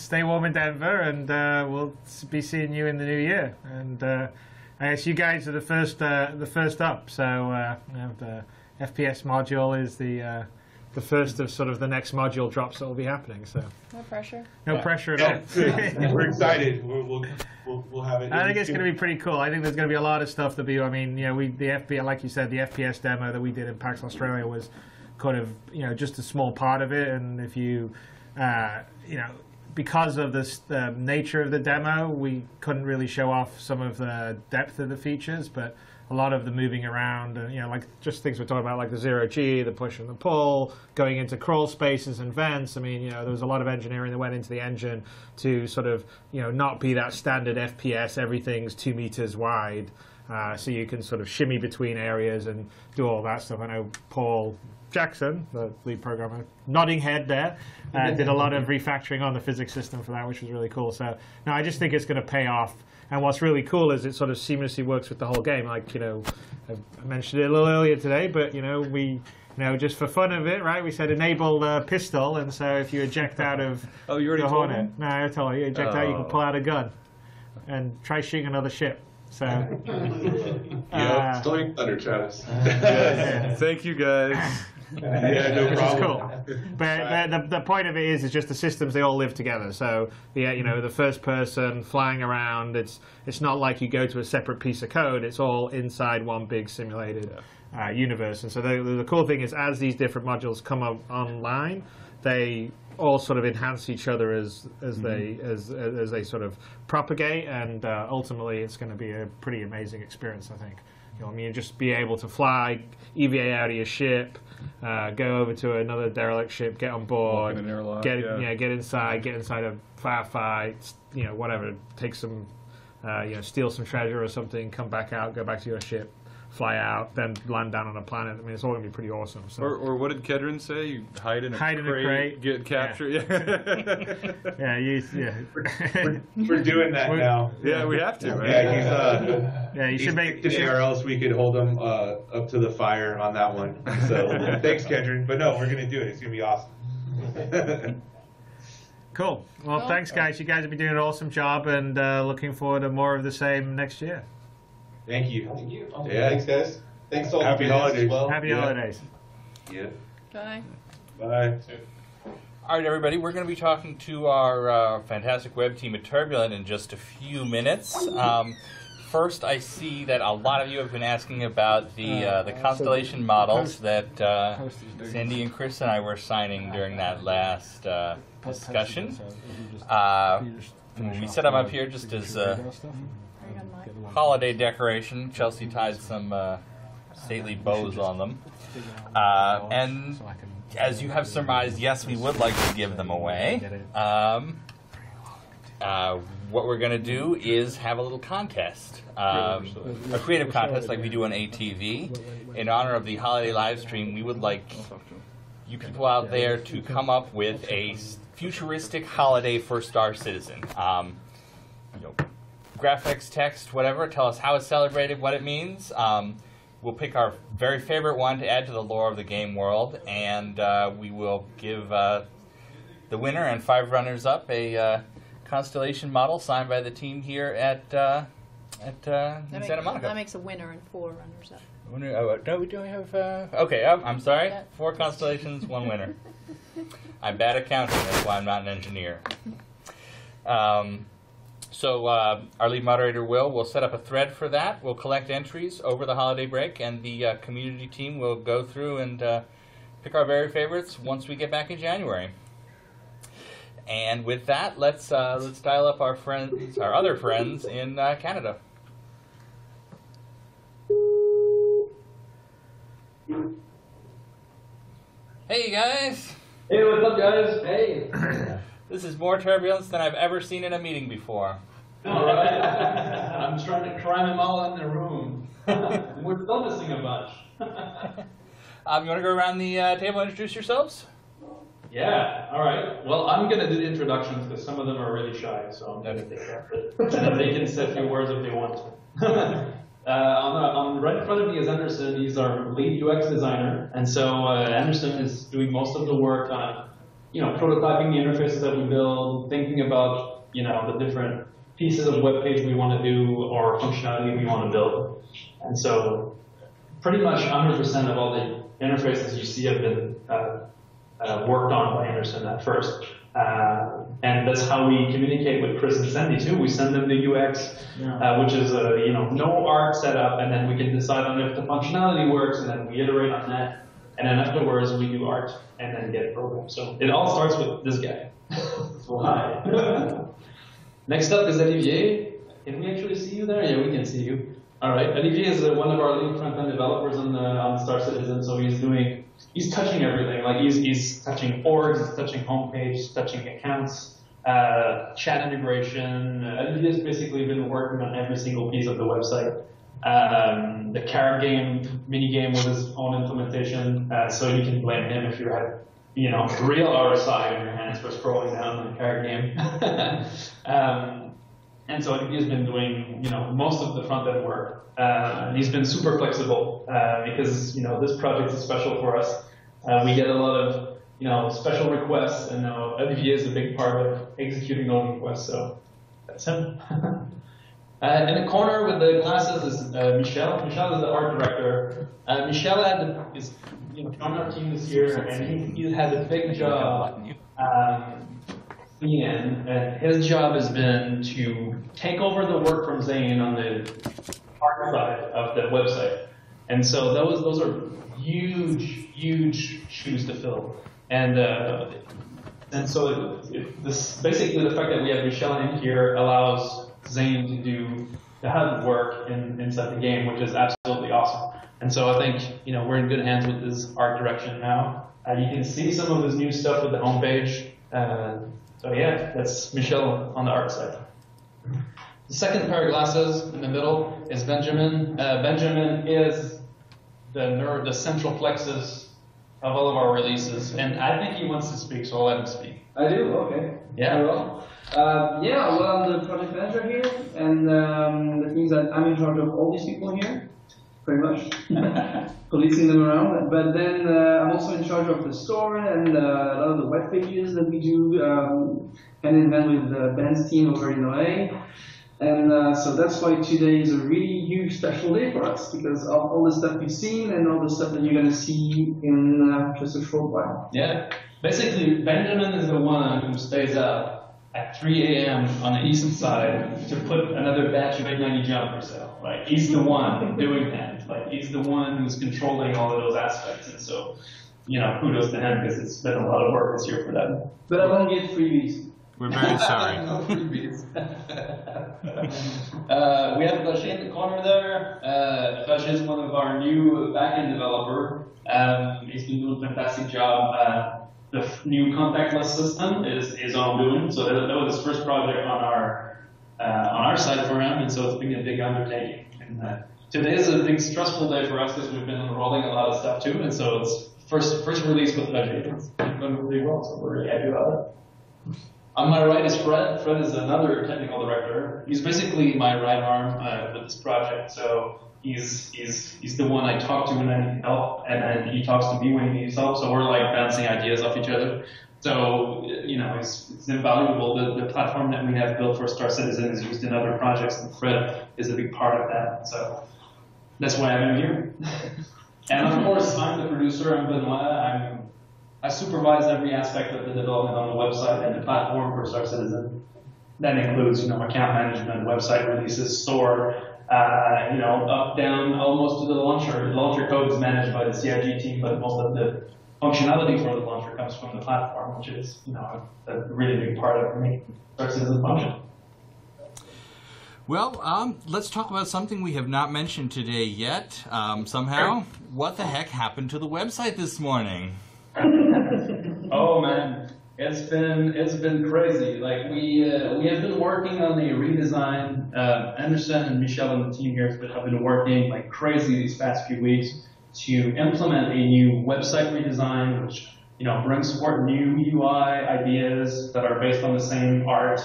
Denver, and we'll be seeing you in the new year. And I guess you guys are the first up. So the FPS module is the first of sort of the next module drops that will be happening. So no pressure. No pressure at all. We're excited. We'll have it. I think it's going to be pretty cool. I think there's going to be a lot of stuff to be. I mean, the FPS, like you said, the FPS demo that we did in PAX Australia was kind of just a small part of it. And if you because of the nature of the demo, we couldn't really show off some of the depth of the features, but a lot of the moving around, and like just things we're talking about, like the zero-G, the push and the pull, going into crawl spaces and vents. I mean, there was a lot of engineering that went into the engine to sort of, not be that standard FPS. Everything's 2 meters wide, so you can sort of shimmy between areas and do all that stuff. I know Paul Jackson, the lead programmer, nodding head there, did a lot of refactoring on the physics system for that, which was really cool. So, no, I just think it's going to pay off. And what's really cool is it sort of seamlessly works with the whole game. Like, I mentioned it a little earlier today, but, we, just for fun of it, right, we said enable pistol, and so if you eject out of you already the told Hornet, no, I told you, eject out, you can pull out a gun and try shooting another ship. So, Storming Thunder, Travis. Thank you, guys. Yeah, no problem. Cool. But the point of it is just the systems, they all live together. So the first person flying around, it's not like you go to a separate piece of code. It's all inside one big simulated universe. And so the cool thing is, as these different modules come online, they all sort of enhance each other as they sort of propagate, and ultimately it's going to be a pretty amazing experience, I think. Just be able to fly, EVA out of your ship, go over to another derelict ship, get on board, get inside a firefight, whatever, take some, steal some treasure or something, come back out, go back to your ship, fly out, then land down on a planet. I mean, it's all going to be pretty awesome. So. Or what did Kedron say? You hide in a crate, get captured. We're doing that now. Yeah, we have to. Right? Yeah, you should make. Or else we could hold him up to the fire on that one. So thanks, Kedron. But no, we're going to do it. It's going to be awesome. Cool. Well, thanks, guys. You guys have been doing an awesome job, and looking forward to more of the same next year. Thank you. Thank you. Yeah. Thanks, guys. Thanks all. Happy holidays. As well. Happy holidays. Yeah. Bye. Bye. All right, everybody. We're going to be talking to our fantastic web team at Turbulent in just a few minutes. First, I see that a lot of you have been asking about the constellation models that Sandy and Chris and I were signing during that last discussion. We set them up here just as holiday decoration. Chelsea tied some stately bows on them. And as you have surmised, yes, we would like to give them away. What we're going to do is have a little contest, a creative contest like we do on ATV. In honor of the holiday live stream, we would like you people out there to come up with a futuristic holiday for Star Citizen. Graphics, text, whatever. Tell us how it's celebrated, what it means. We'll pick our very favorite one to add to the lore of the game world, and we will give the winner and 5 runners-up a constellation model signed by the team here at Santa Monica. That makes a winner and 4 runners-up. No, we don't have... okay, I'm sorry. 4 constellations, 1 winner. I'm bad at counting, that's why I'm not an engineer. So our lead moderator, will set up a thread for that. We'll collect entries over the holiday break, and the community team will go through and pick our very favorites once we get back in January. And with that, let's dial up our other friends in Canada. Hey guys! Hey, what's up, guys? Hey! This is more turbulence than I've ever seen in a meeting before. All right. I'm trying to cram them all in the room. We're still missing a bunch. You want to go around the table and introduce yourselves? Yeah, all right. Well, I'm going to do the introductions because some of them are really shy, so I'm going to take care of it. And then they can say a few words if they want. On right in front of me is Anderson. He's our lead UX designer. And so Anderson is doing most of the work on, prototyping the interfaces that we build, thinking about, the different pieces of web page we want to do or functionality we want to build. And so pretty much 100% of all the interfaces you see have been worked on by Anderson at first. And that's how we communicate with Chris and Sandy too. We send them the UX, which is no art setup, and then we can decide on if the functionality works, and then we iterate on that. And then afterwards we do art and then get programmed. So it all starts with this guy. So hi. Next up is Olivier. Can we actually see you there? Yeah, we can see you. All right. Olivier is one of our lead front-end developers on Star Citizen, so he's touching everything. Like he's touching orgs, he's touching homepage, he's touching accounts, chat integration. Olivier's basically been working on every single piece of the website. The carrot game, mini game with his own implementation, so you can blame him if you have, real RSI in your hands for scrolling down the carrot game. And so Olivier's been doing, most of the front end work. And he's been super flexible because, this project is special for us. We get a lot of, special requests, and Olivier is a big part of executing those requests. So that's him. In the corner with the glasses is Michel. Michel is the art director. Michel is joined our team this year, and he had a big job. And his job has been to take over the work from Zane on the art side of the website. And so those are huge shoes to fill. And so this basically the fact that we have Michel in here allows Zane to have work inside the game, which is absolutely awesome. And so I think we're in good hands with his art direction now. You can see some of his new stuff with the homepage. So yeah, that's Michel on the art side. The second pair of glasses in the middle is Benjamin. Benjamin is the central plexus of all of our releases, and I think he wants to speak, so I'll let him speak. I do? Okay. Yeah. Very well. I'm the project manager here, and that means that I'm in charge of all these people here, pretty much, policing them around. But then I'm also in charge of the store and a lot of the web pages that we do, hand in hand with Ben's team over in LA. And so that's why today is a really huge special day for us, because of all the stuff we've seen and all the stuff that you're going to see in just a short while. Yeah. Basically, Benjamin is the one who stays up at 3 a.m. on the eastern side to put another batch of 890 jump for sale. Right? He's the one doing that. Like, he's the one who's controlling all of those aspects. And so, kudos to him, because it's been a lot of work this year for them. But I won't get freebies. We're very sorry. No freebies. We have Vache in the corner there. Vache is one of our new backend developer. He's been doing a fantastic job. The new contactless system is all doing. So that was his first project on our side for him, and so it's been a big undertaking. And today is a big stressful day for us because we've been unrolling a lot of stuff too, and so it's first release with Vache. It's going really well, so we're really happy about it. On my right is Fred. Fred is another technical director. He's basically my right arm with this project. So he's the one I talk to when I need help, and then he talks to me when he needs help. So we're like bouncing ideas off each other. So it's invaluable. The platform that we have built for Star Citizen is used in other projects, and Fred is a big part of that. So that's why I'm here. And of course, I'm the producer. I'm Benoit. I supervise every aspect of the development on the website and the platform for Star Citizen. That includes, account management, website releases, store, up, down, almost to the launcher. The launcher code is managed by the CIG team, but most of the functionality for the launcher comes from the platform, which is, a really big part of making Star Citizen function. Well, let's talk about something we have not mentioned today yet. Somehow, what the heck happened to the website this morning? Oh man, it's been crazy. Like we have been working on the redesign. Anderson and Michel and the team here have been working like crazy these past few weeks to implement a new website redesign, which brings forth new UI ideas that are based on the same art.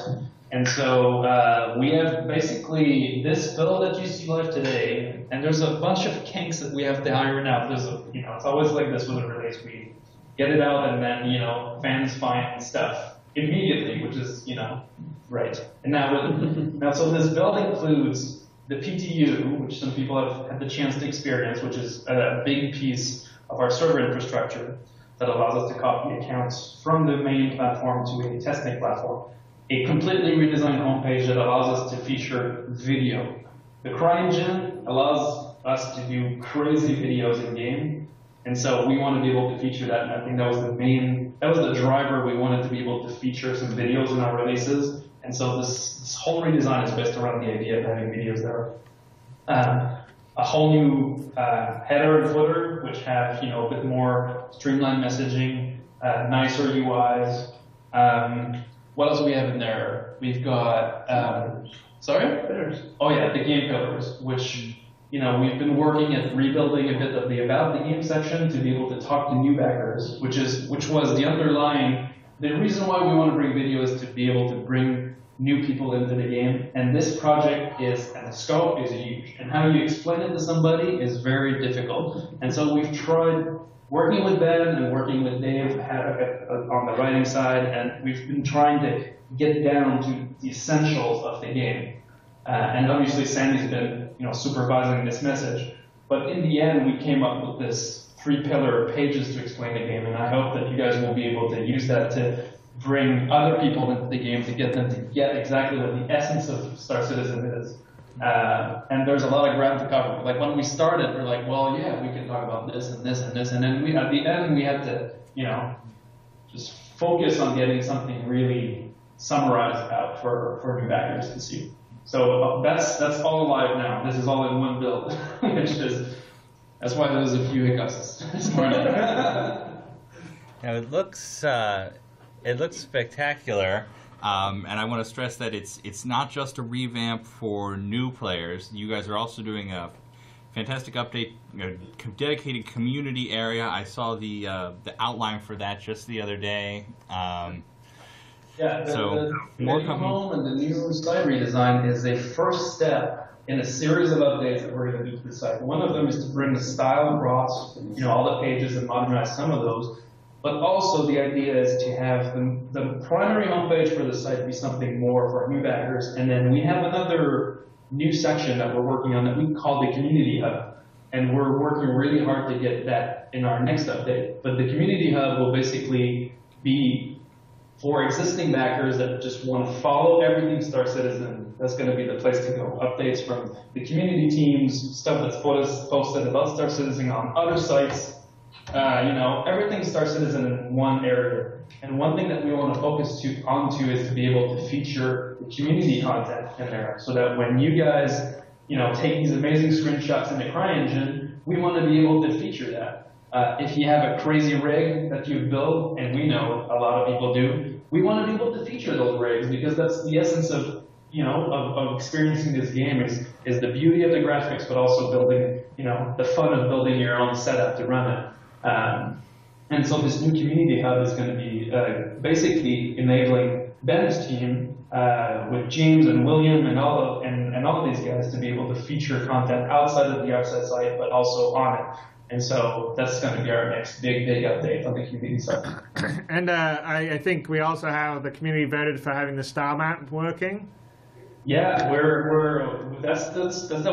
And so we have basically this build that you see live today, and there's a bunch of kinks that we have to iron out. There's it's always like this with a release. We get it out, and then fans find stuff immediately, which is right. And now so this build includes the PTU, which some people have had the chance to experience, which is a big piece of our server infrastructure that allows us to copy accounts from the main platform to a testing platform. A completely redesigned homepage that allows us to feature video. The CryEngine allows us to do crazy videos in game, and so we want to be able to feature that. And I think that was the driver. We wanted to be able to feature some videos in our releases, and so this whole redesign is based around the idea of having videos there. A whole new header and footer, which have a bit more streamlined messaging, nicer UIs. What else do we have in there? We've got, sorry? Pillars. Oh yeah, the game pillars, which, we've been working at rebuilding a bit of the About the Game section to be able to talk to new backers, which was the underlying, the reason why we want to bring video is to be able to bring new people into the game. And this project and the scope is huge. And how you explain it to somebody is very difficult. And so we've tried working with Ben and working with Dave on the writing side, and we've been trying to get down to the essentials of the game. And obviously Sandy's been supervising this message. But in the end, we came up with this 3-pillar pages to explain the game, and I hope that you guys will be able to use that to bring other people into the game to get them to get exactly what the essence of Star Citizen is. And there's a lot of ground to cover. Like when we started, we're like, well, yeah, we can talk about this and this and this, and then at the end we had to, just focus on getting something really summarized out for new backers to see. So that's all live now. This is all in one build, that's why there's a few hiccups this morning. It looks spectacular. And I want to stress that it's not just a revamp for new players. You guys are also doing a fantastic update, a dedicated community area. I saw the outline for that just the other day. The new home and the new site redesign is a first step in a series of updates that we're going to do to the site. One of them is to bring the style across, all the pages and modernize some of those. But also the idea is to have the primary homepage for the site be something more for new backers. And then we have another new section that we're working on that we call the Community Hub. And we're working really hard to get that in our next update. But the Community Hub will basically be for existing backers that just want to follow everything Star Citizen. That's going to be the place to go. Updates from the community teams, stuff that's posted about Star Citizen on other sites. Everything Star Citizen in one area. And one thing that we want to focus onto is to be able to feature the community content in there, so that when you guys, take these amazing screenshots in the CryEngine, we want to be able to feature that. If you have a crazy rig that you build, and we know a lot of people do, we want to be able to feature those rigs, because that's the essence of of experiencing this game is the beauty of the graphics, but also building, the fun of building your own setup to run it. And so this new community hub is going to be basically enabling Ben's team with James and William and all of these guys to be able to feature content outside of the outside site, but also on it. And so that's going to be our next big update on the community side. And I think we also have the community voted for having the star map working. Yeah, that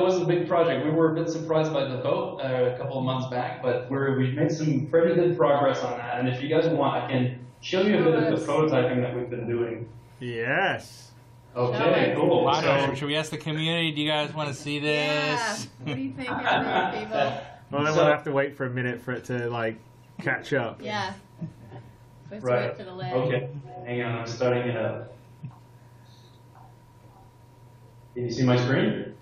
was a big project. We were a bit surprised by the vote a couple of months back, but we've made some pretty good progress on that. And if you guys want, I can show you a bit of the prototyping that we've been doing. Yes. Okay, cool. So, should we ask the community? Do you guys want to see this? Yeah. What do you think out there, people? Well, then we'll have to wait for a minute for it to catch up. Yeah. Let's Right. wait for the lag. Okay. Hang on, I'm starting it up. Can you see my screen?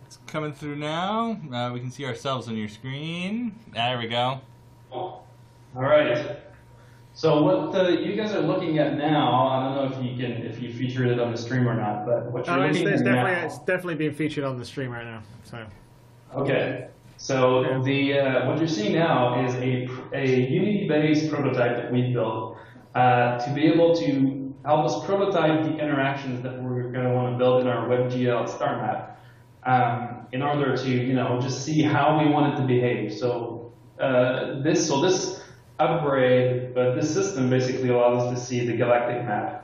It's coming through now. We can see ourselves on your screen. There we go. All right. So what you guys are looking at now, I don't know if you featured it on the stream or not, but what you're looking at now. It's definitely being featured on the stream right now. So. Okay. So the what you're seeing now is a Unity-based prototype that we built to be able to help us prototype the interactions that we're going to want to build in our WebGL star map in order to just see how we want it to behave. So this upgrade, this system basically allows us to see the galactic map.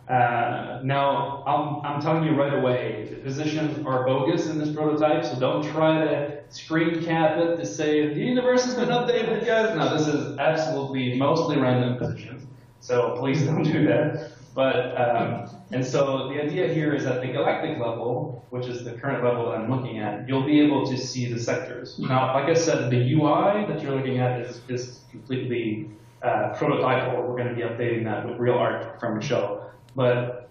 Now, I'm telling you right away, the positions are bogus in this prototype, so don't try to screen cap it to say, the universe has been updated, guys. No, this is absolutely mostly random positions, so please don't do that. But, and so the idea here is at the galactic level, which is the current level that I'm looking at, you'll be able to see the sectors. Now, like I said, the UI that you're looking at is completely prototypal. We're going to be updating that with real art from Michelle. But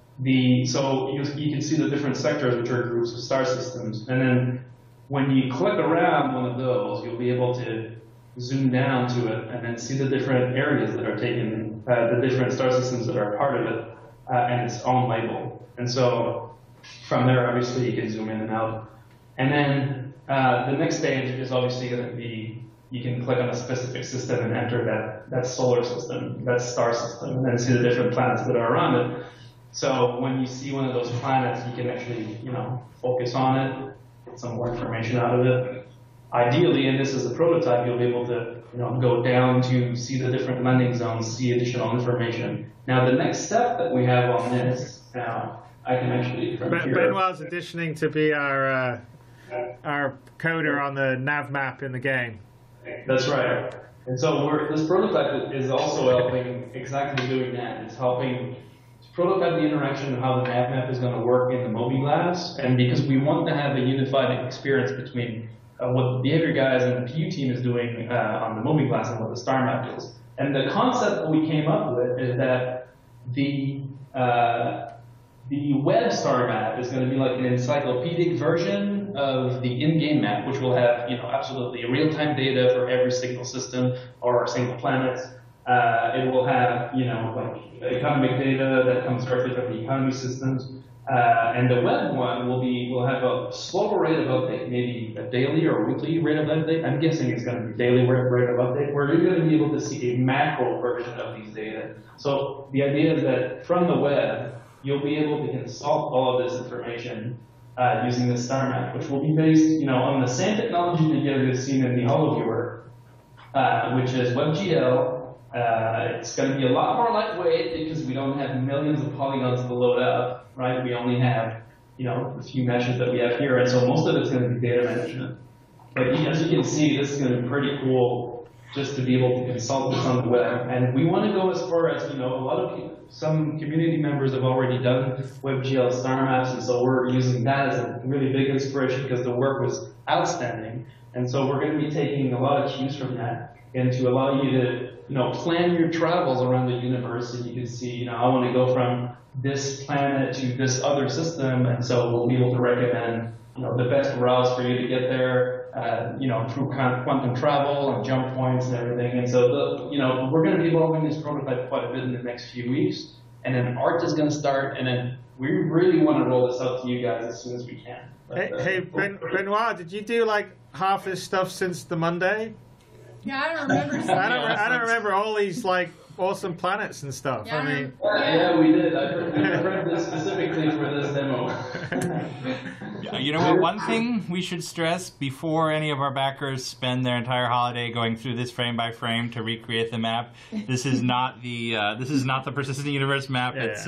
so you can see the different sectors, which are groups of star systems. And then when you click around one of those, you'll be able to zoom down to it and then see the different areas that are taken, the different star systems that are part of it, and its own label. And so from there, obviously, you can zoom in and out. And then the next stage is obviously going to be, you can click on a specific system and enter that solar system, that star system, and then see the different planets that are around it. So when you see one of those planets, you can actually, focus on it, get some more information out of it. Ideally, and this is a prototype, you'll be able to, go down to see the different landing zones, see additional information. Now, the next step that we have on this, now I can actually from here. Benoit's auditioning to be our coder on the nav map in the game. That's right. And so this prototype is also helping exactly doing that. It's helping to prototype the interaction of how the nav map is going to work in the mobiGlas. And because we want to have a unified experience between what the behavior guys and the PU team is doing on the mobiGlas and what the star map is. And the concept that we came up with is that the web star map is going to be like an encyclopedic version of the in-game map, which will have, absolutely real-time data for every single system or single planet. It will have, like economic data that comes directly from the economy systems. And the web one will have a slower rate of update, maybe a daily or weekly rate of update. I'm guessing it's going to be daily rate of update, where you're going to be able to see a macro version of these data. So the idea is that from the web, you'll be able to consult all of this information using the star map, which will be based, on the same technology that you have seen in the HoloViewer, which is WebGL. It's going to be a lot more lightweight because we don't have millions of polygons to load up, right? We only have, a few meshes that we have here, and so most of it's going to be data management. But as you can see, this is going to be pretty cool just to be able to consult this on the web. And we want to go as far as, some community members have already done WebGL star maps, and so we're using that as a really big inspiration because the work was outstanding. And so we're going to be taking a lot of cues from that and to allow you to, plan your travels around the universe, and you can see, I want to go from this planet to this other system, and so we'll be able to recommend, the best routes for you to get there, through quantum travel and jump points and everything. And so, we're going to be evolving this prototype quite a bit in the next few weeks, and then art is going to start, and then we really want to roll this out to you guys as soon as we can. Hey, Benoit, did you do like half this stuff since the Monday? Yeah, I don't remember. I don't remember all these like awesome planets and stuff. Yeah, I mean, yeah, we did. I prepared this specifically for this demo. You know what? One thing we should stress before any of our backers spend their entire holiday going through this frame by frame to recreate the map. This is not the Persistent Universe map. Yeah, it's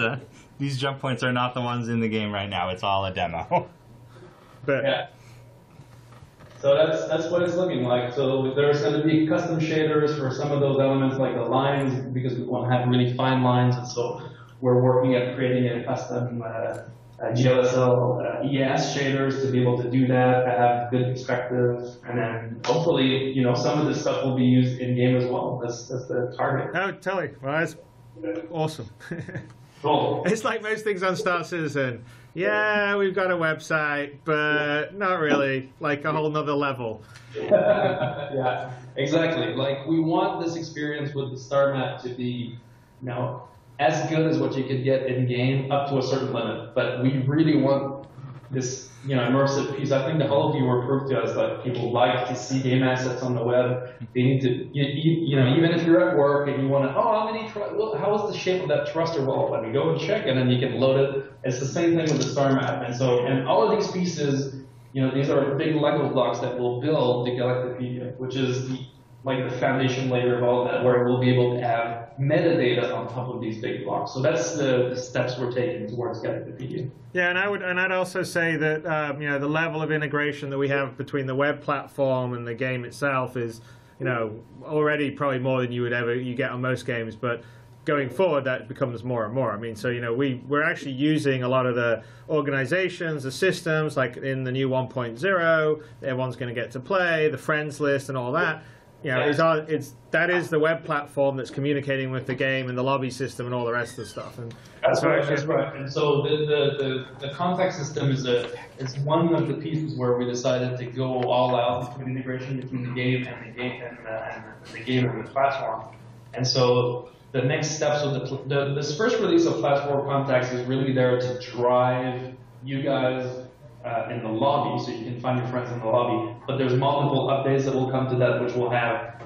these jump points are not the ones in the game right now. It's all a demo. But yeah. So that's what it's looking like. So there's going to be custom shaders for some of those elements, like the lines, because we want to have really fine lines, and so we're working at creating a custom GLSL ES shaders to be able to do that, to have good perspective, and then hopefully, some of this stuff will be used in game as well. That's the target. Oh, totally. Well, that's awesome. Cool. It's like most things on Star Citizen. Yeah, we've got a website, but not really. Like a whole nother level. Yeah, exactly. Like, we want this experience with the star map to be, as good as what you could get in game up to a certain limit. But we really want this immersive piece. I think the HoloViewer proved to us that people like to see game assets on the web. They need to, even if you're at work and you want to, how is the shape of that thruster? Well, let me go and check, and then you can load it. It's the same thing with the star map. And all of these pieces, these are big Lego blocks that will build the Galactopedia, which is the foundation layer of all that, where we'll be able to have metadata on top of these big blocks. So that's the steps we're taking towards Galactopedia. Yeah, and I'd also say that the level of integration that we have between the web platform and the game itself is already probably more than you get on most games, but going forward that becomes more and more. I mean, so we're actually using a lot of the organizations, the systems, like in the new 1.0, everyone's going to get to play, the friends list and all that. That is the web platform that's communicating with the game and the lobby system and all the rest of the stuff. And that's right. And so the contact system is one of the pieces where we decided to go all out between integration between the game and the game and the platform. And so the next steps of this first release of Platform Contacts is really there to drive you guys in the lobby, so you can find your friends in the lobby. But there's multiple updates that will come to that, which will have,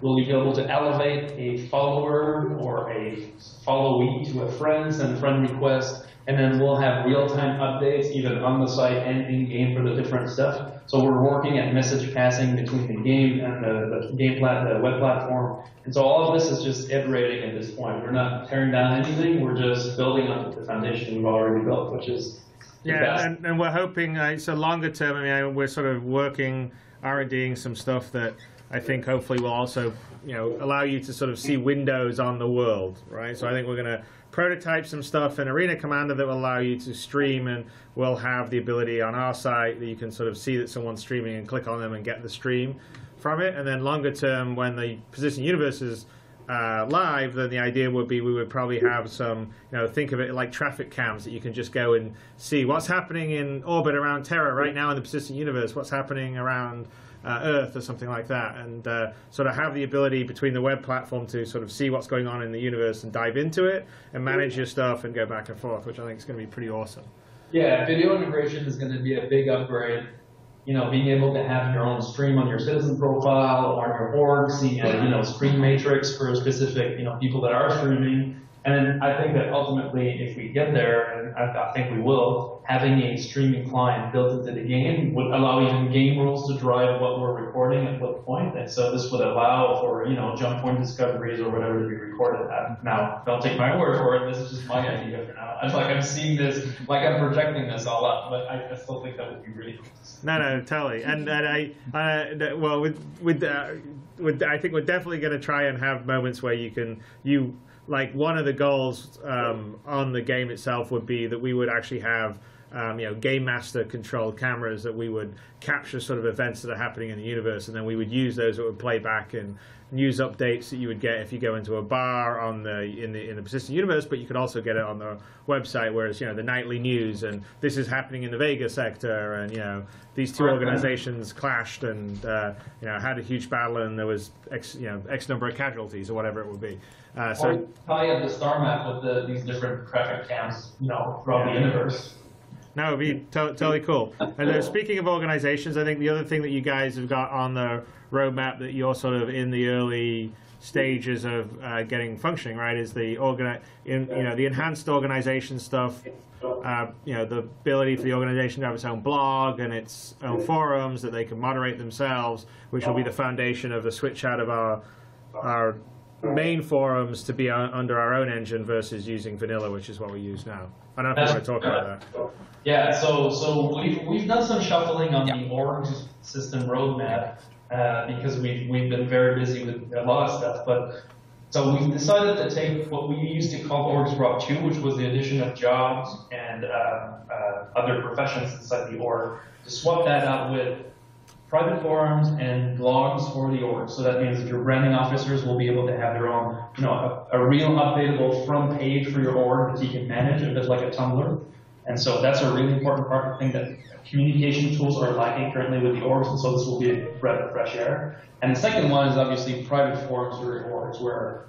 will you be able to elevate a follower or a followee to a friend, send a friend request, and then we'll have real-time updates even on the site and in-game for the different stuff. So we're working at message passing between the game and the web platform. And so all of this is just iterating at this point. We're not tearing down anything. We're just building on the foundation we've already built, which is and we're hoping so longer term. I mean, we're sort of working R&Ding some stuff that I think hopefully will also allow you to sort of see windows on the world, right? So I think we're going to prototype some stuff in Arena Commander that will allow you to stream, and we'll have the ability on our site that you can sort of see that someone's streaming and click on them and get the stream from it. And then longer term, when the Persistent Universe is live, then the idea would be we would probably have some, think of it like traffic cams that you can just go and see what's happening in orbit around Terra right now in the Persistent Universe, what's happening around Earth or something like that, and sort of have the ability between the web platform to sort of see what's going on in the universe and dive into it and manage your stuff and go back and forth, which I think is going to be pretty awesome. Yeah, video integration is going to be a big upgrade. Being able to have your own stream on your citizen profile or your org, seeing a stream matrix for specific people that are streaming. And I think that ultimately, if we get there, and I think we will, having a streaming client built into the game would allow even game rules to drive what we're recording at what point. And so this would allow for, jump point discoveries or whatever to be recorded at. Now, don't take my word for it. This is just my idea for now. I'm seeing this, I'm projecting this all up, but I still think that would be really cool. No, totally. And I think we're definitely going to try and have moments where like one of the goals on the game itself would be that we would actually have Game Master controlled cameras that we would capture sort of events that are happening in the universe, and then we would use those that would play back in news updates that you would get if you go into a bar in the Persistent Universe, but you could also get it on the website, whereas the nightly news and this is happening in the Vega sector, and these two organizations clashed and had a huge battle and there was X number of casualties or whatever it would be. So tie up the star map with these different traffic cams, throughout the universe. No, it'd be totally cool. And speaking of organizations, I think the other thing that you guys have got on the roadmap that you're sort of in the early stages of getting functioning, right, is the the enhanced organization stuff. The ability for the organization to have its own blog and its own forums that they can moderate themselves, which will be the foundation of the switch out of our main forums to be under our own engine versus using vanilla, which is what we use now. I don't know if you want to talk about that. Yeah, so we've done some shuffling on the org system roadmap because we've been very busy with a lot of stuff. But so we've decided to take what we used to call Orgs Rock 2, which was the addition of jobs and other professions inside the org, to swap that out with private forums and blogs for the org. So that means that your branding officers will be able to have their own, a real updatable front page for your org that you can manage, a bit like a Tumblr. And so that's a really important part. I think that communication tools are lacking currently with the orgs, and so this will be a breath of fresh air. And the second one is obviously private forums for your orgs, where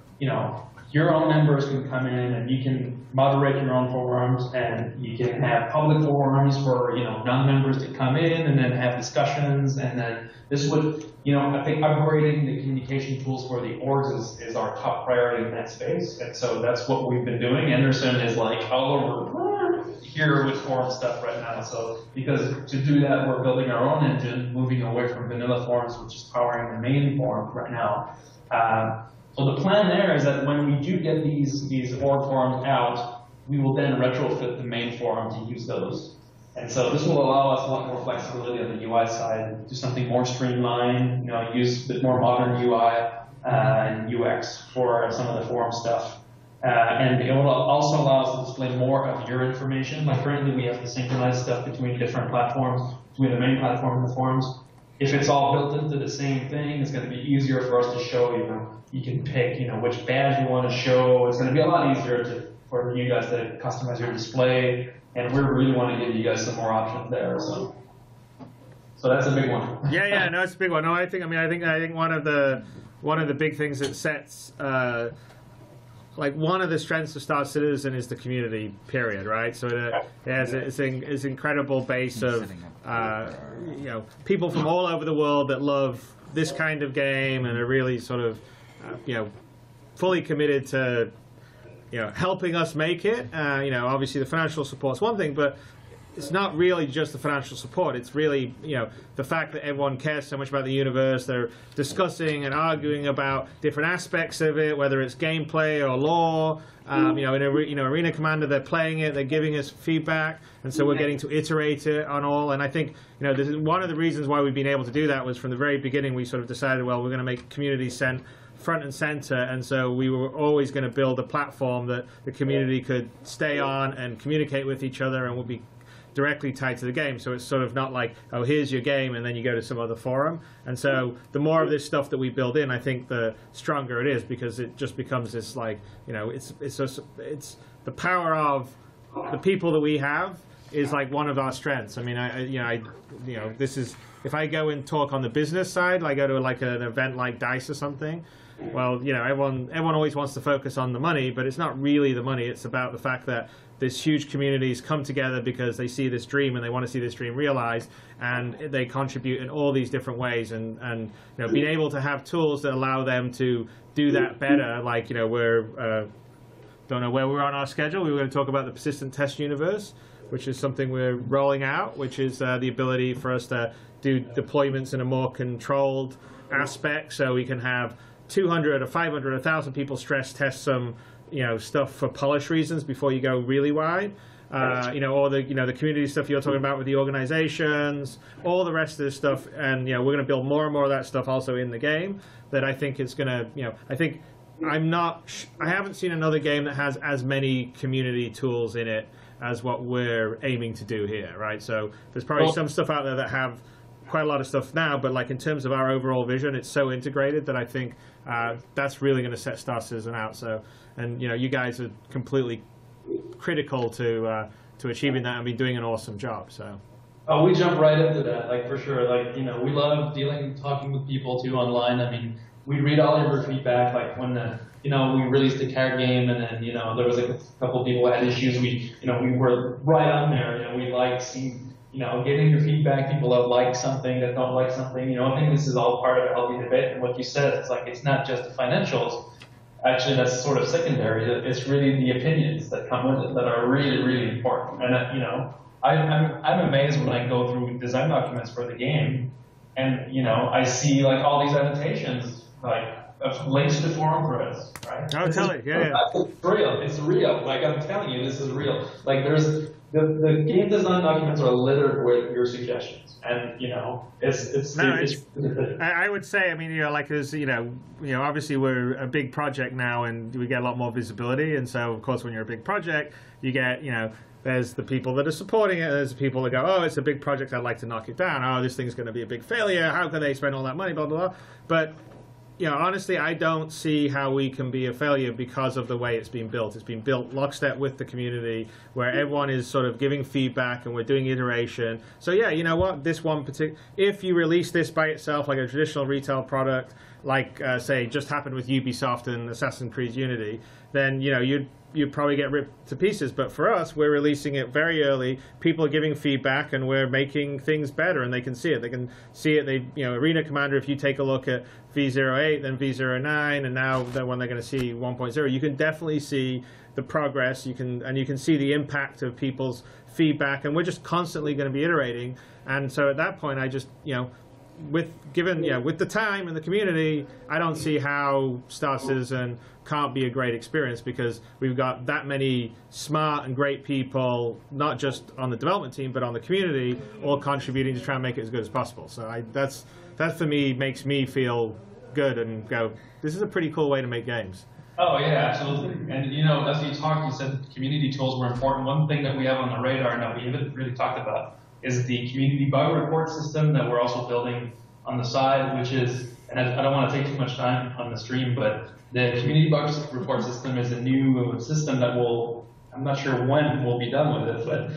your own members can come in and you can moderate your own forums, and you can have public forums for non-members to come in and then have discussions. And then this would, I think upgrading the communication tools for the orgs is our top priority in that space. And so that's what we've been doing. Anderson is like all over here with forum stuff right now. So because to do that, we're building our own engine, moving away from vanilla forums, which is powering the main forum right now. So the plan there is that when we do get these org forums out, we will then retrofit the main forum to use those. And so this will allow us a lot more flexibility on the UI side, do something more streamlined, use a bit more modern UI and UX for some of the forum stuff. And it will also allow us to display more of your information. Like currently we have to synchronize stuff between different platforms, between the main platform and the forums. If it's all built into the same thing, it's going to be easier for us to show you. You can pick, which badge you want to show. It's going to be a lot easier for you guys to customize your display, and we really want to give you guys some more options there. So that's a big one. Yeah, no, it's a big one. No, I think one of the big things that sets one of the strengths of Star Citizen is the community, period, right? So it has it's an incredible base of people from all over the world that love this kind of game and are really sort of fully committed to helping us make it. Obviously the financial support's one thing, but it's not really just the financial support. It's really, the fact that everyone cares so much about the universe. They're discussing and arguing about different aspects of it, whether it's gameplay or lore. In Arena Commander, they're playing it, they're giving us feedback, and so we're getting to iterate it on all. And I think, this is one of the reasons why we've been able to do that was from the very beginning we sort of decided, well, we're going to make community front and center, and so we were always going to build a platform that the community could stay on and communicate with each other and would be directly tied to the game. So it's sort of not like, oh, here's your game and then you go to some other forum. And so the more of this stuff that we build in, I think the stronger it is, because it just becomes this it's the power of the people that we have is like one of our strengths. I mean, this is, if I go and talk on the business side, I go to like an event like DICE or something, well, everyone always wants to focus on the money, but it's not really the money. It's about the fact that this huge communities come together because they see this dream and they want to see this dream realized, and they contribute in all these different ways. And being able to have tools that allow them to do that better. Like we're don't know where we're on our schedule. We were going to talk about the persistent test universe, which is something we're rolling out, which is the ability for us to do deployments in a more controlled aspect, so we can have 200 or 500 or 1,000 people stress test some stuff for polish reasons before you go really wide. Or the the community stuff you're talking about with the organizations, all the rest of this stuff, and we're going to build more and more of that stuff also in the game. That I think is going to I haven't seen another game that has as many community tools in it as what we're aiming to do here, right? So there's probably some stuff out there that have quite a lot of stuff now, but like in terms of our overall vision, it's so integrated that I think that's really going to set Star Citizen out. So, and you guys are completely critical to achieving that and be doing an awesome job. So. Oh, we jump right into that, for sure. We love talking with people too online. I mean, we read all of your feedback. Like when we released the card game, and then there was a couple of people who had issues. We were right on there. We like seeing. Getting your feedback, people that like something, that don't like something. I think this is all part of a healthy debate. And what you said, it's not just the financials. Actually, that's sort of secondary. It's really the opinions that come with it that are really, really important. And I'm amazed when I go through design documents for the game, and I see all these annotations of links to forum threads, right? Oh, totally, yeah. It's real. It's real. I'm telling you, this is real. There's. The game design documents are littered with your suggestions, and I would say, there's obviously we're a big project now, and we get a lot more visibility, and so of course when you're a big project, you get there's the people that are supporting it, there's the people that go, oh, it's a big project, I'd like to knock it down. Oh, this thing's going to be a big failure. How can they spend all that money? Blah blah blah. But honestly, I don't see how we can be a failure because of the way it's been built. It's been built lockstep with the community, where everyone is sort of giving feedback and we're doing iteration. So yeah, you know what? This one particular, if you release this by itself like a traditional retail product, like say just happened with Ubisoft and Assassin's Creed Unity, then you'd probably get ripped to pieces. But for us, we're releasing it very early. People are giving feedback, and we're making things better, and they can see it. They can see it. Arena Commander, if you take a look at V08, then V09, and now when they're going to see 1.0, you can definitely see the progress. You can see the impact of people's feedback, and we're just constantly going to be iterating. And so at that point, I just, with the time and the community, I don't see how Star Citizen can't be a great experience, because we've got that many smart and great people, not just on the development team, but on the community, all contributing to try and make it as good as possible. So that for me makes me feel good and go, this is a pretty cool way to make games. Oh yeah, absolutely. And as you talked, you said community tools were important. One thing that we have on the radar and that we haven't really talked about is the community bug report system that we're also building on the side, which is, and I don't want to take too much time on the stream, but the community bug report system is a new system that I'm not sure when we'll be done with it, but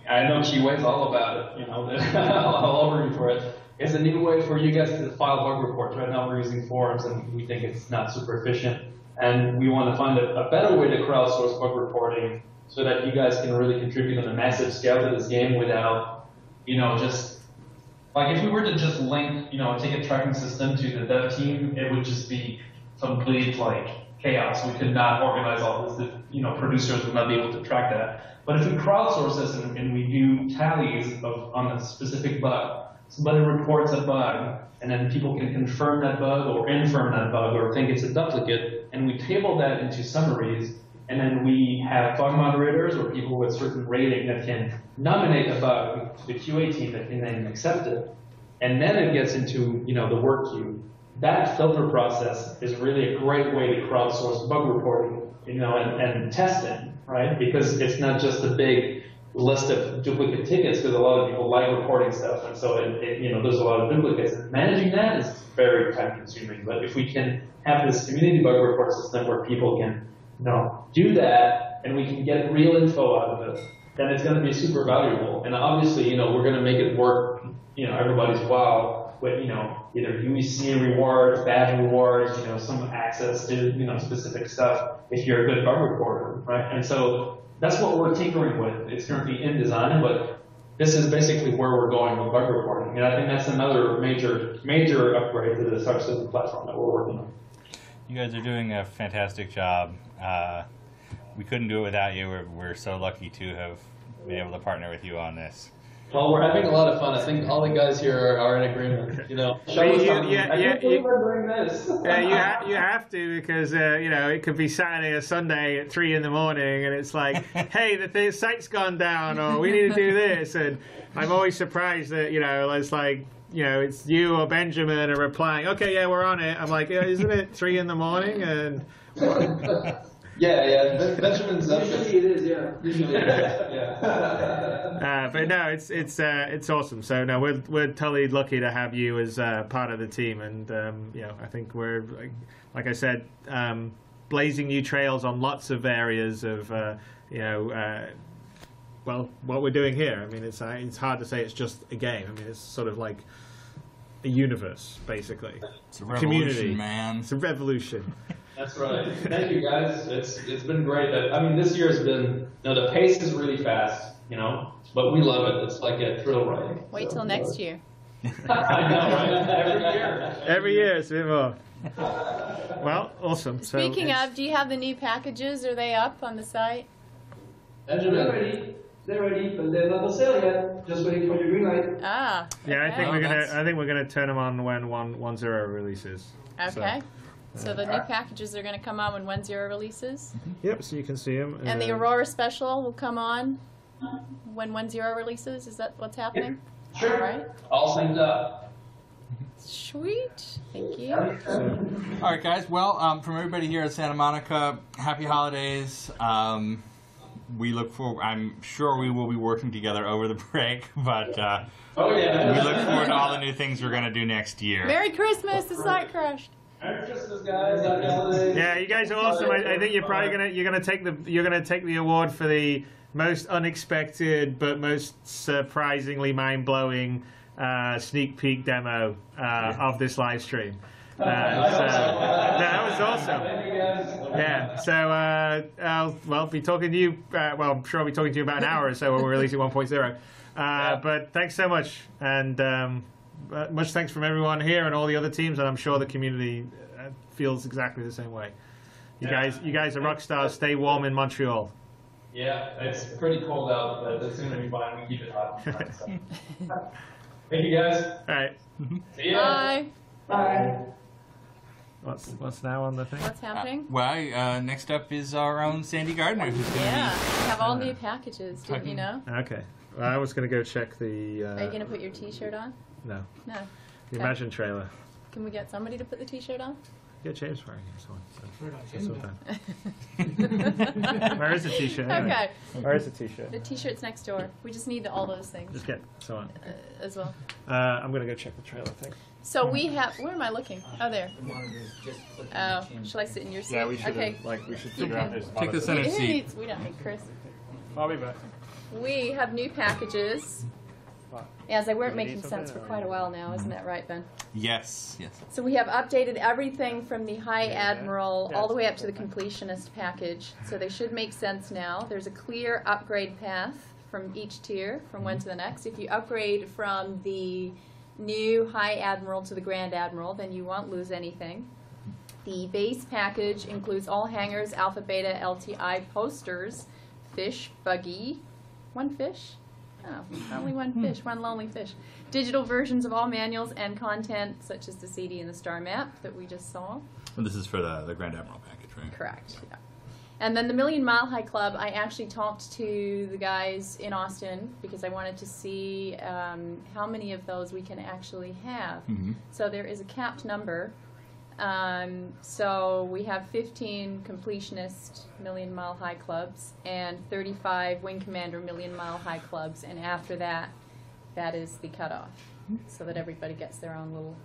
I know QA's all about it, all over me for it. It's a new way for you guys to file bug reports. Right now we're using forums, and we think it's not super efficient. And we want to find a better way to crowdsource bug reporting so that you guys can really contribute on a massive scale to this game without, just, like if we were to just link, a ticket tracking system to the dev team, it would just be complete, chaos. We could not organize all this. Producers would not be able to track that. But if we crowdsource this and we do tallies on a specific bug, somebody reports a bug, and then people can confirm that bug or infirm that bug or think it's a duplicate, and we table that into summaries, and then we have bug moderators or people with certain rating that can nominate a bug to the QA team that can then accept it. And then it gets into the work queue. That filter process is really a great way to crowdsource bug reporting, and testing, right? Because it's not just a big list of duplicate tickets, because a lot of people like reporting stuff, and so there's a lot of duplicates. Managing that is very time consuming. But if we can have this community bug report system where people can do that, and we can get real info out of it, then it's going to be super valuable. And obviously, we're going to make it work, everybody's wow with, either UEC rewards, badge rewards, some access to, specific stuff if you're a good bug reporter, right? And so that's what we're tinkering with. It's currently in design, but this is basically where we're going with bug reporting. And I think that's another major upgrade to the Star Citizen platform that we're working on. You guys are doing a fantastic job. We couldn't do it without you. We're so lucky to have been able to partner with you on this. Well, we're having a lot of fun. I think all the guys here are in agreement. We're doing this. You have to, because it could be Saturday or Sunday at 3 in the morning, and it's like, hey, the site's gone down, or we need to do this. And I'm always surprised that it's like, it's you or Benjamin are replying, okay, yeah, we're on it. I'm like, yeah, isn't it 3 in the morning? And yeah. Benjamin's usually it is, yeah. Usually it is, yeah. But no, it's awesome. So no, we're totally lucky to have you as part of the team, and I think we're like I said, blazing new trails on lots of areas of what we're doing here. I mean, it's hard to say it's just a game. I mean, it's sort of like a universe, basically. It's a revolution, community, man. It's a revolution. That's right. Thank you, guys. It's been great. This year has been, the pace is really fast, but we love it. It's like a thrill ride. Wait till next year. I know, right? Every year it's a bit more. Well, awesome. Speaking of, do you have the new packages? Are they up on the site? Benjamin. They're ready, but they're not on sale yet. Just waiting for your green light. Ah. Yeah, okay. I think we're gonna turn them on when 1.0 releases. Okay. So the new packages are going to come on when 1.0 releases? Yep, so you can see them. And the Aurora Special will come on when 1.0 releases? Is that what's happening? Yep. Sure. All right. All synced up. Sweet. Thank you. All right, guys. Well, from everybody here at Santa Monica, happy holidays. we look forward. I'm sure we will be working together over the break, but Oh, yeah. we look forward to all the new things we're going to do next year. Merry Christmas! The site crashed. Merry Christmas, guys. Happy holidays. Yeah, you guys are awesome. I think you're probably gonna take the award for the most unexpected but most surprisingly mind-blowing sneak peek demo of this live stream. That was awesome. Yeah. So I'll be talking to you. Well, I'm sure I'll be talking to you about an hour or so when we're releasing 1.0. But thanks so much, and much thanks from everyone here and all the other teams, and I'm sure the community feels exactly the same way. You guys are rock stars. Stay warm in Montreal. Yeah, it's pretty cold out, but the sooner we buy, we keep it hot. So. Thank you, guys. All right. See ya. Bye. Bye. What's now on the thing? What's happening? Next up is our own Sandy Gardner, who's going to Yeah, we have all new packages. Didn't you know? Okay. Well, I was going to go check the. Are you gonna put your T-shirt on? No. No. The Okay. Imagine trailer. Can we get somebody to put the T-shirt on? Yeah, James wearing this one. Where is the T-shirt? Anyway? Okay. Where is the T-shirt? The T-shirt's next door. We just need all those things. Just get someone. As well. I'm going to go check the trailer thing. So we have. Where am I looking? Oh, there. Oh, shall I sit in your seat? Yeah, we should. Okay. We should figure out this. Take the center seat. We don't need Chris. I'll be back. We have new packages. As they weren't Do you need making something, sense for or- quite a while now, isn't that right, Ben? Yes. So we have updated everything from the High Admiral all the way up to the Completionist package. So they should make sense now. There's a clear upgrade path from each tier, from one to the next. If you upgrade from the new High Admiral to the Grand Admiral, then you won't lose anything. The base package includes all hangars, Alpha, Beta, LTI posters, fish, buggy, one fish? Oh, only one fish, one lonely fish. Digital versions of all manuals and content, such as the CD and the star map that we just saw. And this is for the Grand Admiral package, right? Correct, yeah. And then the Million Mile High Club, I actually talked to the guys in Austin because I wanted to see how many of those we can actually have. Mhm. So there is a capped number. So we have 15 completionist Million Mile High clubs and 35 Wing Commander Million Mile High clubs, and after that, that is the cutoff, so that everybody gets their own little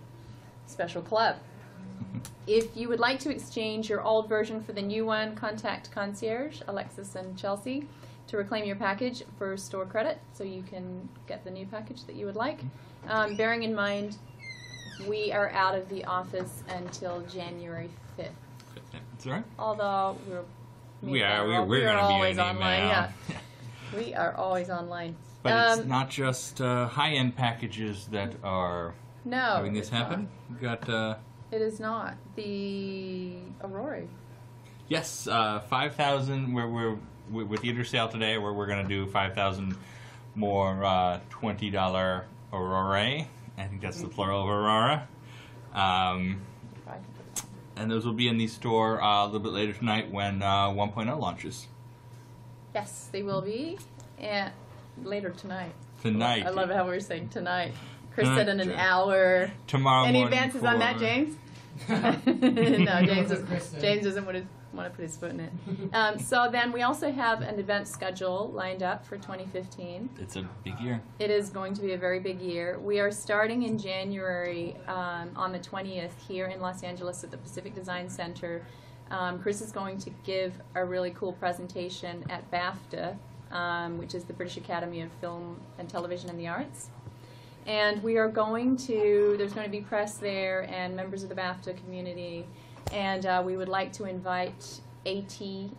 special club. If you would like to exchange your old version for the new one, contact Concierge, Alexis and Chelsea, to reclaim your package for store credit, so you can get the new package that you would like. Bearing in mind, we are out of the office until January 5th. That's all right. Although We're we're going to be always an online. email. Yeah, we are always online. But it's not just high-end packages that are No, having this it's not. happen. We've got It is not the Aurora. yes, 5,000. We're with the Eater sale today, where we're going to do 5,000 more $20 Aurora. I think that's the plural of Aurora. And those will be in the store a little bit later tonight when 1.0 launches. Yes, they will be. And later tonight. Tonight. I love how we're saying tonight. Chris Tonight. said in an hour. Tomorrow Any morning advances on that, for- James? No, James doesn't want to put his foot in it. So then we also have an event schedule lined up for 2015. It's a big year. It is going to be a very big year. We are starting in January on the 20th here in Los Angeles at the Pacific Design Center. Chris is going to give a really cool presentation at BAFTA, which is the British Academy of Film and Television and the Arts. And we are going to, there's going to be press there and members of the BAFTA community, and we would like to invite 80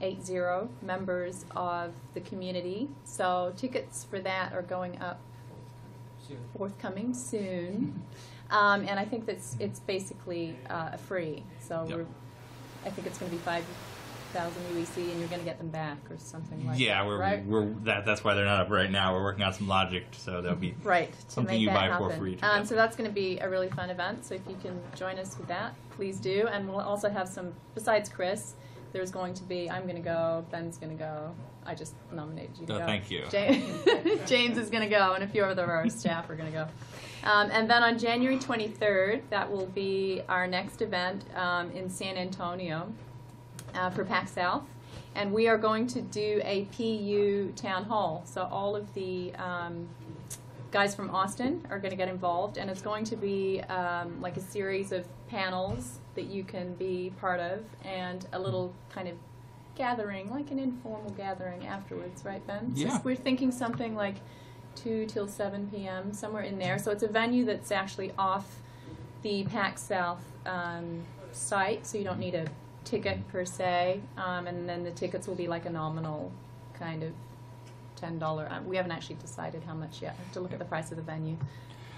members of the community. So tickets for that are going up forthcoming soon. And I think that's it's basically free. So I think it's going to be 5,000 UEC, and you're going to get them back or something like Yeah, that. we're that's why they're not up right now. We're working on some logic, so that'll be Right, to something make you that buy happen. for free. To So that's going to be a really fun event. So if you can join us with that, please do. And we'll also have some, besides Chris, there's going to be, I'm going to go, Ben's going to go. I just nominated you to Oh, go. thank you. James is going to go, and a few of our staff are going to go. And then on January 23rd, that will be our next event in San Antonio for PAX South. And we are going to do a PU town hall. So all of the guys from Austin are going to get involved, and it's going to be like a series of panels that you can be part of, and a little kind of gathering, like an informal gathering afterwards, right, Ben? Yeah. So we're thinking something like 2 till 7 p.m., somewhere in there. So it's a venue that's actually off the PAX South site, so you don't need a ticket per se, and then the tickets will be like a nominal kind of $10. We haven't actually decided how much yet. I have to look at the price of the venue.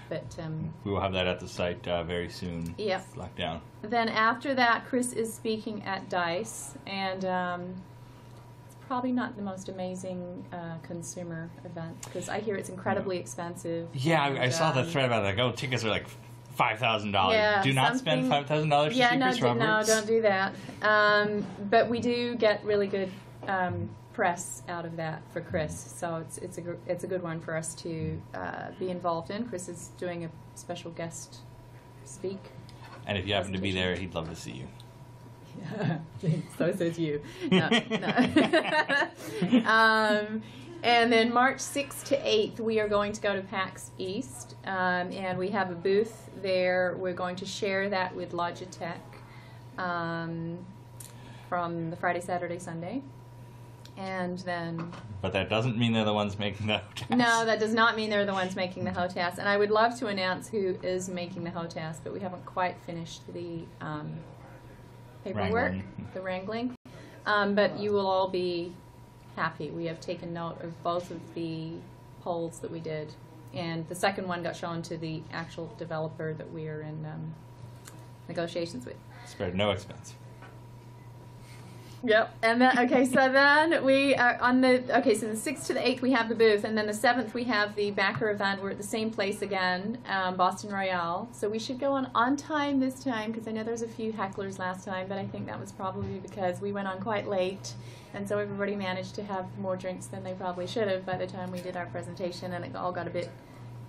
But we will have that at the site very soon. Yep. Locked down. Then after that, Chris is speaking at DICE, and it's probably not the most amazing consumer event, because I hear it's incredibly expensive. Yeah, and, I saw the thread about like, oh, tickets are like $5,000. Yeah, do not spend $5,000 to see Chris Roberts. No, don't do that. But we do get really good press out of that for Chris, so it's a good one for us to be involved in. Chris is doing a special guest speak. And if you happen to be there, he'd love to see you. So says you. No. And then March 6th to 8th, we are going to go to PAX East, and we have a booth there. We're going to share that with Logitech from the Friday, Saturday, Sunday. And then... But that doesn't mean they're the ones making the HOTAS. No, that does not mean they're the ones making the HOTAS. And I would love to announce who is making the HOTAS, but we haven't quite finished the paperwork, the wrangling. But you will all be happy. We have taken note of both of the polls that we did. And the second one got shown to the actual developer that we are in negotiations with. Spared no expense. Yep, and then, okay, so then we are on the, okay, so the 6th to the 8th we have the booth, and then the 7th we have the backer event. We're at the same place again, Boston Royale. So we should go on time this time, because I know there's a few hecklers last time, but I think that was probably because we went on quite late, and so everybody managed to have more drinks than they probably should have by the time we did our presentation, and it all got a bit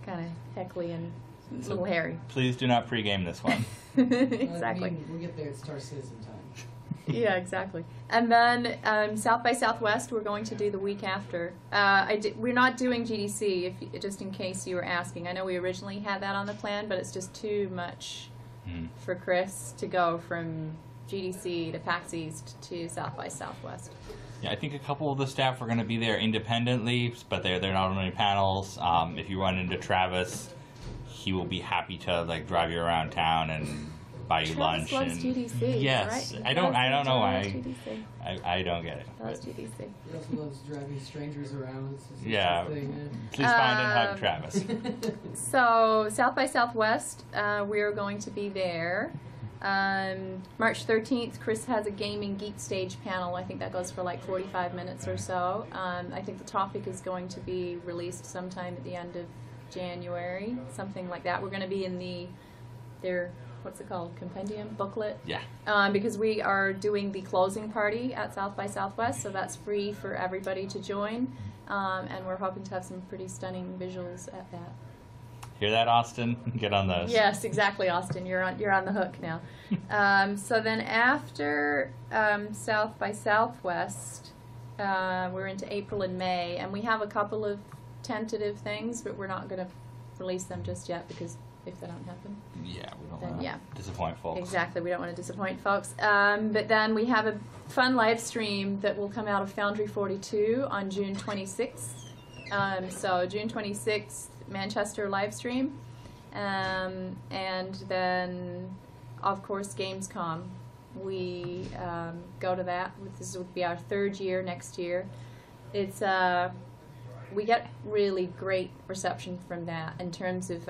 kind of heckly and a little hairy. Please do not pregame this one. Exactly. We'll get there at Star Citizen time. Yeah, exactly. And then South by Southwest, we're going to do the week after. We're not doing GDC, just in case you were asking. I know we originally had that on the plan, but it's just too much for Chris to go from GDC to PAX East to South by Southwest. Yeah, I think a couple of the staff are going to be there independently, but they're not on any panels. If you run into Travis, he will be happy to like drive you around town and buy you lunch. Loves and GDC, yes, right? I don't know why. GDC. I don't get it. Loves GDC. He also loves driving strangers around. It's his Yeah. thing, Please find and hug Travis. So South by Southwest, we're going to be there. March 13th, Chris has a gaming geek stage panel. I think that goes for like 45 minutes or so. I think the topic is going to be released sometime at the end of January, something like that. We're going to be in their what's it called, compendium booklet? Yeah. Because we are doing the closing party at South by Southwest, so that's free for everybody to join, and we're hoping to have some pretty stunning visuals at that. Hear that, Austin? Get on those. Yes, exactly, Austin. You're on the hook now. So then after South by Southwest, we're into April and May, and we have a couple of tentative things, but we're not going to release them just yet because if they don't happen. Yeah, we don't want to disappoint folks. Exactly, we don't want to disappoint folks. But then we have a fun live stream that will come out of Foundry 42 on June 26th. So June 26th, Manchester live stream. And then, of course, Gamescom. We go to that. This will be our 3rd year next year. It's we get really great reception from that in terms of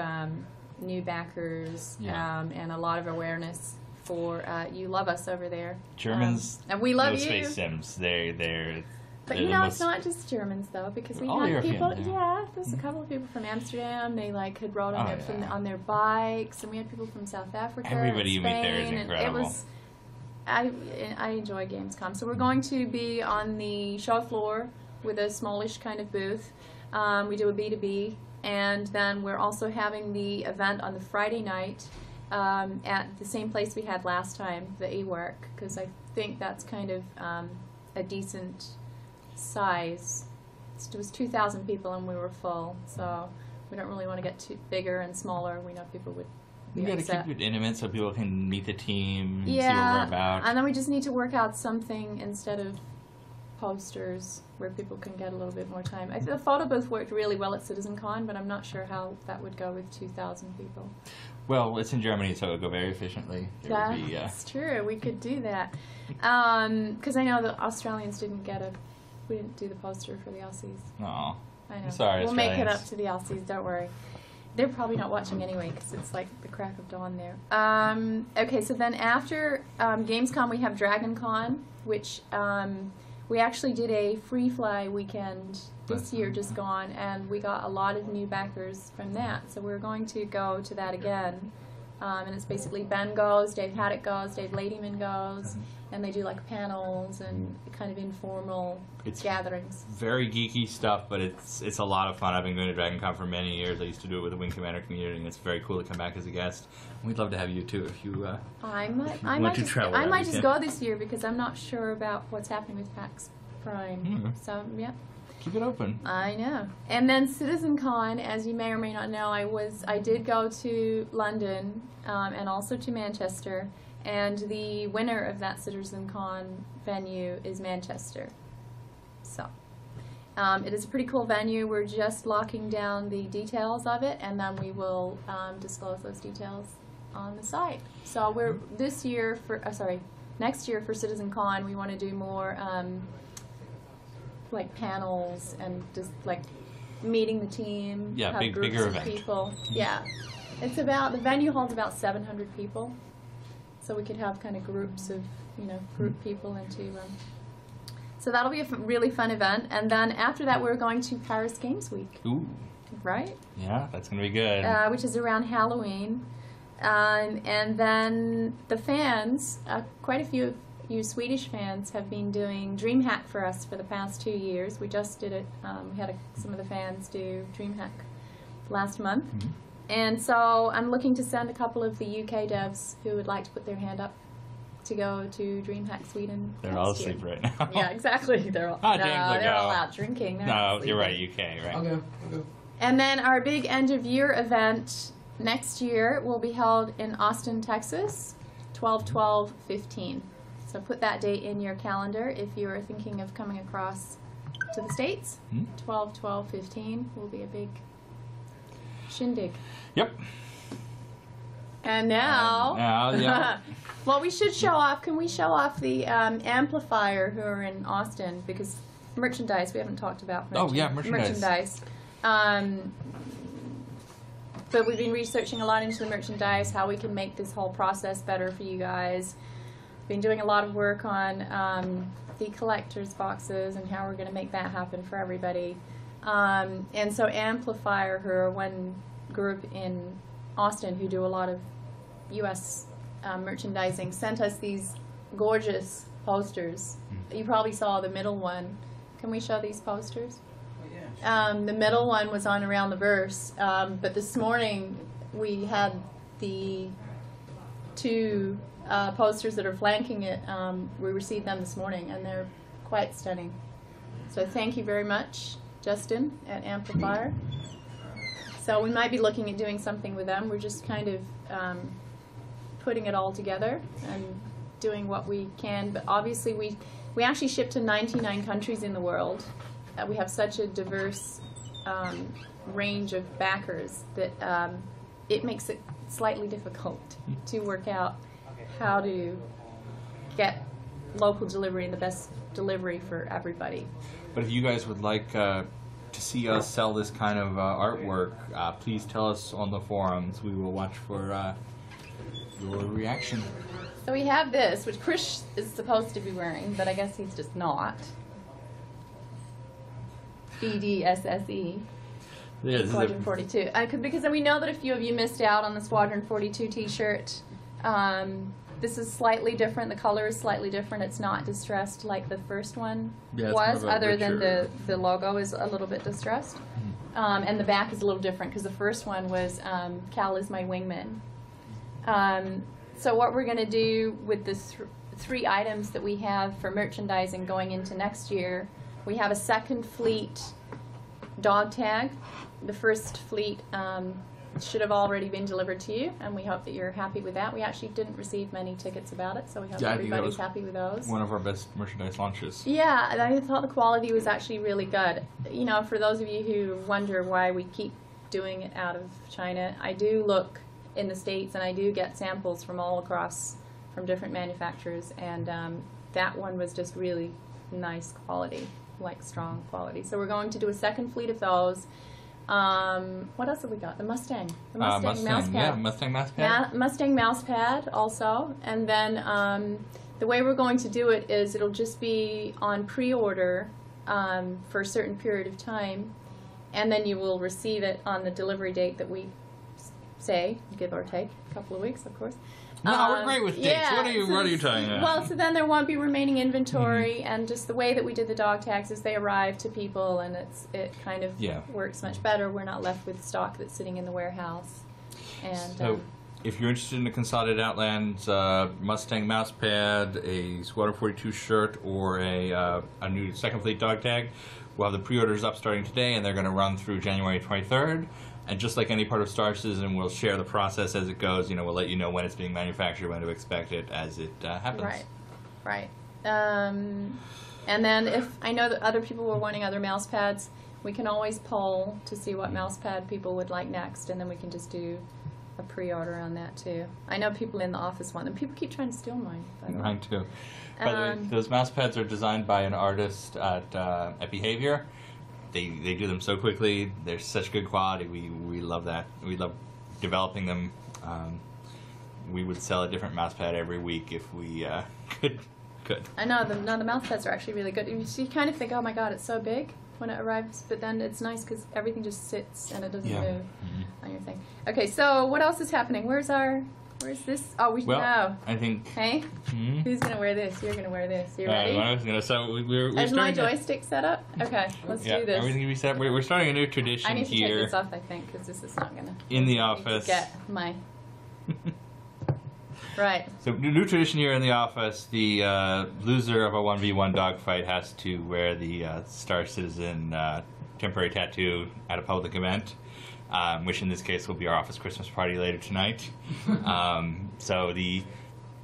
new backers and a lot of awareness for you love us over there. Germans and we love you. Space Sims. They're But you know, it's not just Germans though, because we had people. Yeah, there's a couple of people from Amsterdam. They like had rode on on their bikes, and we had people from South Africa. Everybody you Spain, meet there is incredible. It was, I enjoy Gamescom. So we're going to be on the show floor with a smallish kind of booth. We do a B2B. And then we're also having the event on the Friday night at the same place we had last time, the eWork, because I think that's kind of a decent size. It was 2,000 people and we were full, so we don't really want to get too bigger and smaller. We know people would be You got to upset. keep it intimate so people can meet the team and see what Yeah, we're about. and then we just need to work out something instead of posters where people can get a little bit more time. The photo booth worked really well at CitizenCon, but I'm not sure how that would go with 2,000 people. Well, it's in Germany, so it would go very efficiently. It would be, That's true. We could do that. Because I know the Australians we didn't do the poster for the Aussies. Aw. I know. I'm sorry, We'll make it Australians. up to the Aussies, don't worry. They're probably not watching anyway because it's like the crack of dawn there. Okay, so then after Gamescom we have DragonCon, which we actually did a free fly weekend this year just gone, and we got a lot of new backers from that. So we're going to go to that again. And it's basically Ben goes, Dave Haddock goes, Dave Ladyman goes, and they do like panels and kind of informal gatherings. Very geeky stuff, but it's a lot of fun. I've been going to Dragon Con for many years. I used to do it with the Wing Commander community, and it's very cool to come back as a guest. We'd love to have you too if you I want might to just, travel I that might just weekend. go this year because I'm not sure about what's happening with PAX Prime. So yeah. Keep it open. I know. And then CitizenCon, as you may or may not know, I did go to London and also to Manchester, and the winner of that CitizenCon venue is Manchester. So it is a pretty cool venue. We're just locking down the details of it, and then we will disclose those details on the site. So we're next year for CitizenCon, we want to do more like panels and just like meeting the team. Yeah, have groups bigger of event. people. Yeah, the venue holds about 700 people, so we could have kind of groups of group people into. So that'll be a really fun event, and then after that we're going to Paris Games Week. Ooh. Right. Yeah, that's gonna be good. Which is around Halloween, and then the fans, quite a few of you Swedish fans have been doing DreamHack for us for the past 2 years. We just did it. We had some of the fans do DreamHack last month. And so I'm looking to send a couple of the UK devs who would like to put their hand up to go to DreamHack Sweden. They're all next year. asleep right now. Yeah, exactly. They're all, James will they're go. all out drinking. They're No, not you're right, sleeping. UK, right? I'll go. And then our big end of year event next year will be held in Austin, Texas, 12/12/15. So put that date in your calendar if you are thinking of coming across to the States. 12/12/15 will be a big shindig. Yep. And now, yeah. well, we should show off. Can we show off the amplifier who are in Austin? Because merchandise, we haven't talked about. Oh, yeah, merchandise. But we've been researching a lot into the merchandise, how we can make this whole process better for you guys. Been doing a lot of work on the collector's boxes and how we're going to make that happen for everybody. And so Amplifier, who are one group in Austin who do a lot of U.S. Merchandising, sent us these gorgeous posters. You probably saw the middle one. Can we show these posters? The middle one was on Around the Verse, but this morning we had the two posters that are flanking it. We received them this morning, and they're quite stunning. So thank you very much, Justin, at Amplifier. So we might be looking at doing something with them. We're just kind of putting it all together and doing what we can. But obviously we actually ship to 99 countries in the world. We have such a diverse range of backers that it makes it slightly difficult to work out how to get local delivery and the best delivery for everybody. But if you guys would like to see us sell this kind of artwork, please tell us on the forums. We will watch for your reaction. So we have this, which Chris is supposed to be wearing, but I guess he's just not. BDSSE. Yeah, this Squadron 42. Because we know that a few of you missed out on the Squadron 42 t-shirt. This is slightly different. The color is slightly different. It's not distressed like the first one was, other than the logo is a little bit distressed. And the back is a little different because the first one was Cal is my wingman. So what we're going to do with this 3 items that we have for merchandising going into next year. We have a second fleet dog tag. The first fleet should have already been delivered to you, and we hope that you're happy with that. We actually didn't receive many tickets about it, so we hope Yeah, I think that everybody's was happy with those. one of our best merchandise launches. Yeah, and I thought the quality was actually really good. You know, for those of you who wonder why we keep doing it out of China, I do look in the States and I do get samples from all across, from different manufacturers, and that one was just really nice quality, like strong quality. So we're going to do a second fleet of those. What else have we got? The Mustang. The Mustang mouse pad. Yeah, Mustang mouse pad. Mustang mouse pad also. And then the way we're going to do it is it'll just be on pre-order for a certain period of time. And then you will receive it on the delivery date that we say, give or take, a couple of weeks, of course. No, we're great with dates. Yeah, What are you talking about? Well, so then there won't be remaining inventory, and just the way that we did the dog tags is they arrive to people, and it kind of works much better. We're not left with stock that's sitting in the warehouse. And So, if you're interested in the Consolidated Outlands Mustang mouse pad, a Squadron 42 shirt, or a new second fleet dog tag, we'll have the pre-orders up starting today, and they're going to run through January 23rd. And just like any part of Star Citizen, we'll share the process as it goes. You know, we'll let you know when it's being manufactured, when to expect it as it happens. Right. And then if I know that other people were wanting other mouse pads, we can always poll to see what mouse pad people would like next, and then we can just do a pre-order on that too. I know people in the office want them. People keep trying to steal mine. By the way. Mine too. By the way, those mouse pads are designed by an artist at Behavior. They do them so quickly. They're such good quality. We love that. We love developing them. We would sell a different mouse pad every week if we could. I know the mouse pads are actually really good. You kind of think, oh my god, it's so big when it arrives, but then it's nice because everything just sits and it doesn't move on your thing. Okay, so what else is happening? Where's this? Oh, we know. I think. Hey, who's gonna wear this? You're gonna wear this. You ready? We're Is my starting joystick set up? Okay, let's do this. Everything can be set up. We're starting a new tradition I need to here. take this off, I think, because this is not gonna. In the office. Get my. Right. So new tradition here in the office: the loser of a 1v1 dogfight has to wear the Star Citizen temporary tattoo at a public event. Which in this case will be our office Christmas party later tonight. So the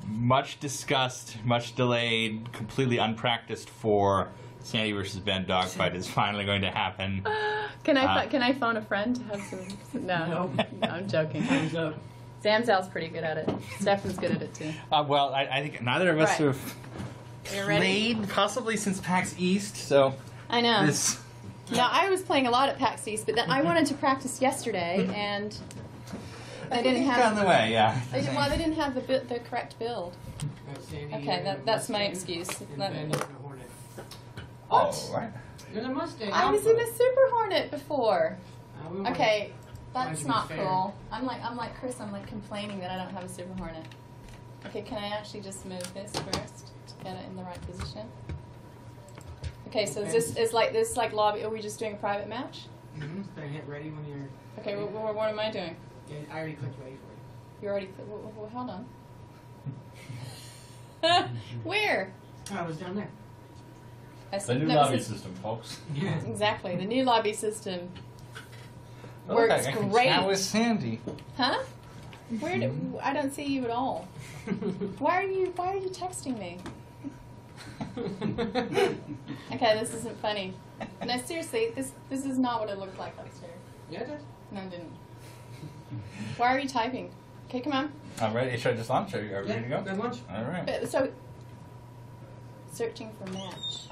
much discussed, much delayed, completely unpracticed for Sandy versus Ben dogfight is finally going to happen. Can I phone a friend to have some? No, I'm joking. Zamzal's pretty good at it. Stefan's good at it too. Well, I think neither of us have played possibly since PAX East, so I know. This. No, I was playing a lot at PAX East, but then I wanted to practice yesterday, and I didn't have. On the way, yeah. They didn't have the correct build. Okay, that's my excuse. Oh, right. There's a Mustang. I was in a Super Hornet before. Okay, that's not cool. I'm like Chris. I'm like complaining that I don't have a Super Hornet. Okay, can I actually just move this first to get it in the right position? Okay, so is like lobby. Are we just doing a private match? So hit ready when you're. Okay, what am I doing? Yeah, I already clicked ready for you. You already. Well, hold on. Where? Oh, I was down there. The new lobby system, folks. Yeah. Exactly, the new lobby system Oh, works I can great. chat with Sandy. Huh? I don't see you at all. Why are you texting me? Okay, this isn't funny. No, seriously, this is not what it looked like upstairs. Yeah, it did. No, it didn't. Why are you typing? Okay, come on. I'm ready. Should I just launch? Are you ready to go? Good launch. All right. But, so, searching for match.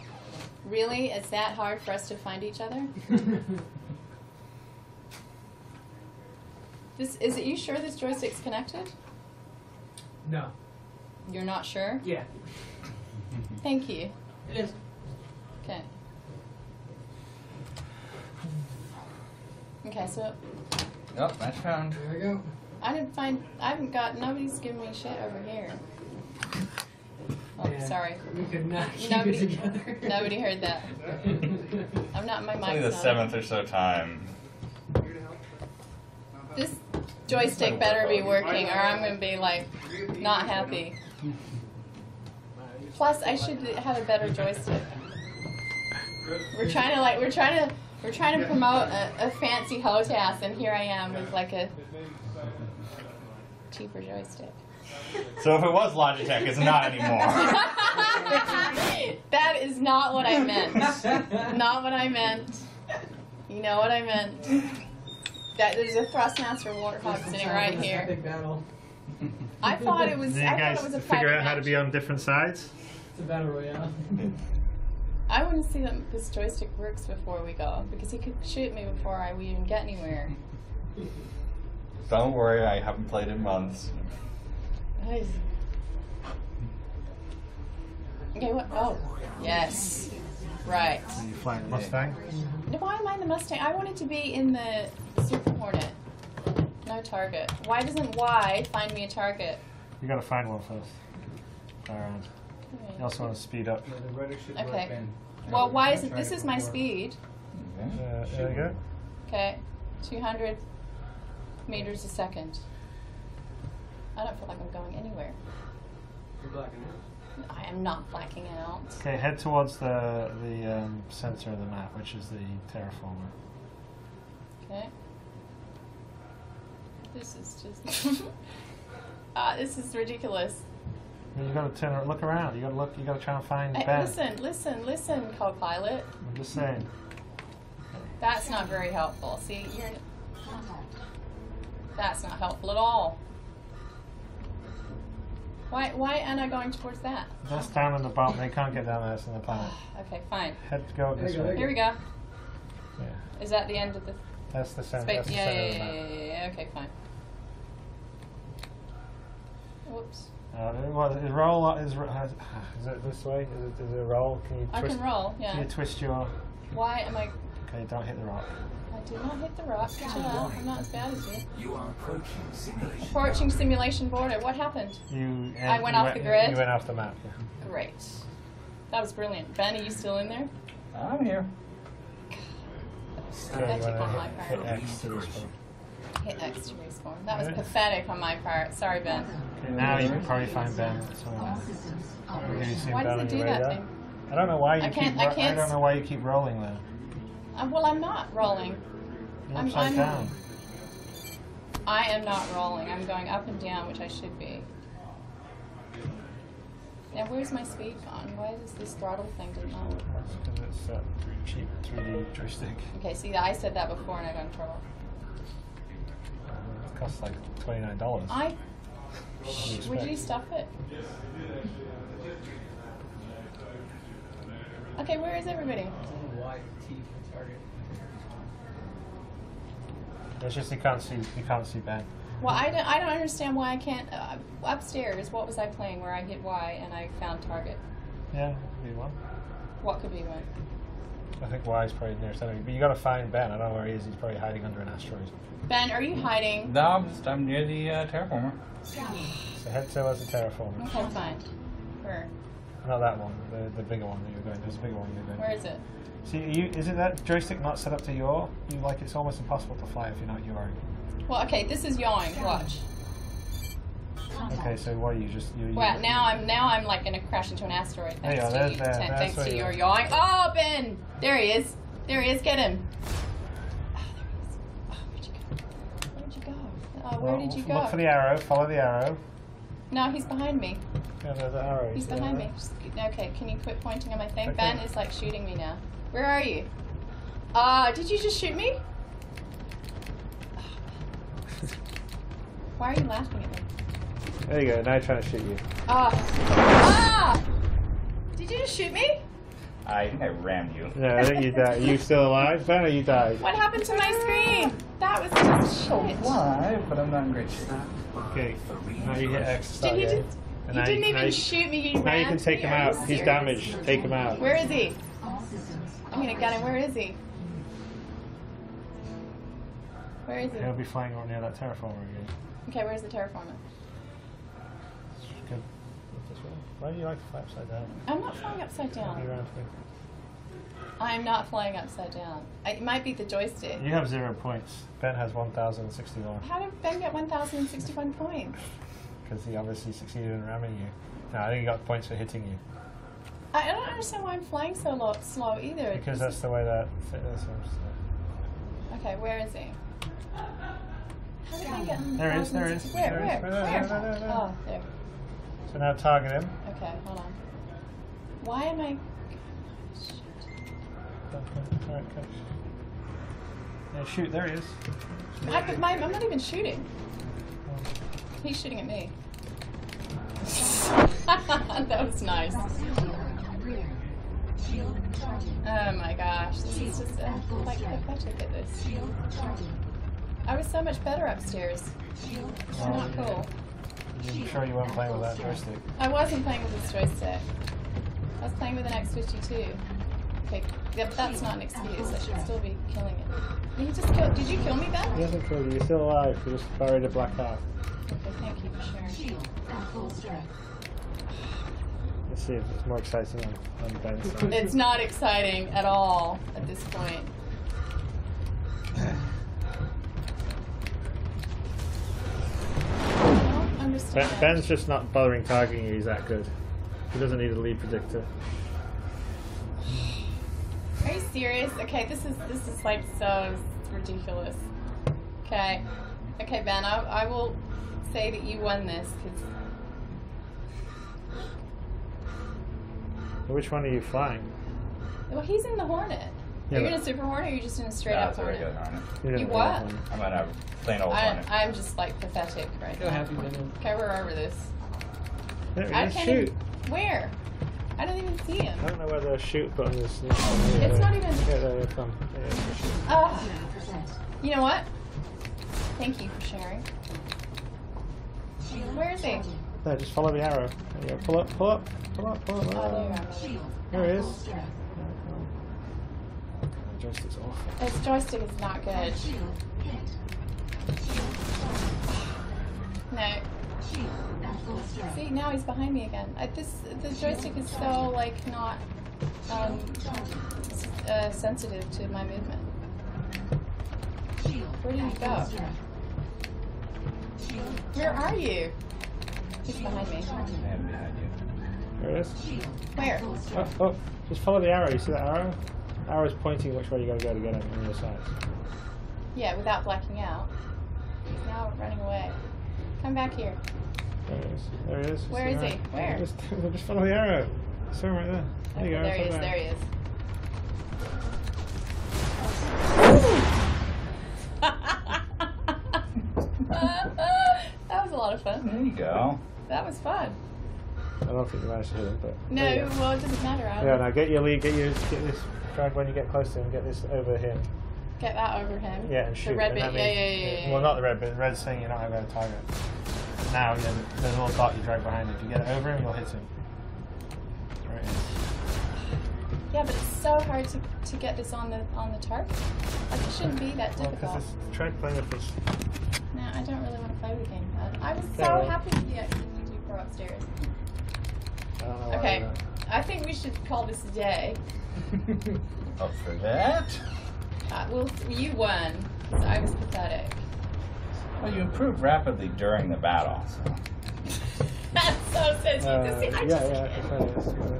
Really? It's that hard for us to find each other? Is it you sure this joystick's connected? No. You're not sure? Yeah. Thank you. It is. Okay. Okay, so Oh, match found. There we go. nobody's giving me shit over here. Oh, Yeah, sorry. We could not keep it together. Nobody heard that. I'm not, my It's mic's only the not. seventh or so time. This joystick better be working or I'm going to be like not happy. Plus, I should have a better joystick. We're trying to promote a fancy HOTAS, and here I am with like a cheaper joystick. So if it was Logitech, it's not anymore. That is not what I meant. Not what I meant. You know what I meant. That there's a Thrustmaster Warthog sitting right here. I thought it was. Did you I thought guys it was a figure private out how to match. be on different sides? It's a battle royale. I want to see that this joystick works before we go, because he could shoot me before we even get anywhere. Don't worry, I haven't played in months. Nice. Okay, what? Oh, yes. Right. Are you flying Mustang? Why am I in the Mustang? I wanted to be in the Super Hornet. No target. Why doesn't Y find me a target? You gotta find one first. Fly around. You also want to speed up. Okay. Well, why isn't this is my speed? There you go. Okay, 200 meters a second. I don't feel like I'm going anywhere. You're blacking out. I am not blacking out. Okay, head towards the center of the map, which is the terraformer. Okay. This is just. This is ridiculous. You gotta turn, look around. You gotta look. You gotta try and find Ben. Listen, co-pilot. I'm just saying. That's not very helpful. See, you're. That's not helpful at all. Why am I going towards that? That's down on the bottom. They can't get down there. It's on the planet. Okay, fine. Head go this way. Here we go. Yeah. Is that the end of the? That's the center. Space? That's the Yeah, center yeah, of the yeah, map. yeah. Okay, fine. Whoops. Is roll? Is it this way? Is it a roll? Can you I twist? can roll. Yeah. Can you twist your? Why am I? Okay, don't hit the rock. I do not hit the rock. Chill out. I'm not as bad as you. You are approaching simulation. Approaching simulation border. What happened? I went off the grid. You went off the map. Yeah. Great. That was brilliant. Ben, are you still in there? I'm here. Pathetic on my Hit part. X to respawn. Hit X to respawn. That was pathetic on my part. Sorry, Ben. Okay, now you can probably find Ben. Okay, you see Why Ben does on it do your that radar? thing? I don't know why you I can't- keep. I don't know why you keep rolling though. Well, I'm not rolling. You're upside down. I am not rolling. I'm going up and down, which I should be. Now, where's my speed gone? Why does this throttle thing do not work? Because it's a cheap 3D joystick. Okay, see, I said that before and I got in trouble. It costs like $29. Would you stuff it? Okay, where is everybody? It's just you can't see Ben. Well, I don't understand why I can't. Upstairs, what was I playing where I hit Y and I found target? Yeah, be one. What could be one? I think Y is probably near center. But you gotta find Ben. I don't know where he is. He's probably hiding under an asteroid. Ben, are you hiding? No, I'm near the terraformer. So head towards the terraformer. Okay, fine. Where? Not that one. The bigger one that you're going. There's a bigger one you're going. Where is it? See, isn't that joystick not set up to yaw? You like it's almost impossible to fly if you're not yawing. Well, okay, this is yawing. Watch. Okay, so what you just you? Well, now I'm like gonna crash into an asteroid. There you Thanks are, to there's Ben, that's thanks where to you your are. yawing. Oh, Ben! There he is. There he is. Get him. Oh, there he is. Oh, where'd you go? Oh, where did you go? Look for the arrow. Follow the arrow. No, he's behind me. Yeah, there's the arrow. He's See behind that? me. Okay, can you quit pointing at my thing? Okay. Ben is like shooting me now. Where are you? Did you just shoot me? Why are you laughing at me? There you go. Now he's trying to shoot you. Did you just shoot me? I think I rammed you. No, I think you died. Are you still alive, Ben, or you died? What happened to my screen? That was just shit. Alive, but I'm not in great shape. Okay. Now you hit X to start Did he again. just? And You now didn't even now shoot me. You Now you ran can to take me. him Are you out. He's serious? damaged. Take him out. Where is he? I'm gonna get him. Where is he? Where is he? He'll be flying on near that terraformer again. Okay, where's the terraformer? Good. This way. Why do you like to fly upside down? I'm not flying upside Be down. around me. I'm not flying upside down. It might be the joystick. You have 0 points. Ben has 1,061 How did Ben get 1,061 points? because he obviously succeeded in ramming you. No, I think he got points for hitting you. I don't understand why I'm flying so slow either. Because that's the way that is. Okay, where is he? How did I get? There he is. There he is. Where? There he is. Where? Oh, there. So now target him. Okay, hold on. Why am I? Alright, catch. Yeah, shoot. There he is. I'm not even shooting. He's shooting at me. That was nice. Oh my gosh, this is just like pathetic at this. I was so much better upstairs. It's not cool. I'm sure you weren't playing with that joystick. I wasn't playing with this joystick. I was playing with an X52. Okay, yeah, but that's not an excuse. I should still be killing it. Did you just kill? Did you kill me, Ben? He hasn't killed you. You're still alive. You just buried a black heart. Okay, thank you for sharing. Let's see if it's more exciting on Ben's side. It's not exciting at all at this point. I don't understand. Ben's just not bothering targeting you. He's that good. He doesn't need a lead predictor. Are you serious? Okay, this is like so ridiculous. Okay, Ben, I will say that you won this because. Which one are you flying? Well, he's in the Hornet. Yeah, are you in a Super Hornet or are you just in a straight up Hornet? You what? what? I'm on a plain old Hornet. I'm just like pathetic right now. Okay, we're over this. There he I is. can't Shoot. even, where? I don't even see him. I don't know whether the shoot button is not. It's not even. Yeah, there, come. You know what? Thank you for sharing. Where is he? No, just follow the arrow. There you go. Pull up, pull up, pull up, pull up. Oh, there he is. The joystick's awful. This joystick is not good. No. See, now he's behind me again. The joystick is so like not sensitive to my movement. Where did he go? Where are you? He's behind me. There it is. Where? Oh, just follow the arrow. You see that arrow? Arrow's pointing which way you gotta go to get him on your side. Yeah, without blacking out. He's now running away. Come back here. There he is. There he is. Where is he? Where? Just follow the arrow. I saw him right there. There you go. There he is. There he is. That was a lot of fun. There you go. That was fun. I don't think you managed to hit him, but. No, well, it doesn't matter. Yeah, now get your lead. Get this. Drag when you get close to him. Get this over him. Get that over him. Yeah, and shoot. The red and bit. that Yeah. means- Well, not the red bit. The red's saying you're not going to target. Now, yeah, there's a little dot you drag behind him. If you get it over him, you'll hit him. There it is. Yeah, but it's so hard to get this on the target. Like it shouldn't be that Well, difficult. because try playing with this. No, I don't really want to play with the game. I was so Okay, well. happy to be at YouTube Pro upstairs. I don't know why Okay, you're I think we should call this a day. Up for that? Well, you won. 'Cause I was pathetic. Well, you improved rapidly during the battle. So. That's so sensitive. Yeah, it's funny.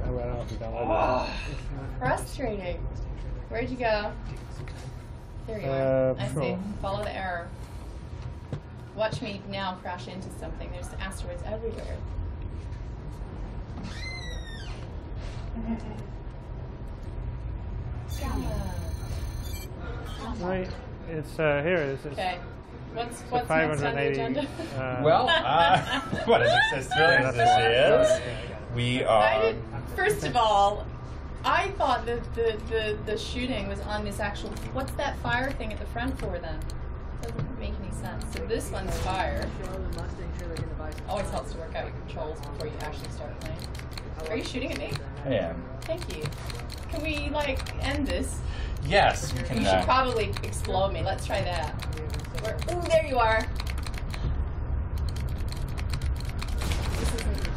I went off and downloaded it. Frustrating. Where'd you go? There you are. I see. Patrol. Follow the arrow. Watch me now crash into something. There's asteroids everywhere. Right, it's here it is. It's Okay. What's it's next on the 580. agenda? Well, what a success this is. We are. First of all, I thought that the shooting was on this actual. What's that fire thing at the front for then? Doesn't make any sense. So this one's fire. Always helps to work out your controls before you actually start playing. Are you shooting at me? I am. Thank you. Can we like end this? Yes, we can. You should probably explode me. Let's try that. Ooh, there you are.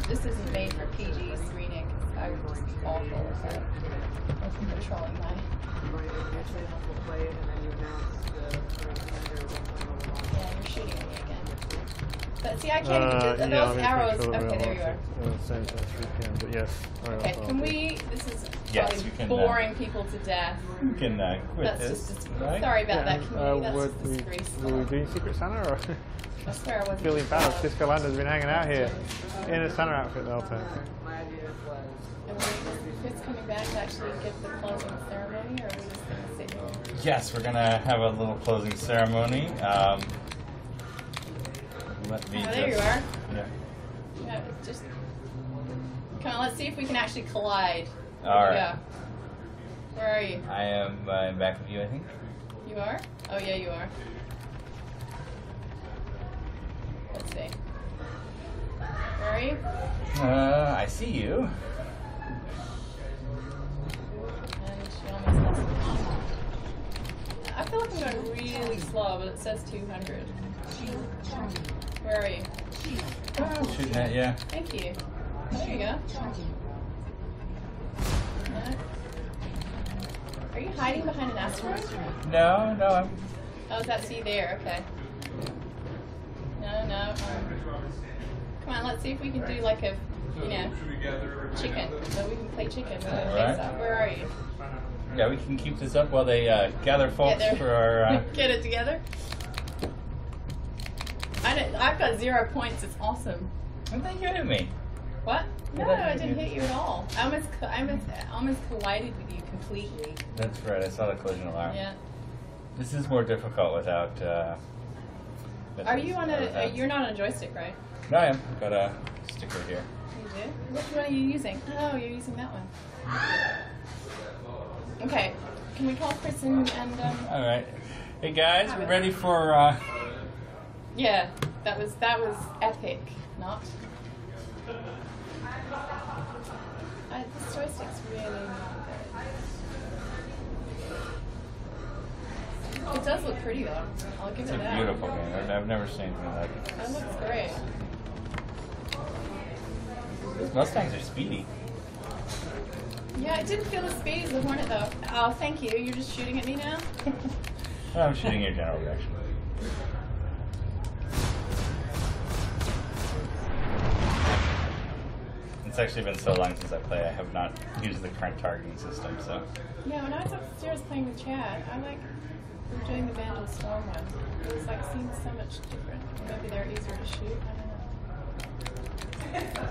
This isn't made for PG screening. I was just awful at controlling my. Yeah, you're shooting at me again. But see, I can't even do those yeah, arrows. Okay, there you are. Same at 3 p.m. But yes. Okay, can we? This is Yes, probably you can, boring people to death. You can quit That's this. just right? sorry about that, community. That's would just disgraceful. we doing Secret Santa or? I swear I wasn't. Feeling bad. Cisco Lander's been hanging out here in a Santa outfit the whole time. And Chris coming back to actually give the closing ceremony, or are we just gonna sit here? Yes, we're gonna have a little closing ceremony. Let me There you are. Yeah. Yeah, just come on. Let's see if we can actually collide. All right. Yeah. Where are you? I am back with you, I think. You are? Oh yeah, you are. Let's see. Where are you? I see you. And she almost lost me. I feel like I'm going really slow, but it says 200. Where are you? Oh, shooting at you. Thank you. There you go. Are you hiding behind an asteroid? No, no, I'm. Oh, that's you there. Okay. No. Come on, let's see if we can do like a, chicken. So we can play chicken. All right. Where are you? Yeah, we can keep this up while they gather folks for our. Get it together. I've got 0 points. It's awesome. I think you hit me. What? No, What did I you didn't do? hit you at all. I almost collided with you completely. That's right. I saw the collision alarm. Yeah. This is more difficult without. Are you on a? You're not on a joystick, right? No, I am. Got a sticker here. You do. Which one are you using? Oh, you're using that one. Okay. Can we call Chris and All right. Hey guys, we're ready for. Yeah, that was epic. Not. This joystick's really not good. It does look pretty though. I'll give It's it a that. beautiful game. I've never seen anything like it. That looks great. Those Mustangs are speedy. Yeah, it didn't feel as speedy as the Hornet though. Oh, thank you. You're just shooting at me now? I'm shooting your general direction. It's actually been so long since I play. I have not used the current targeting system, so. Yeah, when I was upstairs playing with Chad, we were doing the Vandal Storm one. It was like seemed so much different. Maybe they're easier to shoot. I don't know.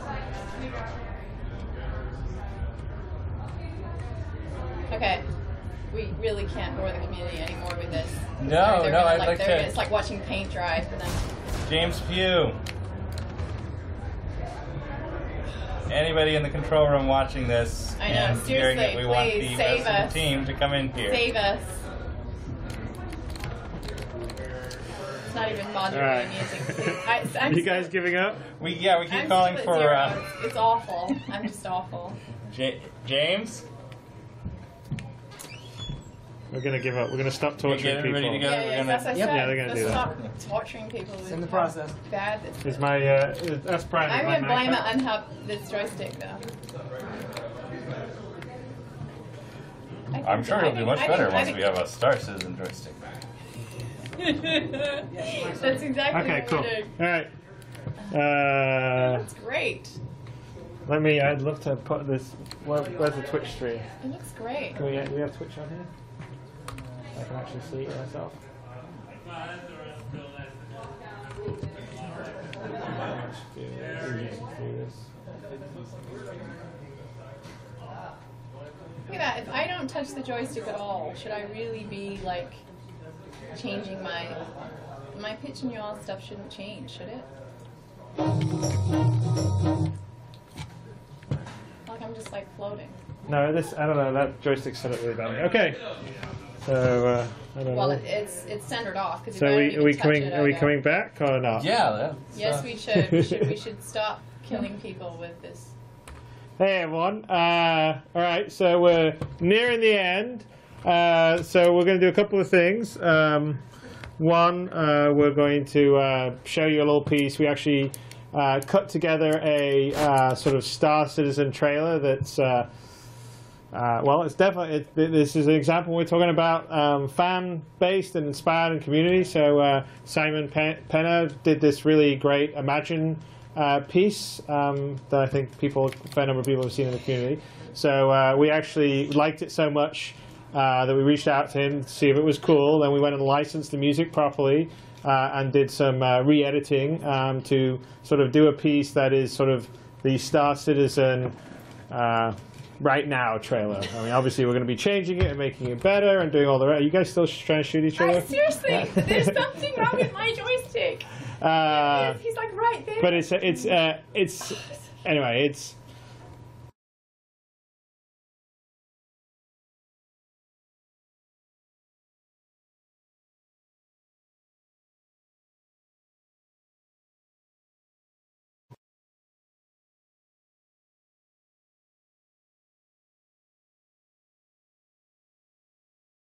Okay. We really can't bore the community anymore with this. No, They're no, gonna, I'd like to. It's like watching paint dry for them. James Pugh. Anybody in the control room watching this I know, and hearing it, seriously, we want please, the save rest of us. the team to come in here. Save us. It's not even moderately All right. amusing. I'm You guys giving up? We keep I'm calling still at for zero. It's awful. I'm just awful. James. We're gonna give up. We're gonna stop torturing get everybody people. together? Yeah, We're gonna- that's what I said. Yeah, they're gonna Let's do that. stop torturing people. It's in the how process. Bad this Is is. my that's Brian. I'm is my gonna blame it knife on how this joystick though. I'm sure it'll do much better once we have. have a Star Citizen joystick. That's exactly Okay, what cool. we're doing. All right. That's great. Let me. I'd love to put this. Where's the Twitch stream? It looks great. Do we have Twitch on here? I can actually see it myself. Look at that. If I don't touch the joystick at all, should I really be like changing my pitch and yaw stuff? Shouldn't change, should it? Like I'm just like floating. No, this. I don't know. That joystick's set up really badly. Okay. So I don't Well, know. it's centered off because So if I don't are even we touch coming? it, Are we coming back or not? Yeah. Yes, we should. We should stop killing people with this. Hey everyone. All right, so we're nearing the end. So we're going to do a couple of things. One, we're going to show you a little piece. We actually cut together a sort of Star Citizen trailer that's Well, it's definitely, this is an example we're talking about fan-based and inspired and community. So Simon Penner did this really great Imagine piece that I think a fair number of people have seen in the community. So we actually liked it so much that we reached out to him to see if it was cool. Then we went and licensed the music properly and did some re-editing to sort of do a piece that is sort of the Star Citizen right now trailer. I mean, obviously we're going to be changing it and making it better and doing all the rest. Are you guys still trying to shoot each other? Seriously, there's something wrong with my joystick. He's like right there. But it's anyway, it's